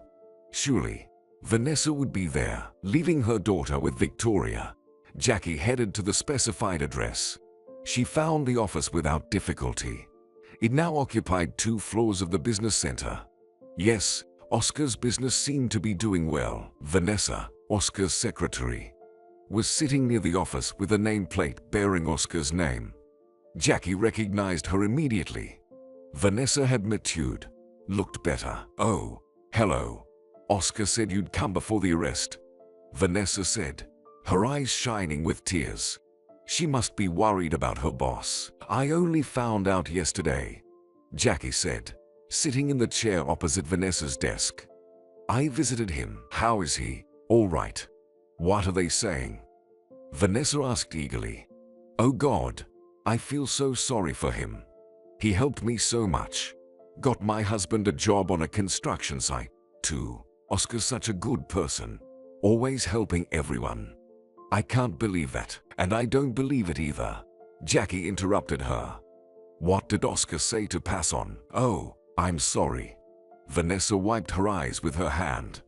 Surely, Vanessa would be there. Leaving her daughter with Victoria, Jackie headed to the specified address. She found the office without difficulty. It now occupied 2 floors of the business center. Yes, Oscar's business seemed to be doing well. Vanessa, Oscar's secretary, was sitting near the office with a nameplate bearing Oscar's name. Jackie recognized her immediately. Vanessa had matured, looked better. "Oh, hello. Oscar said you'd come before the arrest," Vanessa said, her eyes shining with tears. She must be worried about her boss. "I only found out yesterday," Jackie said, sitting in the chair opposite Vanessa's desk. "I visited him." "How is he?" "All right." "What are they saying?" Vanessa asked eagerly. "Oh God, I feel so sorry for him. He helped me so much. Got my husband a job on a construction site, too. Oscar's such a good person, always helping everyone." "I can't believe that, and I don't believe it either," Jackie interrupted her. "What did Oscar say to pass on?" "Oh, I'm sorry." Vanessa wiped her eyes with her hand.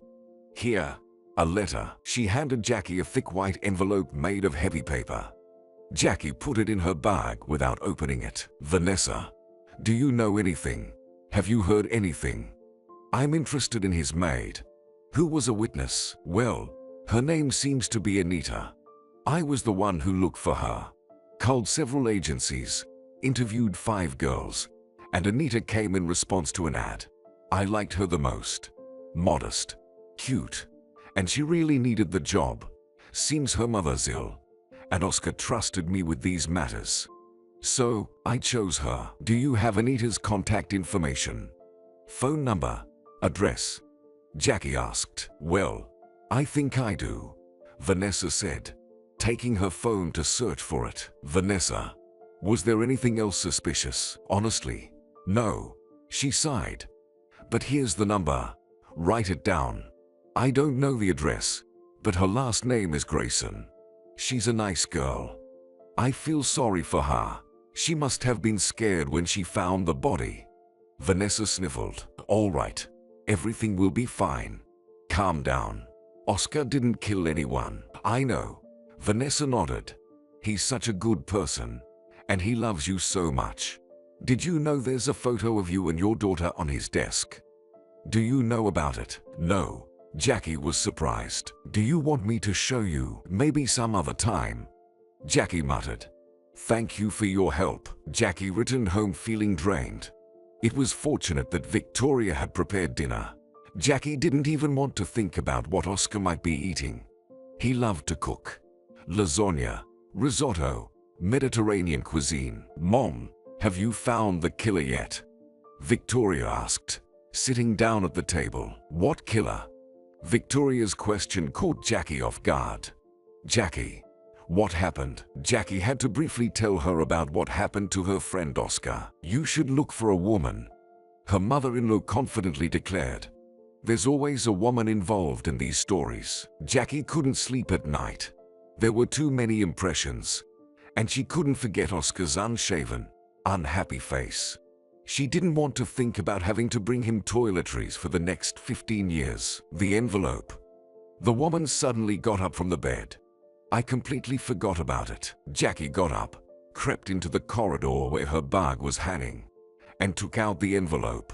"Here, a letter." She handed Jackie a thick white envelope made of heavy paper. Jackie put it in her bag without opening it. "Vanessa, do you know anything? Have you heard anything? I'm interested in his maid." "Who was a witness?" "Well, her name seems to be Anita. I was the one who looked for her. Called several agencies, interviewed 5 girls, and Anita came in response to an ad. I liked her the most. Modest, cute, and she really needed the job. Seems her mother's ill, and Oscar trusted me with these matters. So, I chose her." "Do you have Anita's contact information? Phone number? Address?" Jackie asked. "Well, I think I do," Vanessa said, taking her phone to search for it. "Vanessa, was there anything else suspicious?" "Honestly, no," she sighed. "But here's the number. Write it down. I don't know the address, but her last name is Grayson. She's a nice girl. I feel sorry for her. She must have been scared when she found the body." Vanessa sniffled. "All right. Everything will be fine. Calm down. Oscar didn't kill anyone." "I know." Vanessa nodded. "He's such a good person, and he loves you so much. Did you know there's a photo of you and your daughter on his desk? Do you know about it?" "No." Jackie was surprised. "Do you want me to show you? Maybe some other time," Jackie muttered. "Thank you for your help." Jackie returned home feeling drained. It was fortunate that Victoria had prepared dinner. Jackie didn't even want to think about what Oscar might be eating. He loved to cook. Lasagna, risotto, Mediterranean cuisine. "Mom, have you found the killer yet?" Victoria asked, sitting down at the table. "What killer?" Victoria's question caught Jackie off guard. "Jackie, what happened?" Jackie had to briefly tell her about what happened to her friend Oscar. "You should look for a woman," her mother-in-law confidently declared. "There's always a woman involved in these stories." Jackie couldn't sleep at night. There were too many impressions, and she couldn't forget Oscar's unshaven, unhappy face. She didn't want to think about having to bring him toiletries for the next 15 years. The envelope. The woman suddenly got up from the bed. "I completely forgot about it." Jackie got up, crept into the corridor where her bag was hanging, and took out the envelope.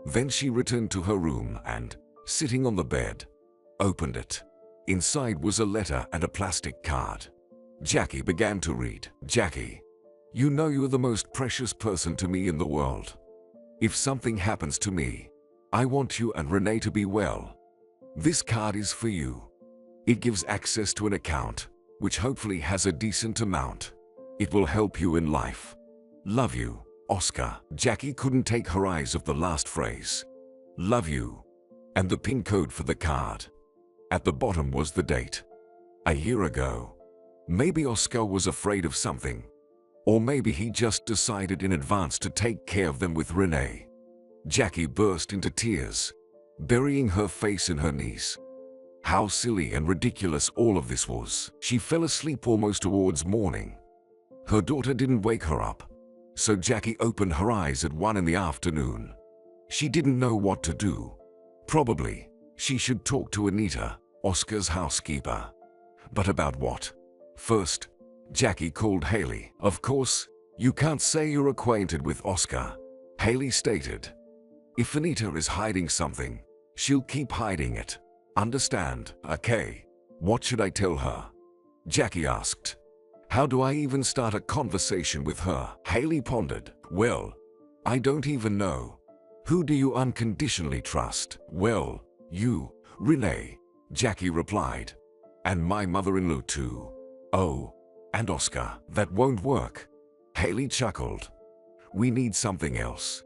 Then she returned to her room and, sitting on the bed, opened it. Inside was a letter and a plastic card. Jackie began to read. "Jackie, you know you're the most precious person to me in the world. If something happens to me, I want you and Renee to be well. This card is for you. It gives access to an account, which hopefully has a decent amount. It will help you in life. Love you, Oscar." Jackie couldn't take her eyes off the last phrase. "Love you," and the PIN code for the card. At the bottom was the date. A year ago. Maybe Oscar was afraid of something. Or maybe he just decided in advance to take care of them with Renee. Jackie burst into tears, burying her face in her knees. How silly and ridiculous all of this was. She fell asleep almost towards morning. Her daughter didn't wake her up, so Jackie opened her eyes at 1 in the afternoon. She didn't know what to do. Probably, she should talk to Anita, Oscar's housekeeper. But about what? First, Jackie called Haley. "Of course, you can't say you're acquainted with Oscar," Haley stated. "If Anita is hiding something, she'll keep hiding it. Understand?" "Okay. What should I tell her?" Jackie asked. How do I even start a conversation with her? Haley pondered. Well, I don't even know. Who do you unconditionally trust? Well, you, Renee, Jackie replied. And my mother-in-law too. Oh, and Oscar. That won't work. Haley chuckled. We need something else.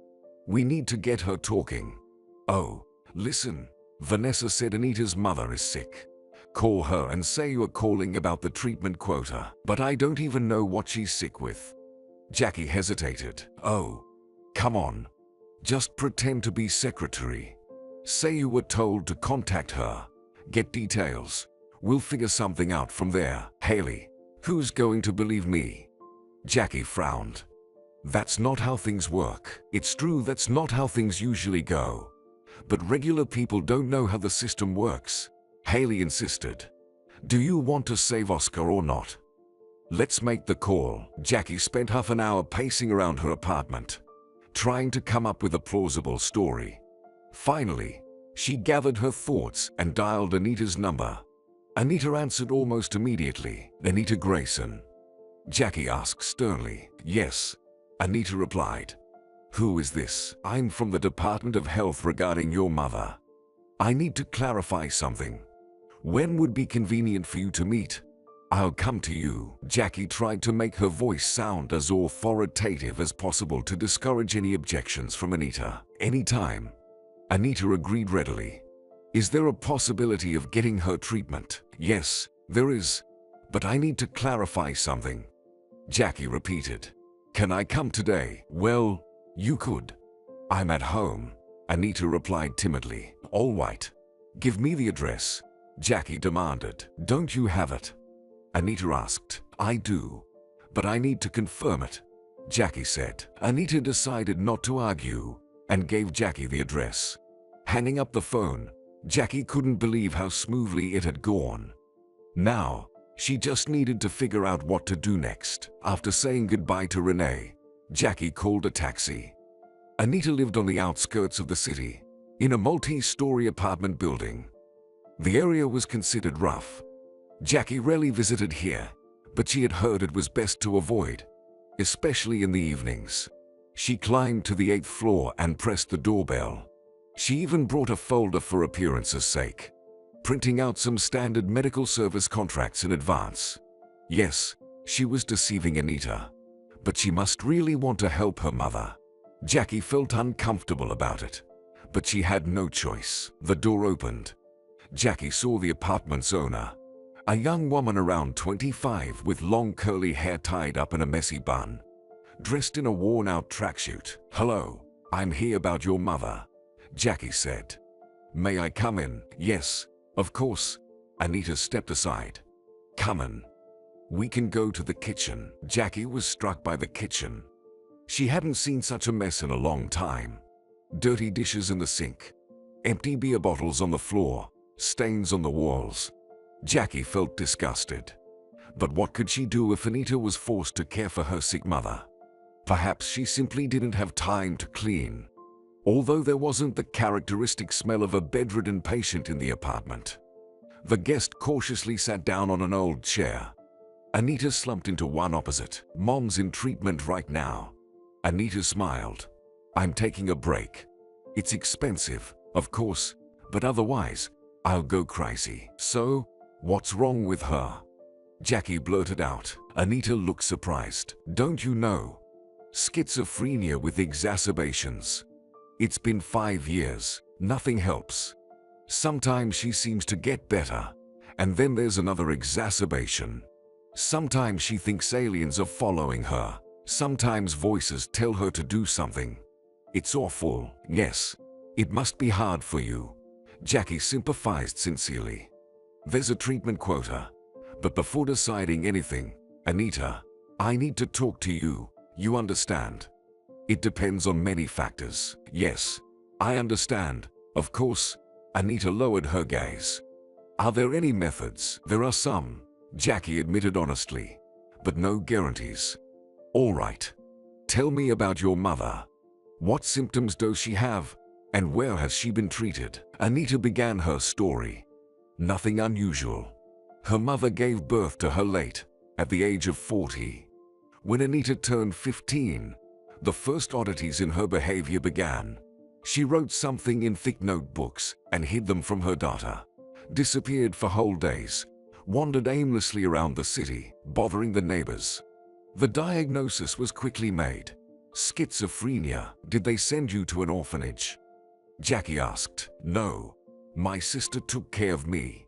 We need to get her talking. Oh, listen, Vanessa said Anita's mother is sick. Call her and say you are calling about the treatment quota. But I don't even know what she's sick with. Jackie hesitated. Oh, come on. Just pretend to be secretary. Say you were told to contact her. Get details. We'll figure something out from there. Haley, who's going to believe me? Jackie frowned. That's not how things work. It's true that's not how things usually go. But regular people don't know how the system works. Haley insisted. Do you want to save Oscar or not? Let's make the call. Jackie spent half an hour pacing around her apartment, trying to come up with a plausible story. Finally, she gathered her thoughts and dialed Anita's number. Anita answered almost immediately. Anita Grayson? Jackie asked sternly. Yes, Anita replied. Who is this? I'm from the Department of Health regarding your mother. I need to clarify something. When would be convenient for you to meet? I'll come to you. Jackie tried to make her voice sound as authoritative as possible to discourage any objections from Anita. Anytime. Anita agreed readily. Is there a possibility of getting her treatment? Yes, there is. But I need to clarify something. Jackie repeated. Can I come today? Well, you could. I'm at home. Anita replied timidly. All right. Give me the address. Jackie demanded. Don't you have it? Anita asked. I do. But I need to confirm it. Jackie said. Anita decided not to argue and gave Jackie the address. Hanging up the phone, Jackie couldn't believe how smoothly it had gone. Now, she just needed to figure out what to do next. After saying goodbye to Renee, Jackie called a taxi. Anita lived on the outskirts of the city, in a multi-story apartment building. The area was considered rough. Jackie rarely visited here, but she had heard it was best to avoid, especially in the evenings. She climbed to the 8th floor and pressed the doorbell. She even brought a folder for appearance's sake, printing out some standard medical service contracts in advance. Yes, she was deceiving Anita, but she must really want to help her mother. Jackie felt uncomfortable about it, but she had no choice. The door opened. Jackie saw the apartment's owner, a young woman around 25 with long curly hair tied up in a messy bun, dressed in a worn-out tracksuit. Hello, I'm here about your mother, Jackie said. May I come in? Yes, of course. Anita stepped aside. Come in. We can go to the kitchen. Jackie was struck by the kitchen. She hadn't seen such a mess in a long time. Dirty dishes in the sink, empty beer bottles on the floor, stains on the walls. Jackie felt disgusted. But what could she do if Anita was forced to care for her sick mother? Perhaps she simply didn't have time to clean. Although there wasn't the characteristic smell of a bedridden patient in the apartment. The guest cautiously sat down on an old chair. Anita slumped into one opposite. Mom's in treatment right now. Anita smiled. I'm taking a break. It's expensive, of course, but otherwise, I'll go crazy. So, what's wrong with her? Jackie blurted out. Anita looked surprised. Don't you know? Schizophrenia with exacerbations. It's been 5 years. Nothing helps. Sometimes she seems to get better, and then there's another exacerbation. Sometimes she thinks aliens are following her. Sometimes voices tell her to do something. It's awful. Yes, it must be hard for you. Jackie sympathized sincerely. There's a treatment quota. But before deciding anything, Anita, I need to talk to you. You understand? It depends on many factors. Yes, I understand. Of course. Anita lowered her gaze. Are there any methods? There are some, Jackie admitted honestly, but no guarantees. All right. Tell me about your mother. What symptoms does she have, and where has she been treated? Anita began her story. Nothing unusual. Her mother gave birth to her late, At the age of 40, when Anita turned 15, the first oddities in her behavior began. She wrote something in thick notebooks and hid them from her daughter, disappeared for whole days, wandered aimlessly around the city, bothering the neighbors. The diagnosis was quickly made. Schizophrenia. Did they send you to an orphanage? Jackie asked. No. My sister took care of me.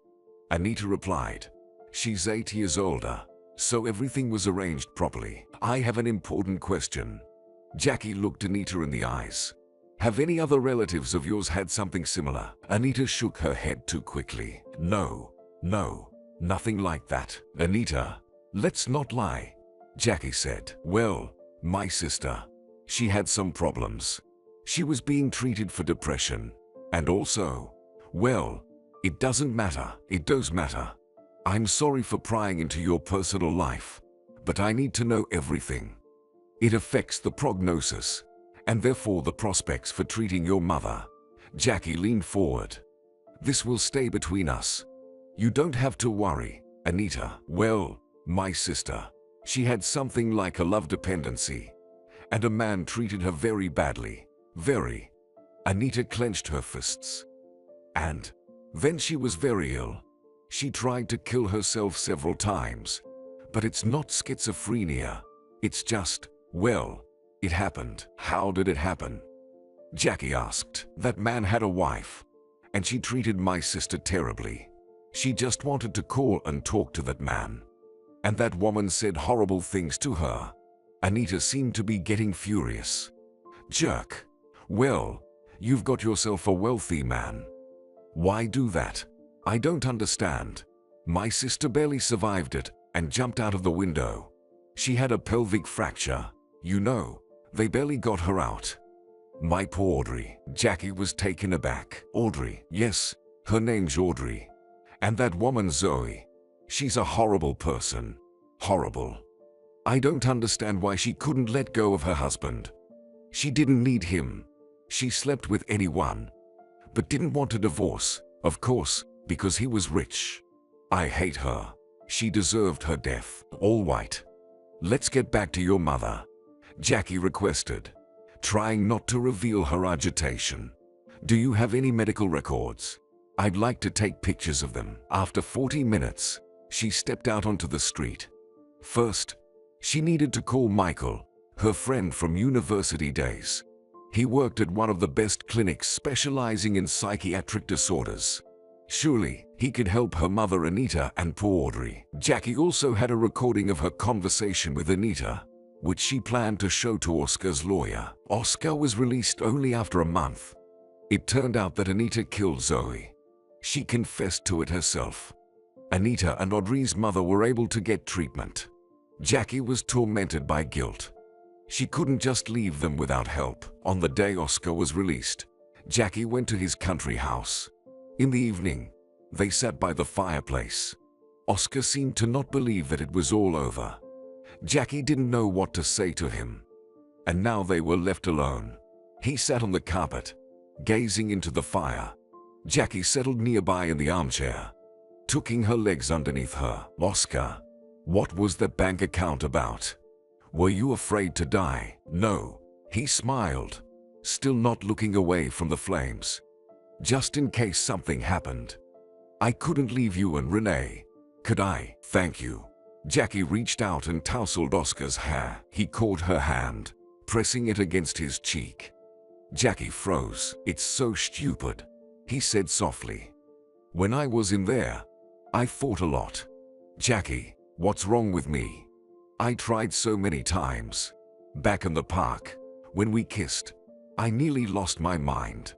Anita replied. She's 8 years older, so everything was arranged properly. I have an important question. Jackie looked Anita in the eyes. Have any other relatives of yours had something similar? Anita shook her head too quickly. No, nothing like that. Anita, let's not lie. Jackie said. Well, my sister, she had some problems. She was being treated for depression. And also, well, it doesn't matter. It does matter. I'm sorry for prying into your personal life, but I need to know everything. It affects the prognosis, and therefore the prospects for treating your mother. Jackie leaned forward. This will stay between us. You don't have to worry, Anita. Well, my sister, she had something like a love dependency, and a man treated her very badly. Very. Anita clenched her fists. And then she was very ill. She tried to kill herself several times. But it's not schizophrenia. It's just, well, it happened. How did it happen? Jackie asked. That man had a wife, and she treated my sister terribly. She just wanted to call and talk to that man. And that woman said horrible things to her. Anita seemed to be getting furious. Jerk. Well, you've got yourself a wealthy man. Why do that? I don't understand. My sister barely survived it and jumped out of the window. She had a pelvic fracture. You know, they barely got her out. My poor Audrey. Jackie was taken aback. Audrey? Yes, her name's Audrey. And that woman Zoe. She's a horrible person. Horrible. I don't understand why she couldn't let go of her husband. She didn't need him. She slept with anyone, but didn't want a divorce, of course, because he was rich. I hate her. She deserved her death. All right. Let's get back to your mother, Jackie requested, trying not to reveal her agitation. Do you have any medical records? I'd like to take pictures of them. After 40 minutes, she stepped out onto the street. First, she needed to call Michael, her friend from university days. He worked at one of the best clinics specializing in psychiatric disorders. Surely, he could help her mother Anita and poor Audrey. Jackie also had a recording of her conversation with Anita, which she planned to show to Oscar's lawyer. Oscar was released only after a month. It turned out that Anita killed Zoe. She confessed to it herself. Anita and Audrey's mother were able to get treatment. Jackie was tormented by guilt. She couldn't just leave them without help. On the day Oscar was released, Jackie went to his country house. In the evening, they sat by the fireplace. Oscar seemed to not believe that it was all over. Jackie didn't know what to say to him. And now they were left alone. He sat on the carpet, gazing into the fire. Jackie settled nearby in the armchair, tucking her legs underneath her. Oscar, what was that bank account about? Were you afraid to die? No, he smiled, still not looking away from the flames. Just in case something happened. I couldn't leave you and Renee, could I? Thank you. Jackie reached out and tousled Oscar's hair. He caught her hand, pressing it against his cheek. Jackie froze. It's so stupid, he said softly. When I was in there, I fought a lot. Jackie, what's wrong with me? I tried so many times. Back in the park, when we kissed, I nearly lost my mind.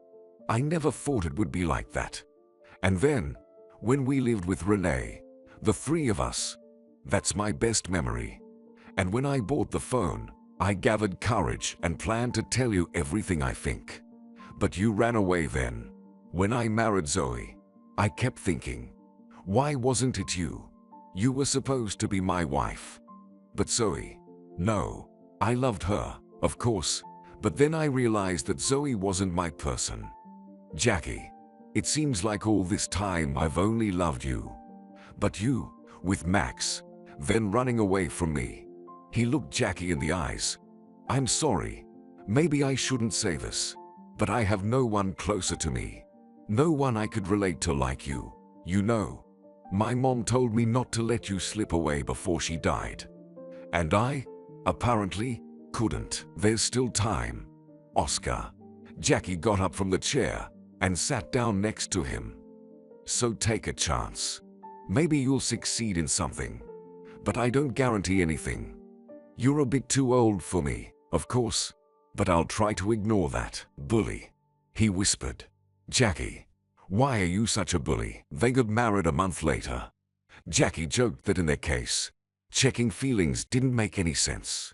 I never thought it would be like that. And then, when we lived with Renee, the three of us, that's my best memory. And when I bought the phone, I gathered courage and planned to tell you everything I think. But you ran away then. When I married Zoe, I kept thinking, why wasn't it you? You were supposed to be my wife. But Zoe, no, I loved her, of course, but then I realized that Zoe wasn't my person. Jackie, it seems like all this time I've only loved you. But you, with Max, then running away from me. He looked Jackie in the eyes. I'm sorry. Maybe I shouldn't say this, but I have no one closer to me. No one I could relate to like you. You know, my mom told me not to let you slip away before she died. And I, apparently, couldn't. There's still time, Oscar. Jackie got up from the chair and sat down next to him. So take a chance. Maybe you'll succeed in something, but I don't guarantee anything. You're a bit too old for me, of course, but I'll try to ignore that. Bully, he whispered. Jackie, why are you such a bully? They got married a month later. Jackie joked that in their case, checking feelings didn't make any sense.